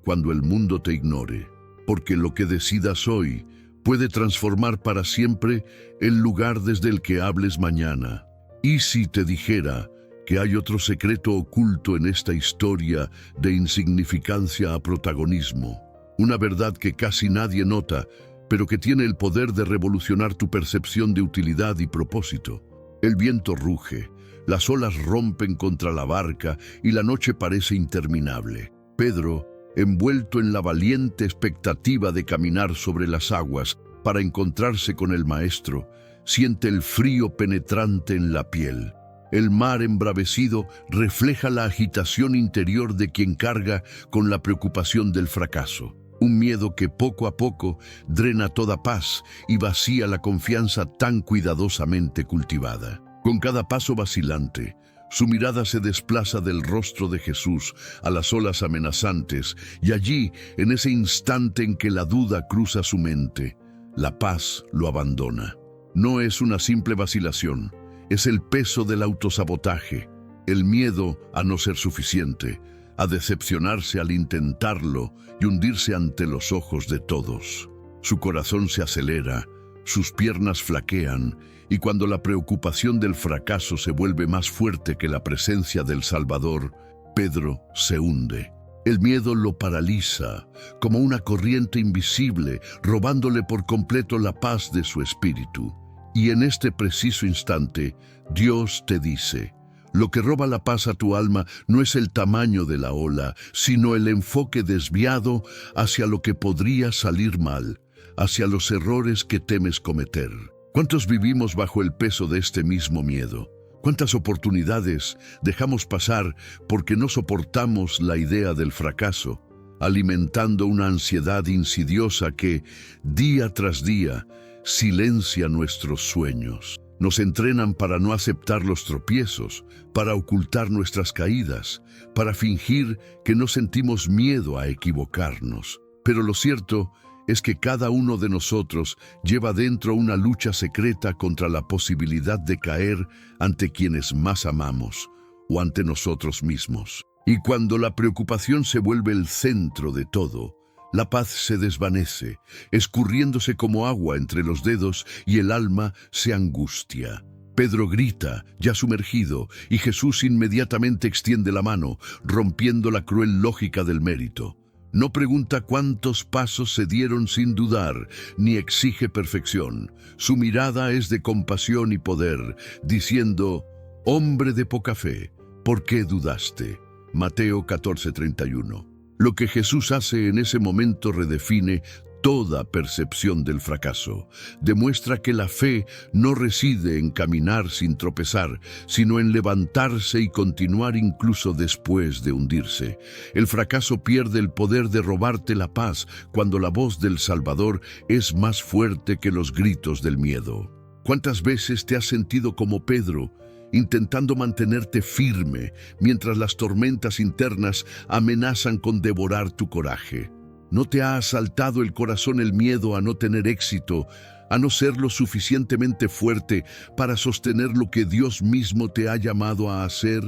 cuando el mundo te ignore, porque lo que decidas hoy puede transformar para siempre el lugar desde el que hables mañana. ¿Y si te dijera que hay otro secreto oculto en esta historia de insignificancia a protagonismo? Una verdad que casi nadie nota, pero que tiene el poder de revolucionar tu percepción de utilidad y propósito. El viento ruge, las olas rompen contra la barca y la noche parece interminable. Pedro, envuelto en la valiente expectativa de caminar sobre las aguas para encontrarse con el Maestro, siente el frío penetrante en la piel. El mar embravecido refleja la agitación interior de quien carga con la preocupación del fracaso. Un miedo que poco a poco drena toda paz y vacía la confianza tan cuidadosamente cultivada. Con cada paso vacilante, su mirada se desplaza del rostro de Jesús a las olas amenazantes, y allí, en ese instante en que la duda cruza su mente, la paz lo abandona. No es una simple vacilación, es el peso del autosabotaje, el miedo a no ser suficiente, a decepcionarse al intentarlo y hundirse ante los ojos de todos. Su corazón se acelera, sus piernas flaquean, y cuando la preocupación del fracaso se vuelve más fuerte que la presencia del Salvador, Pedro se hunde. El miedo lo paraliza, como una corriente invisible, robándole por completo la paz de su espíritu. Y en este preciso instante, Dios te dice: lo que roba la paz a tu alma no es el tamaño de la ola, sino el enfoque desviado hacia lo que podría salir mal, hacia los errores que temes cometer. ¿Cuántos vivimos bajo el peso de este mismo miedo? ¿Cuántas oportunidades dejamos pasar porque no soportamos la idea del fracaso, alimentando una ansiedad insidiosa que, día tras día, silencia nuestros sueños? Nos entrenan para no aceptar los tropiezos, para ocultar nuestras caídas, para fingir que no sentimos miedo a equivocarnos. Pero lo cierto es que cada uno de nosotros lleva dentro una lucha secreta contra la posibilidad de caer ante quienes más amamos o ante nosotros mismos. Y cuando la preocupación se vuelve el centro de todo, la paz se desvanece, escurriéndose como agua entre los dedos y el alma se angustia. Pedro grita, ya sumergido, y Jesús inmediatamente extiende la mano, rompiendo la cruel lógica del mérito. No pregunta cuántos pasos se dieron sin dudar, ni exige perfección. Su mirada es de compasión y poder, diciendo, «Hombre de poca fe, ¿por qué dudaste?». Mateo 14:31. Lo que Jesús hace en ese momento redefine toda percepción del fracaso. Demuestra que la fe no reside en caminar sin tropezar, sino en levantarse y continuar incluso después de hundirse. El fracaso pierde el poder de robarte la paz cuando la voz del Salvador es más fuerte que los gritos del miedo. ¿Cuántas veces te has sentido como Pedro, intentando mantenerte firme mientras las tormentas internas amenazan con devorar tu coraje? ¿No te ha asaltado el corazón el miedo a no tener éxito, a no ser lo suficientemente fuerte para sostener lo que Dios mismo te ha llamado a hacer?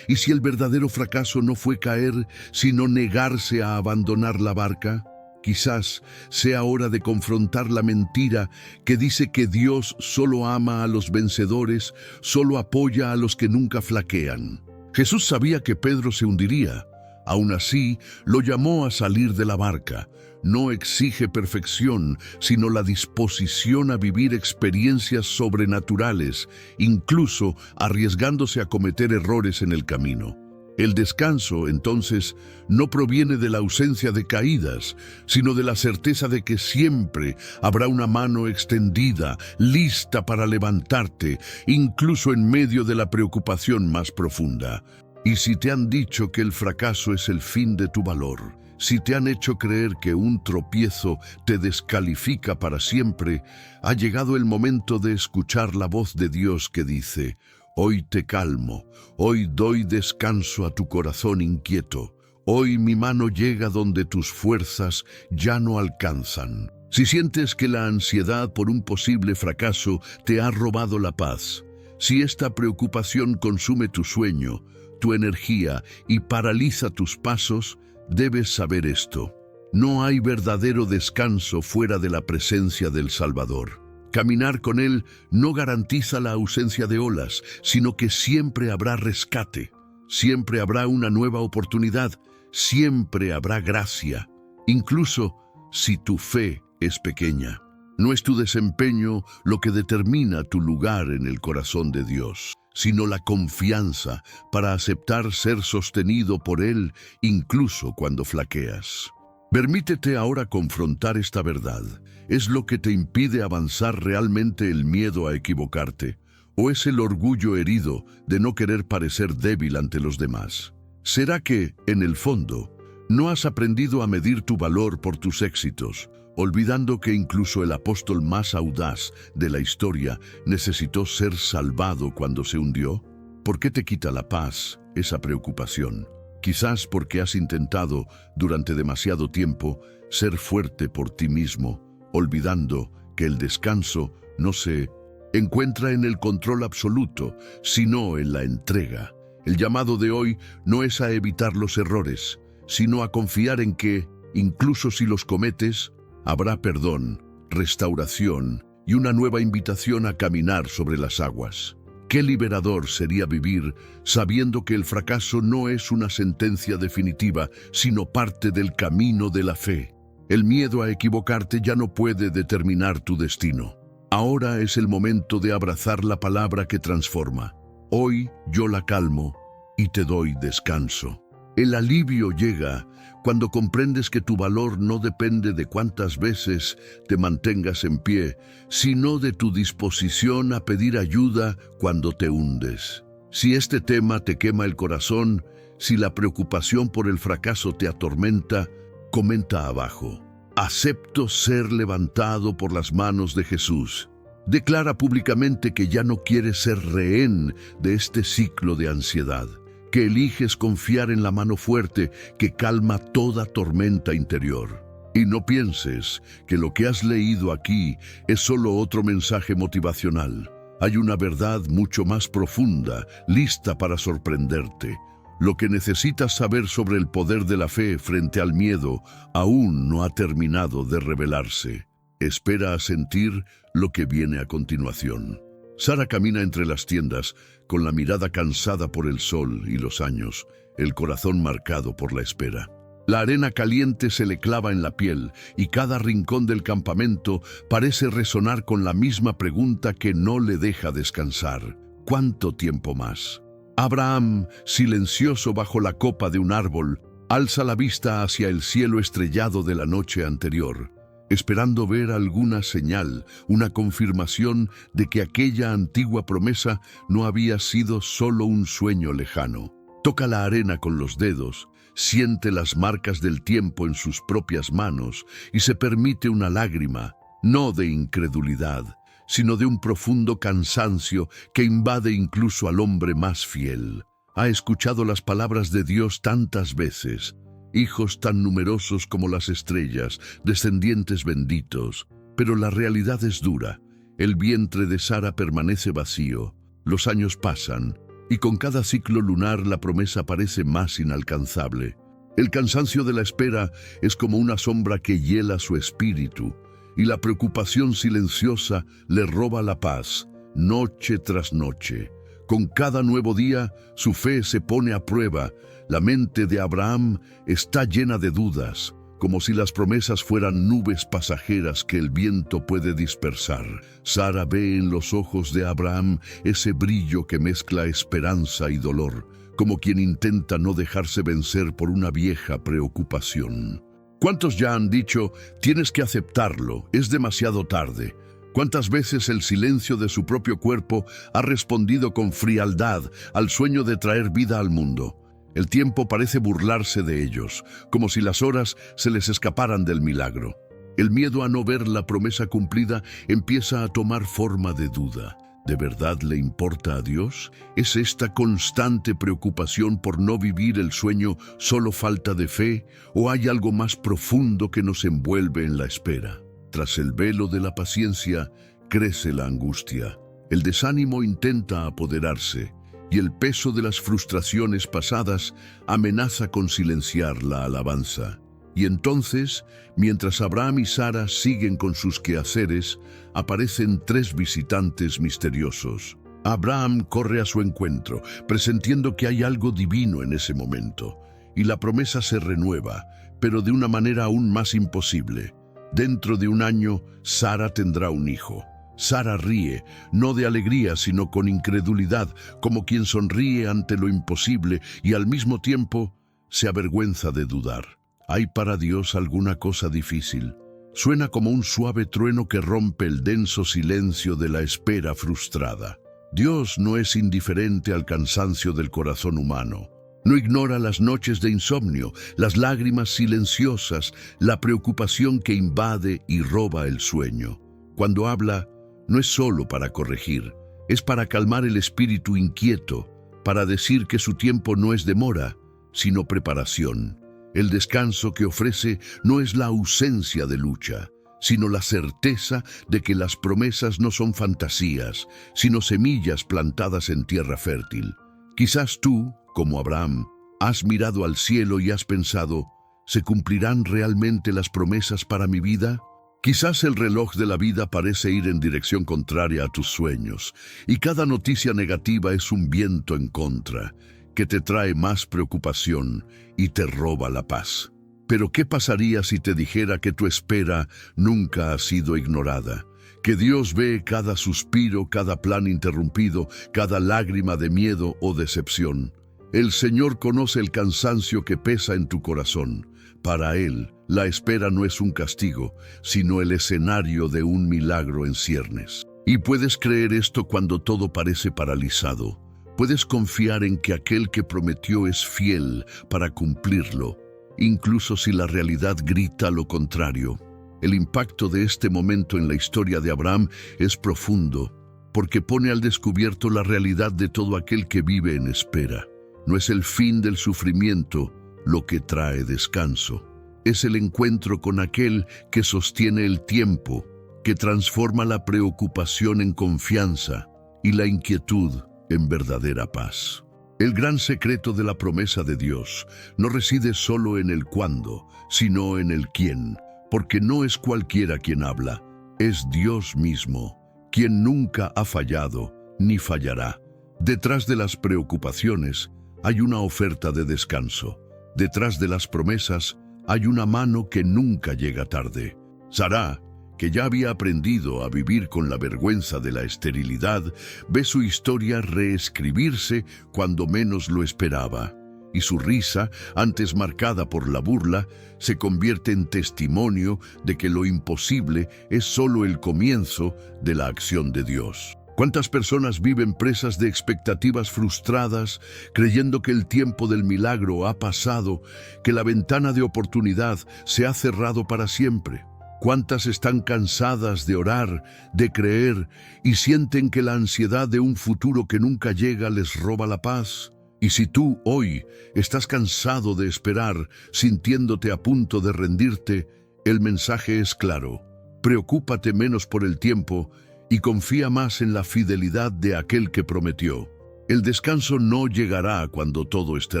¿Y si el verdadero fracaso no fue caer, sino negarse a abandonar la barca? Quizás sea hora de confrontar la mentira que dice que Dios solo ama a los vencedores, solo apoya a los que nunca flaquean. Jesús sabía que Pedro se hundiría. Aún así, lo llamó a salir de la barca. No exige perfección, sino la disposición a vivir experiencias sobrenaturales, incluso arriesgándose a cometer errores en el camino. El descanso, entonces, no proviene de la ausencia de caídas, sino de la certeza de que siempre habrá una mano extendida, lista para levantarte, incluso en medio de la preocupación más profunda. Y si te han dicho que el fracaso es el fin de tu valor, si te han hecho creer que un tropiezo te descalifica para siempre, ha llegado el momento de escuchar la voz de Dios que dice: «Hoy te calmo, hoy doy descanso a tu corazón inquieto, hoy mi mano llega donde tus fuerzas ya no alcanzan». Si sientes que la ansiedad por un posible fracaso te ha robado la paz, si esta preocupación consume tu sueño, tu energía y paraliza tus pasos, debes saber esto: no hay verdadero descanso fuera de la presencia del Salvador. Caminar con Él no garantiza la ausencia de olas, sino que siempre habrá rescate, siempre habrá una nueva oportunidad, siempre habrá gracia, incluso si tu fe es pequeña. No es tu desempeño lo que determina tu lugar en el corazón de Dios, sino la confianza para aceptar ser sostenido por Él incluso cuando flaqueas. Permítete ahora confrontar esta verdad. ¿Es lo que te impide avanzar realmente el miedo a equivocarte? ¿O es el orgullo herido de no querer parecer débil ante los demás? ¿Será que, en el fondo, no has aprendido a medir tu valor por tus éxitos, olvidando que incluso el apóstol más audaz de la historia necesitó ser salvado cuando se hundió? ¿Por qué te quita la paz esa preocupación? Quizás porque has intentado, durante demasiado tiempo, ser fuerte por ti mismo, olvidando que el descanso no se encuentra en el control absoluto, sino en la entrega. El llamado de hoy no es a evitar los errores, sino a confiar en que, incluso si los cometes, habrá perdón, restauración y una nueva invitación a caminar sobre las aguas. Qué liberador sería vivir sabiendo que el fracaso no es una sentencia definitiva, sino parte del camino de la fe. El miedo a equivocarte ya no puede determinar tu destino. Ahora es el momento de abrazar la palabra que transforma. Hoy yo la calmo y te doy descanso. El alivio llega cuando comprendes que tu valor no depende de cuántas veces te mantengas en pie, sino de tu disposición a pedir ayuda cuando te hundes. Si este tema te quema el corazón, si la preocupación por el fracaso te atormenta, comenta abajo: acepto ser levantado por las manos de Jesús. Declara públicamente que ya no quieres ser rehén de este ciclo de ansiedad, que eliges confiar en la mano fuerte que calma toda tormenta interior. Y no pienses que lo que has leído aquí es solo otro mensaje motivacional. Hay una verdad mucho más profunda, lista para sorprenderte. Lo que necesitas saber sobre el poder de la fe frente al miedo aún no ha terminado de revelarse. Espera a sentir lo que viene a continuación. Sara camina entre las tiendas, con la mirada cansada por el sol y los años, el corazón marcado por la espera. La arena caliente se le clava en la piel y cada rincón del campamento parece resonar con la misma pregunta que no le deja descansar: ¿cuánto tiempo más? Abraham, silencioso bajo la copa de un árbol, alza la vista hacia el cielo estrellado de la noche anterior, esperando ver alguna señal, una confirmación de que aquella antigua promesa no había sido solo un sueño lejano. Toca la arena con los dedos, siente las marcas del tiempo en sus propias manos y se permite una lágrima, no de incredulidad, sino de un profundo cansancio que invade incluso al hombre más fiel. Ha escuchado las palabras de Dios tantas veces: hijos tan numerosos como las estrellas, descendientes benditos. Pero la realidad es dura. El vientre de Sara permanece vacío. Los años pasan, y con cada ciclo lunar la promesa parece más inalcanzable. El cansancio de la espera es como una sombra que hiela su espíritu, y la preocupación silenciosa le roba la paz, noche tras noche. Con cada nuevo día, su fe se pone a prueba. La mente de Abraham está llena de dudas, como si las promesas fueran nubes pasajeras que el viento puede dispersar. Sara ve en los ojos de Abraham ese brillo que mezcla esperanza y dolor, como quien intenta no dejarse vencer por una vieja preocupación. ¿Cuántos ya han dicho: tienes que aceptarlo, es demasiado tarde? ¿Cuántas veces el silencio de su propio cuerpo ha respondido con frialdad al sueño de traer vida al mundo? El tiempo parece burlarse de ellos, como si las horas se les escaparan del milagro. El miedo a no ver la promesa cumplida empieza a tomar forma de duda. ¿De verdad le importa a Dios? ¿Es esta constante preocupación por no vivir el sueño solo falta de fe, o hay algo más profundo que nos envuelve en la espera? Tras el velo de la paciencia, crece la angustia. El desánimo intenta apoderarse, y el peso de las frustraciones pasadas amenaza con silenciar la alabanza. Y entonces, mientras Abraham y Sara siguen con sus quehaceres, aparecen tres visitantes misteriosos. Abraham corre a su encuentro, presintiendo que hay algo divino en ese momento, y la promesa se renueva, pero de una manera aún más imposible. Dentro de un año, Sara tendrá un hijo. Sara ríe, no de alegría, sino con incredulidad, como quien sonríe ante lo imposible y al mismo tiempo se avergüenza de dudar. ¿Hay para Dios alguna cosa difícil? Suena como un suave trueno que rompe el denso silencio de la espera frustrada. Dios no es indiferente al cansancio del corazón humano. No ignora las noches de insomnio, las lágrimas silenciosas, la preocupación que invade y roba el sueño. Cuando habla, no es solo para corregir, es para calmar el espíritu inquieto, para decir que su tiempo no es demora, sino preparación. El descanso que ofrece no es la ausencia de lucha, sino la certeza de que las promesas no son fantasías, sino semillas plantadas en tierra fértil. Quizás tú, como Abraham, has mirado al cielo y has pensado: ¿se cumplirán realmente las promesas para mi vida? Quizás el reloj de la vida parece ir en dirección contraria a tus sueños, y cada noticia negativa es un viento en contra, que te trae más preocupación y te roba la paz. Pero ¿qué pasaría si te dijera que tu espera nunca ha sido ignorada? Que Dios ve cada suspiro, cada plan interrumpido, cada lágrima de miedo o decepción. El Señor conoce el cansancio que pesa en tu corazón. Para Él, la espera no es un castigo, sino el escenario de un milagro en ciernes. Y puedes creer esto cuando todo parece paralizado. Puedes confiar en que aquel que prometió es fiel para cumplirlo, incluso si la realidad grita lo contrario. El impacto de este momento en la historia de Abraham es profundo, porque pone al descubierto la realidad de todo aquel que vive en espera. No es el fin del sufrimiento lo que trae descanso. Es el encuentro con aquel que sostiene el tiempo, que transforma la preocupación en confianza y la inquietud en verdadera paz. El gran secreto de la promesa de Dios no reside solo en el cuándo, sino en el quién, porque no es cualquiera quien habla, es Dios mismo, quien nunca ha fallado ni fallará. Detrás de las preocupaciones hay una oferta de descanso. Detrás de las promesas hay una mano que nunca llega tarde. Sará, que ya había aprendido a vivir con la vergüenza de la esterilidad, ve su historia reescribirse cuando menos lo esperaba. Y su risa, antes marcada por la burla, se convierte en testimonio de que lo imposible es solo el comienzo de la acción de Dios. ¿Cuántas personas viven presas de expectativas frustradas, creyendo que el tiempo del milagro ha pasado, que la ventana de oportunidad se ha cerrado para siempre? ¿Cuántas están cansadas de orar, de creer y sienten que la ansiedad de un futuro que nunca llega les roba la paz? Y si tú hoy estás cansado de esperar, sintiéndote a punto de rendirte, el mensaje es claro. Preocúpate menos por el tiempo y confía más en la fidelidad de aquel que prometió. El descanso no llegará cuando todo esté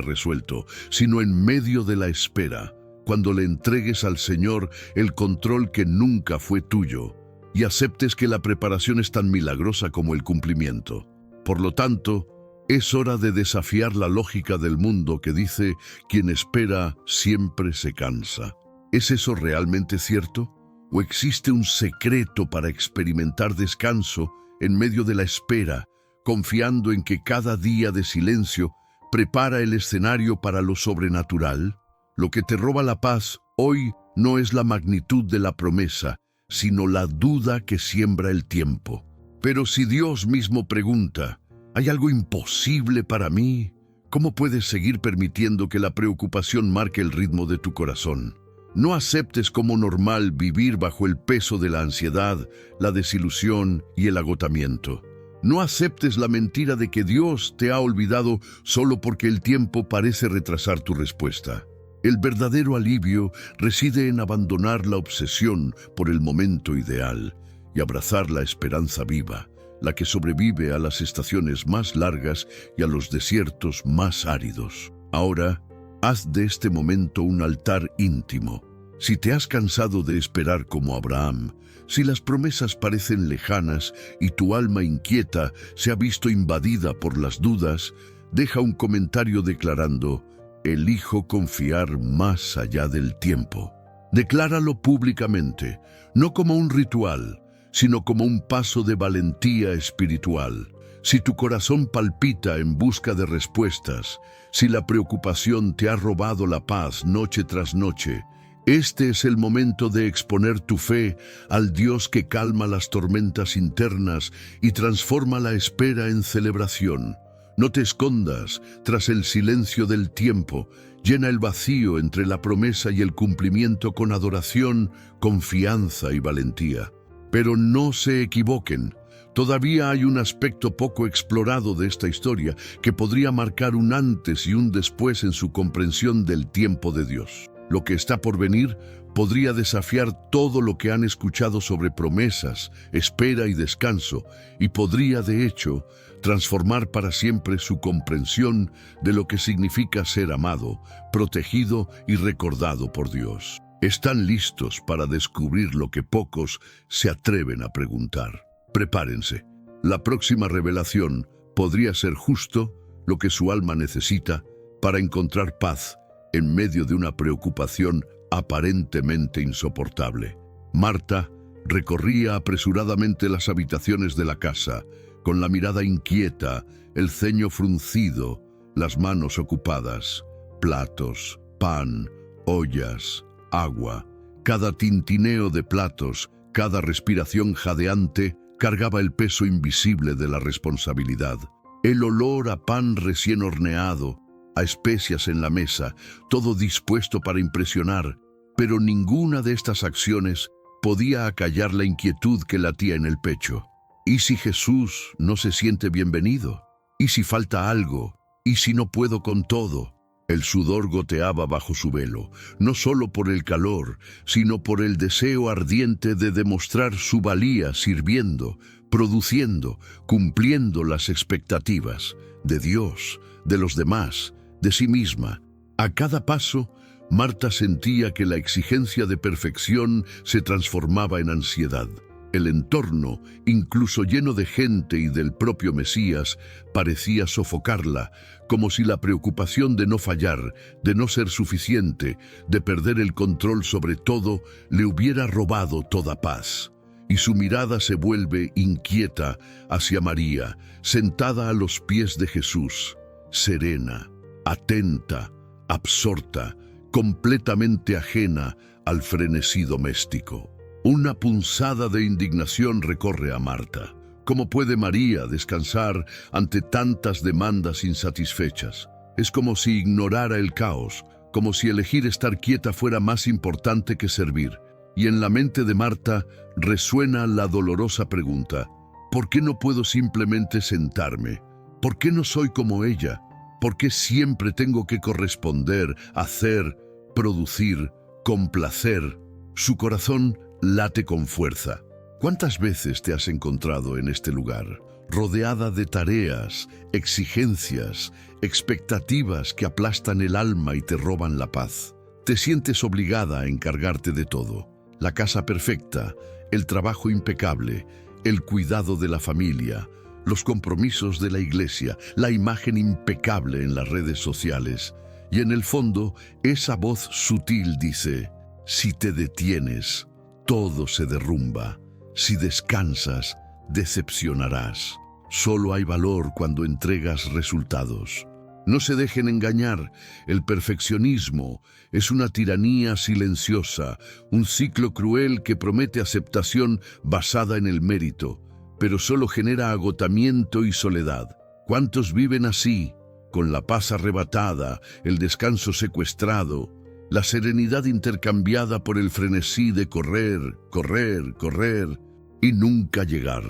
resuelto, sino en medio de la espera, cuando le entregues al Señor el control que nunca fue tuyo y aceptes que la preparación es tan milagrosa como el cumplimiento. Por lo tanto, es hora de desafiar la lógica del mundo que dice: quien espera siempre se cansa. ¿Es eso realmente cierto? ¿O existe un secreto para experimentar descanso en medio de la espera, confiando en que cada día de silencio prepara el escenario para lo sobrenatural? Lo que te roba la paz hoy no es la magnitud de la promesa, sino la duda que siembra el tiempo. Pero si Dios mismo pregunta: ¿hay algo imposible para mí? ¿Cómo puedes seguir permitiendo que la preocupación marque el ritmo de tu corazón? No aceptes como normal vivir bajo el peso de la ansiedad, la desilusión y el agotamiento. No aceptes la mentira de que Dios te ha olvidado solo porque el tiempo parece retrasar tu respuesta. El verdadero alivio reside en abandonar la obsesión por el momento ideal y abrazar la esperanza viva, la que sobrevive a las estaciones más largas y a los desiertos más áridos. Ahora, haz de este momento un altar íntimo. Si te has cansado de esperar como Abraham, si las promesas parecen lejanas y tu alma inquieta se ha visto invadida por las dudas, deja un comentario declarando: elijo confiar más allá del tiempo. Decláralo públicamente, no como un ritual, sino como un paso de valentía espiritual. Si tu corazón palpita en busca de respuestas, si la preocupación te ha robado la paz noche tras noche, este es el momento de exponer tu fe al Dios que calma las tormentas internas y transforma la espera en celebración. No te escondas tras el silencio del tiempo. Llena el vacío entre la promesa y el cumplimiento con adoración, confianza y valentía. Pero no se equivoquen. Todavía hay un aspecto poco explorado de esta historia que podría marcar un antes y un después en su comprensión del tiempo de Dios. Lo que está por venir podría desafiar todo lo que han escuchado sobre promesas, espera y descanso, y podría, de hecho, transformar para siempre su comprensión de lo que significa ser amado, protegido y recordado por Dios. Están listos para descubrir lo que pocos se atreven a preguntar. Prepárense. La próxima revelación podría ser justo lo que su alma necesita para encontrar paz en medio de una preocupación aparentemente insoportable. Marta recorría apresuradamente las habitaciones de la casa, con la mirada inquieta, el ceño fruncido, las manos ocupadas, platos, pan, ollas, agua. Cada tintineo de platos, cada respiración jadeante, cargaba el peso invisible de la responsabilidad. El olor a pan recién horneado, a especias en la mesa, todo dispuesto para impresionar, pero ninguna de estas acciones podía acallar la inquietud que latía en el pecho. ¿Y si Jesús no se siente bienvenido? ¿Y si falta algo? ¿Y si no puedo con todo? El sudor goteaba bajo su velo, no solo por el calor, sino por el deseo ardiente de demostrar su valía sirviendo, produciendo, cumpliendo las expectativas de Dios, de los demás, de sí misma. A cada paso, Marta sentía que la exigencia de perfección se transformaba en ansiedad. El entorno, incluso lleno de gente y del propio Mesías, parecía sofocarla, como si la preocupación de no fallar, de no ser suficiente, de perder el control sobre todo, le hubiera robado toda paz. Y su mirada se vuelve inquieta hacia María, sentada a los pies de Jesús, serena, atenta, absorta, completamente ajena al frenesí doméstico. Una punzada de indignación recorre a Marta. ¿Cómo puede María descansar ante tantas demandas insatisfechas? Es como si ignorara el caos, como si elegir estar quieta fuera más importante que servir. Y en la mente de Marta resuena la dolorosa pregunta: ¿por qué no puedo simplemente sentarme? ¿Por qué no soy como ella? ¿Por qué siempre tengo que corresponder, hacer, producir, complacer? Su corazón late con fuerza. ¿Cuántas veces te has encontrado en este lugar, rodeada de tareas, exigencias, expectativas que aplastan el alma y te roban la paz? Te sientes obligada a encargarte de todo: la casa perfecta, el trabajo impecable, el cuidado de la familia, los compromisos de la iglesia, la imagen impecable en las redes sociales. Y en el fondo, esa voz sutil dice: si te detienes, todo se derrumba. Si descansas, decepcionarás. Solo hay valor cuando entregas resultados. No se dejen engañar. El perfeccionismo es una tiranía silenciosa, un ciclo cruel que promete aceptación basada en el mérito, pero solo genera agotamiento y soledad. ¿Cuántos viven así, con la paz arrebatada, el descanso secuestrado, la serenidad intercambiada por el frenesí de correr, correr, correr y nunca llegar?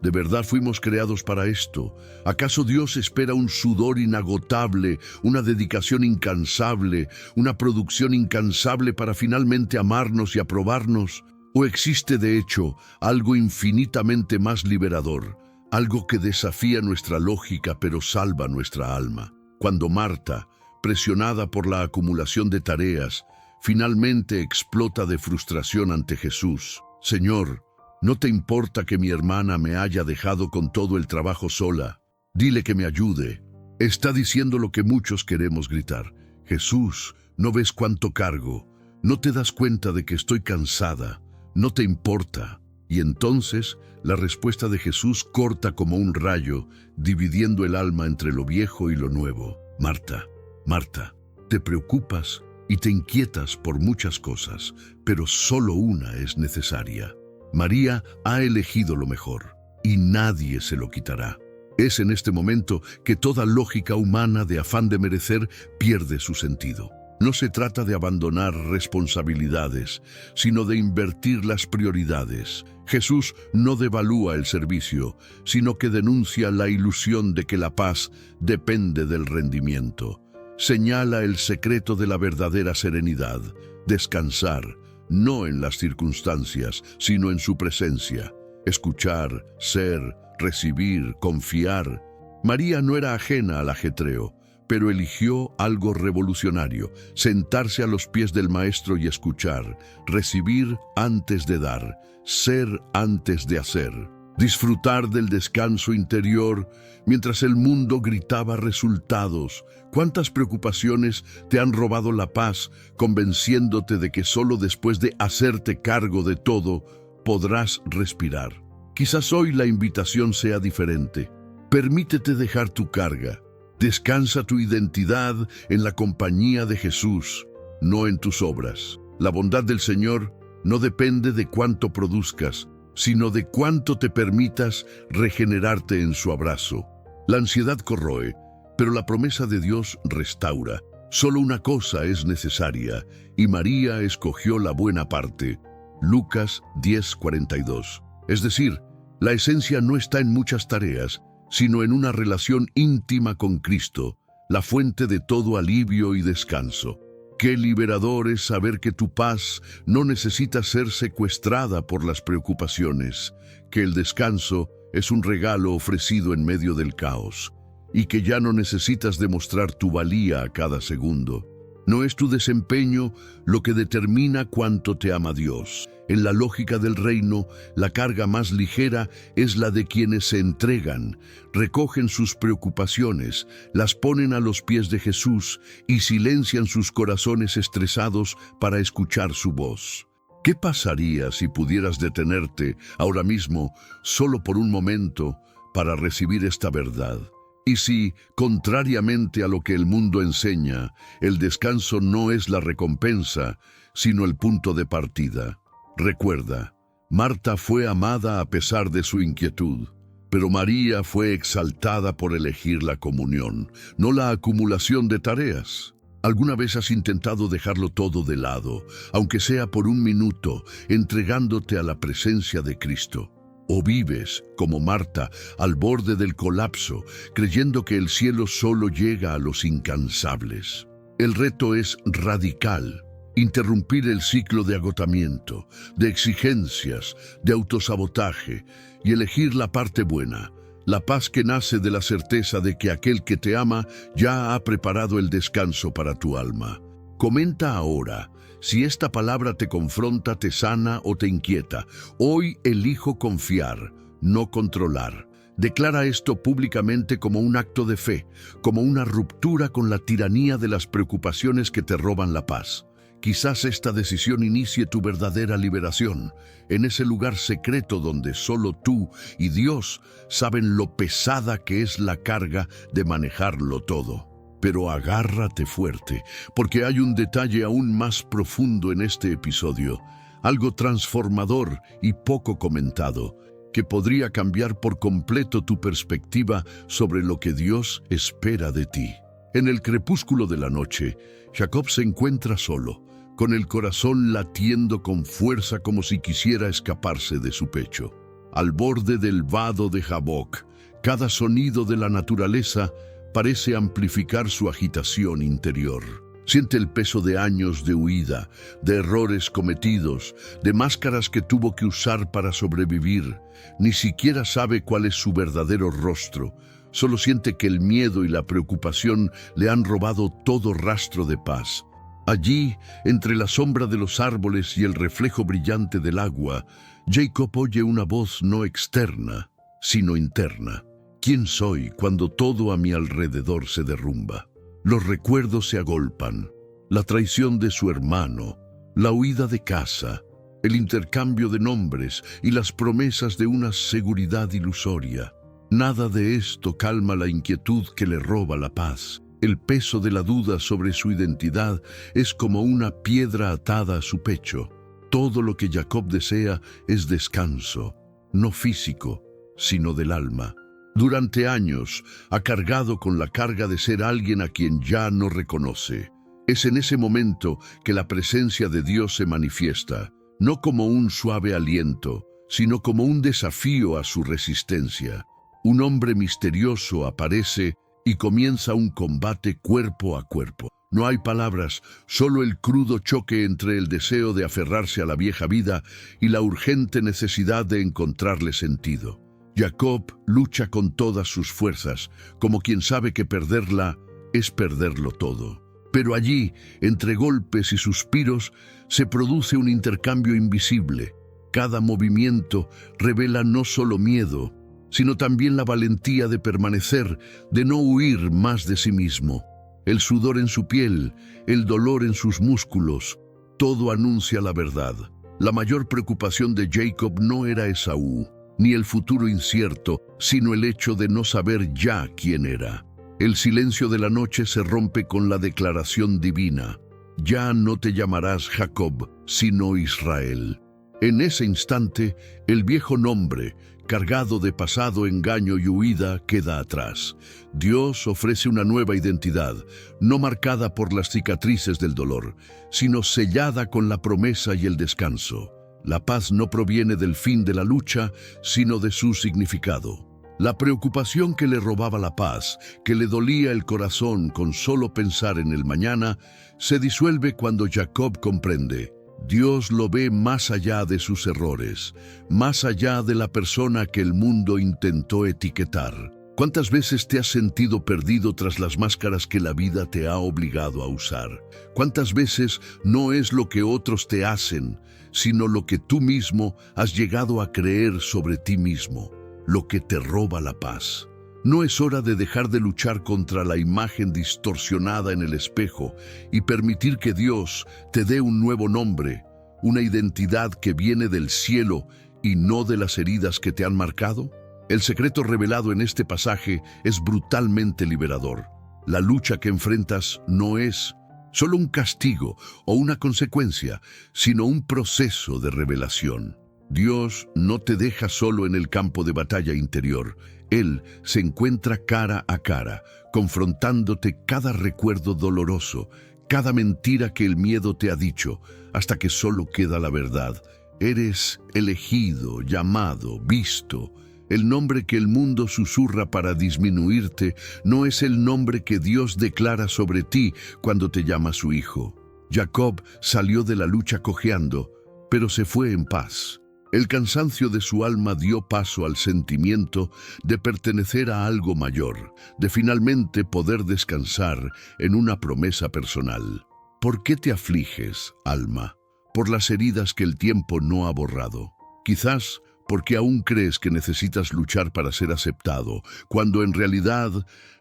¿De verdad fuimos creados para esto? ¿Acaso Dios espera un sudor inagotable, una dedicación incansable, una producción incansable para finalmente amarnos y aprobarnos? ¿O existe de hecho algo infinitamente más liberador, algo que desafía nuestra lógica pero salva nuestra alma? Cuando Marta, presionada por la acumulación de tareas, finalmente explota de frustración ante Jesús: Señor, ¿no te importa que mi hermana me haya dejado con todo el trabajo sola? Dile que me ayude. Está diciendo lo que muchos queremos gritar: Jesús, ¿no ves cuánto cargo? ¿No te das cuenta de que estoy cansada? ¿No te importa? Y entonces la respuesta de Jesús corta como un rayo, dividiendo el alma entre lo viejo y lo nuevo. Marta, Marta, te preocupas y te inquietas por muchas cosas, pero solo una es necesaria. María ha elegido lo mejor y nadie se lo quitará. Es en este momento que toda lógica humana de afán de merecer pierde su sentido. No se trata de abandonar responsabilidades, sino de invertir las prioridades. Jesús no devalúa el servicio, sino que denuncia la ilusión de que la paz depende del rendimiento. Señala el secreto de la verdadera serenidad: descansar, no en las circunstancias, sino en su presencia. Escuchar, ser, recibir, confiar. María no era ajena al ajetreo, pero eligió algo revolucionario: sentarse a los pies del Maestro y escuchar, recibir antes de dar, ser antes de hacer, disfrutar del descanso interior mientras el mundo gritaba resultados. ¿Cuántas preocupaciones te han robado la paz, convenciéndote de que solo después de hacerte cargo de todo podrás respirar? Quizás hoy la invitación sea diferente. Permítete dejar tu carga. Descansa tu identidad en la compañía de Jesús, no en tus obras. La bondad del Señor no depende de cuánto produzcas, sino de cuánto te permitas regenerarte en su abrazo. La ansiedad corroe, pero la promesa de Dios restaura. Solo una cosa es necesaria, y María escogió la buena parte. Lucas 10:42. Es decir, la esencia no está en muchas tareas, sino en una relación íntima con Cristo, la fuente de todo alivio y descanso. Qué liberador es saber que tu paz no necesita ser secuestrada por las preocupaciones, que el descanso es un regalo ofrecido en medio del caos, y que ya no necesitas demostrar tu valía a cada segundo. No es tu desempeño lo que determina cuánto te ama Dios. En la lógica del reino, la carga más ligera es la de quienes se entregan, recogen sus preocupaciones, las ponen a los pies de Jesús y silencian sus corazones estresados para escuchar su voz. ¿Qué pasaría si pudieras detenerte ahora mismo, solo por un momento, para recibir esta verdad? Y si, contrariamente a lo que el mundo enseña, el descanso no es la recompensa, sino el punto de partida. Recuerda, Marta fue amada a pesar de su inquietud, pero María fue exaltada por elegir la comunión, no la acumulación de tareas. ¿Alguna vez has intentado dejarlo todo de lado, aunque sea por un minuto, entregándote a la presencia de Cristo? ¿O vives, como Marta, al borde del colapso, creyendo que el cielo solo llega a los incansables? El reto es radical. Interrumpir el ciclo de agotamiento, de exigencias, de autosabotaje y elegir la parte buena, la paz que nace de la certeza de que aquel que te ama ya ha preparado el descanso para tu alma. Comenta ahora si esta palabra te confronta, te sana o te inquieta. Hoy elijo confiar, no controlar. Declara esto públicamente como un acto de fe, como una ruptura con la tiranía de las preocupaciones que te roban la paz. Quizás esta decisión inicie tu verdadera liberación, en ese lugar secreto donde solo tú y Dios saben lo pesada que es la carga de manejarlo todo. Pero agárrate fuerte, porque hay un detalle aún más profundo en este episodio, algo transformador y poco comentado, que podría cambiar por completo tu perspectiva sobre lo que Dios espera de ti. En el crepúsculo de la noche, Jacob se encuentra solo, con el corazón latiendo con fuerza como si quisiera escaparse de su pecho. Al borde del vado de Jaboc, cada sonido de la naturaleza parece amplificar su agitación interior. Siente el peso de años de huida, de errores cometidos, de máscaras que tuvo que usar para sobrevivir. Ni siquiera sabe cuál es su verdadero rostro. Solo siente que el miedo y la preocupación le han robado todo rastro de paz. Allí, entre la sombra de los árboles y el reflejo brillante del agua, Jacob oye una voz no externa, sino interna. ¿Quién soy cuando todo a mi alrededor se derrumba? Los recuerdos se agolpan, la traición de su hermano, la huida de casa, el intercambio de nombres y las promesas de una seguridad ilusoria. Nada de esto calma la inquietud que le roba la paz. El peso de la duda sobre su identidad es como una piedra atada a su pecho. Todo lo que Jacob desea es descanso, no físico, sino del alma. Durante años ha cargado con la carga de ser alguien a quien ya no reconoce. Es en ese momento que la presencia de Dios se manifiesta, no como un suave aliento, sino como un desafío a su resistencia. Un hombre misterioso aparece y comienza un combate cuerpo a cuerpo. No hay palabras, solo el crudo choque entre el deseo de aferrarse a la vieja vida y la urgente necesidad de encontrarle sentido. Jacob lucha con todas sus fuerzas, como quien sabe que perderla es perderlo todo. Pero allí, entre golpes y suspiros, se produce un intercambio invisible. Cada movimiento revela no solo miedo, sino también la valentía de permanecer, de no huir más de sí mismo. El sudor en su piel, el dolor en sus músculos, todo anuncia la verdad. La mayor preocupación de Jacob no era Esaú, ni el futuro incierto, sino el hecho de no saber ya quién era. El silencio de la noche se rompe con la declaración divina. Ya no te llamarás Jacob, sino Israel. En ese instante, el viejo nombre, cargado de pasado, engaño y huida, queda atrás. Dios ofrece una nueva identidad, no marcada por las cicatrices del dolor, sino sellada con la promesa y el descanso. La paz no proviene del fin de la lucha, sino de su significado. La preocupación que le robaba la paz, que le dolía el corazón con solo pensar en el mañana, se disuelve cuando Jacob comprende: Dios lo ve más allá de sus errores, más allá de la persona que el mundo intentó etiquetar. ¿Cuántas veces te has sentido perdido tras las máscaras que la vida te ha obligado a usar? ¿Cuántas veces no es lo que otros te hacen, sino lo que tú mismo has llegado a creer sobre ti mismo, lo que te roba la paz? ¿No es hora de dejar de luchar contra la imagen distorsionada en el espejo y permitir que Dios te dé un nuevo nombre, una identidad que viene del cielo y no de las heridas que te han marcado? El secreto revelado en este pasaje es brutalmente liberador. La lucha que enfrentas no es solo un castigo o una consecuencia, sino un proceso de revelación. Dios no te deja solo en el campo de batalla interior. Él se encuentra cara a cara, confrontándote cada recuerdo doloroso, cada mentira que el miedo te ha dicho, hasta que solo queda la verdad. Eres elegido, llamado, visto. El nombre que el mundo susurra para disminuirte no es el nombre que Dios declara sobre ti cuando te llama su hijo. Jacob salió de la lucha cojeando, pero se fue en paz. El cansancio de su alma dio paso al sentimiento de pertenecer a algo mayor, de finalmente poder descansar en una promesa personal. ¿Por qué te afliges, alma? Por las heridas que el tiempo no ha borrado. Quizás porque aún crees que necesitas luchar para ser aceptado, cuando en realidad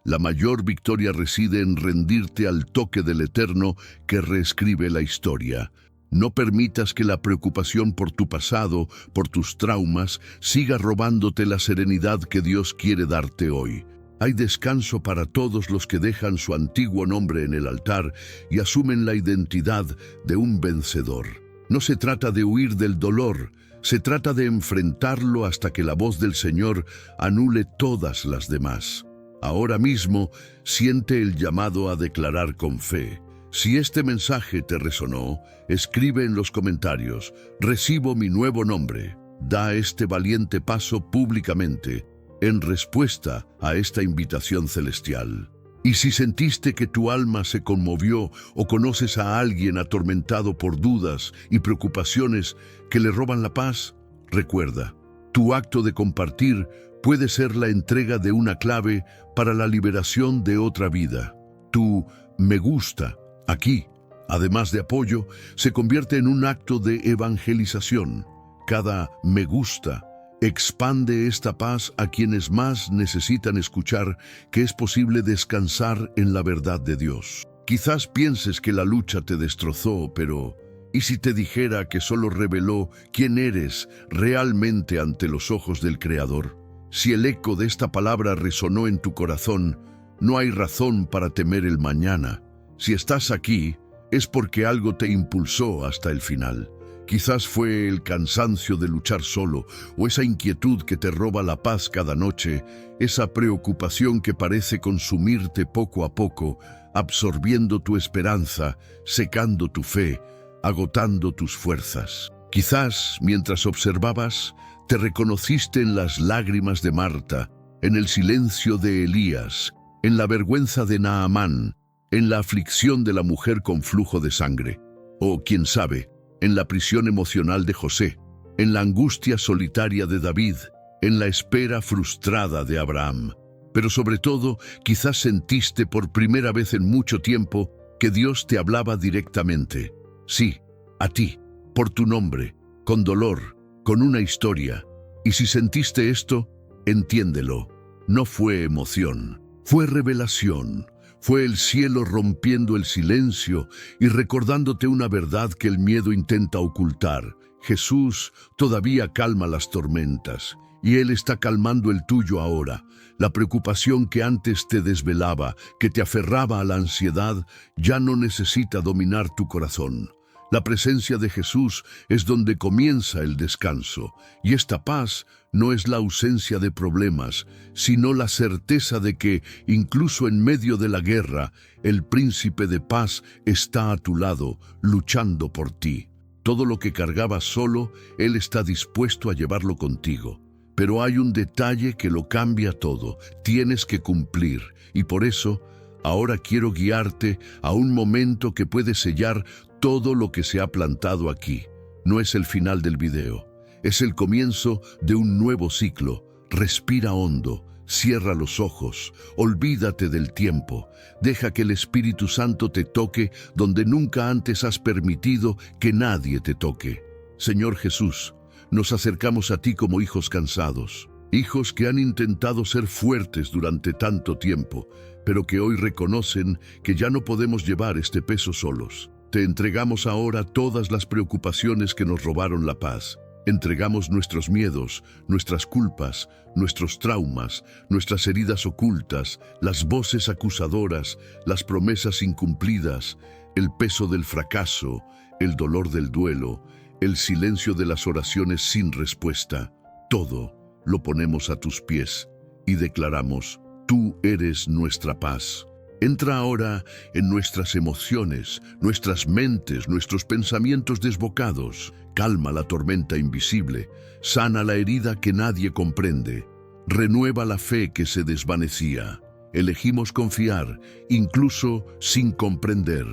la mayor victoria reside en rendirte al toque del Eterno que reescribe la historia. No permitas que la preocupación por tu pasado, por tus traumas, siga robándote la serenidad que Dios quiere darte hoy. Hay descanso para todos los que dejan su antiguo nombre en el altar y asumen la identidad de un vencedor. No se trata de huir del dolor, se trata de enfrentarlo hasta que la voz del Señor anule todas las demás. Ahora mismo, siente el llamado a declarar con fe. Si este mensaje te resonó, escribe en los comentarios: recibo mi nuevo nombre. Da este valiente paso públicamente, en respuesta a esta invitación celestial. Y si sentiste que tu alma se conmovió o conoces a alguien atormentado por dudas y preocupaciones que le roban la paz, recuerda, tu acto de compartir puede ser la entrega de una clave para la liberación de otra vida. Tu me gusta aquí, además de apoyo, se convierte en un acto de evangelización. Cada me gusta expande esta paz a quienes más necesitan escuchar que es posible descansar en la verdad de Dios. Quizás pienses que la lucha te destrozó, pero ¿y si te dijera que solo reveló quién eres realmente ante los ojos del Creador? Si el eco de esta palabra resonó en tu corazón, no hay razón para temer el mañana. Si estás aquí, es porque algo te impulsó hasta el final. Quizás fue el cansancio de luchar solo, o esa inquietud que te roba la paz cada noche, esa preocupación que parece consumirte poco a poco, absorbiendo tu esperanza, secando tu fe, agotando tus fuerzas. Quizás, mientras observabas, te reconociste en las lágrimas de Marta, en el silencio de Elías, en la vergüenza de Naamán, en la aflicción de la mujer con flujo de sangre, o, quién sabe, en la prisión emocional de José, en la angustia solitaria de David, en la espera frustrada de Abraham. Pero sobre todo, quizás sentiste por primera vez en mucho tiempo que Dios te hablaba directamente. Sí, a ti, por tu nombre, con dolor, con una historia. Y si sentiste esto, entiéndelo. No fue emoción, fue revelación. Fue el cielo rompiendo el silencio y recordándote una verdad que el miedo intenta ocultar. Jesús todavía calma las tormentas y Él está calmando el tuyo ahora. La preocupación que antes te desvelaba, que te aferraba a la ansiedad, ya no necesita dominar tu corazón. La presencia de Jesús es donde comienza el descanso, y esta paz no es la ausencia de problemas, sino la certeza de que, incluso en medio de la guerra, el príncipe de paz está a tu lado, luchando por ti. Todo lo que cargabas solo, Él está dispuesto a llevarlo contigo. Pero hay un detalle que lo cambia todo. Tienes que cumplir, y por eso, ahora quiero guiarte a un momento que puede sellar todo lo que se ha plantado aquí. No es el final del video, es el comienzo de un nuevo ciclo. Respira hondo, cierra los ojos, olvídate del tiempo. Deja que el Espíritu Santo te toque donde nunca antes has permitido que nadie te toque. Señor Jesús, nos acercamos a ti como hijos cansados, hijos que han intentado ser fuertes durante tanto tiempo, pero que hoy reconocen que ya no podemos llevar este peso solos. Te entregamos ahora todas las preocupaciones que nos robaron la paz. Entregamos nuestros miedos, nuestras culpas, nuestros traumas, nuestras heridas ocultas, las voces acusadoras, las promesas incumplidas, el peso del fracaso, el dolor del duelo, el silencio de las oraciones sin respuesta. Todo lo ponemos a tus pies y declaramos: tú eres nuestra paz. Entra ahora en nuestras emociones, nuestras mentes, nuestros pensamientos desbocados. Calma la tormenta invisible, sana la herida que nadie comprende, renueva la fe que se desvanecía. Elegimos confiar, incluso sin comprender.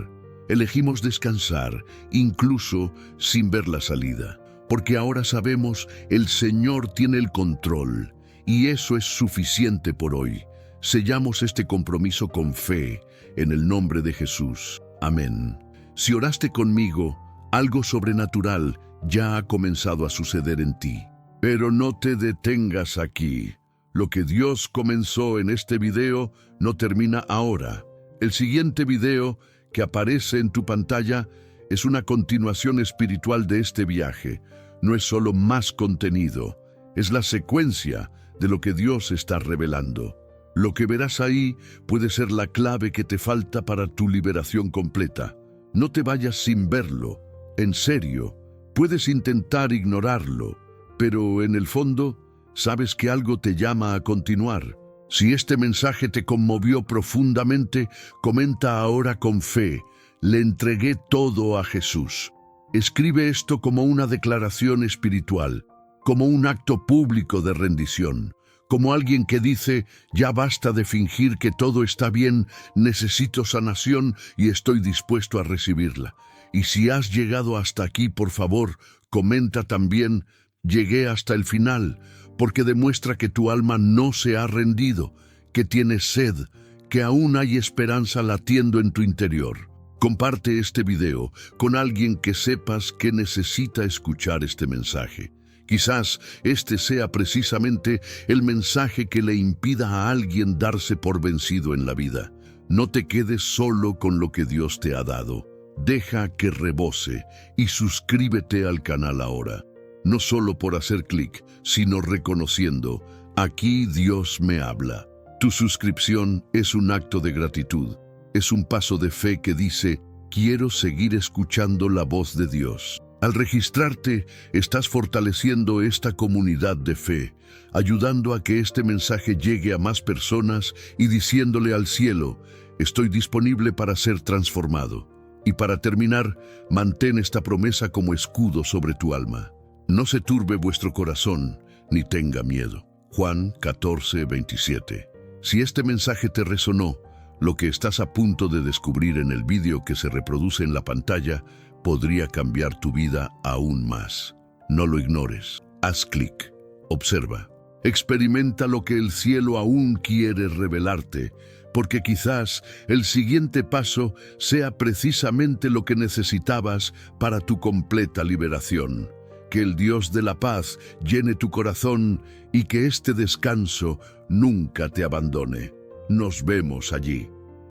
Elegimos descansar, incluso sin ver la salida. Porque ahora sabemos, el Señor tiene el control, y eso es suficiente por hoy. Sellamos este compromiso con fe, en el nombre de Jesús. Amén. Si oraste conmigo, algo sobrenatural ya ha comenzado a suceder en ti. Pero no te detengas aquí. Lo que Dios comenzó en este video no termina ahora. El siguiente video que aparece en tu pantalla es una continuación espiritual de este viaje. No es solo más contenido, es la secuencia de lo que Dios está revelando. Lo que verás ahí puede ser la clave que te falta para tu liberación completa. No te vayas sin verlo. En serio, puedes intentar ignorarlo, pero en el fondo, sabes que algo te llama a continuar. Si este mensaje te conmovió profundamente, comenta ahora con fe: le entregué todo a Jesús. Escribe esto como una declaración espiritual, como un acto público de rendición. Como alguien que dice: ya basta de fingir que todo está bien, necesito sanación y estoy dispuesto a recibirla. Y si has llegado hasta aquí, por favor, comenta también: llegué hasta el final, porque demuestra que tu alma no se ha rendido, que tienes sed, que aún hay esperanza latiendo en tu interior. Comparte este video con alguien que sepas que necesita escuchar este mensaje. Quizás este sea precisamente el mensaje que le impida a alguien darse por vencido en la vida. No te quedes solo con lo que Dios te ha dado. Deja que rebose y suscríbete al canal ahora. No solo por hacer clic, sino reconociendo: aquí Dios me habla. Tu suscripción es un acto de gratitud. Es un paso de fe que dice: quiero seguir escuchando la voz de Dios. Al registrarte, estás fortaleciendo esta comunidad de fe, ayudando a que este mensaje llegue a más personas y diciéndole al cielo: estoy disponible para ser transformado. Y para terminar, mantén esta promesa como escudo sobre tu alma. No se turbe vuestro corazón, ni tenga miedo. Juan 14:27. Si este mensaje te resonó, lo que estás a punto de descubrir en el vídeo que se reproduce en la pantalla podría cambiar tu vida aún más. No lo ignores. Haz clic. Observa. Experimenta lo que el cielo aún quiere revelarte, porque quizás el siguiente paso sea precisamente lo que necesitabas para tu completa liberación. Que el Dios de la paz llene tu corazón y que este descanso nunca te abandone. Nos vemos allí.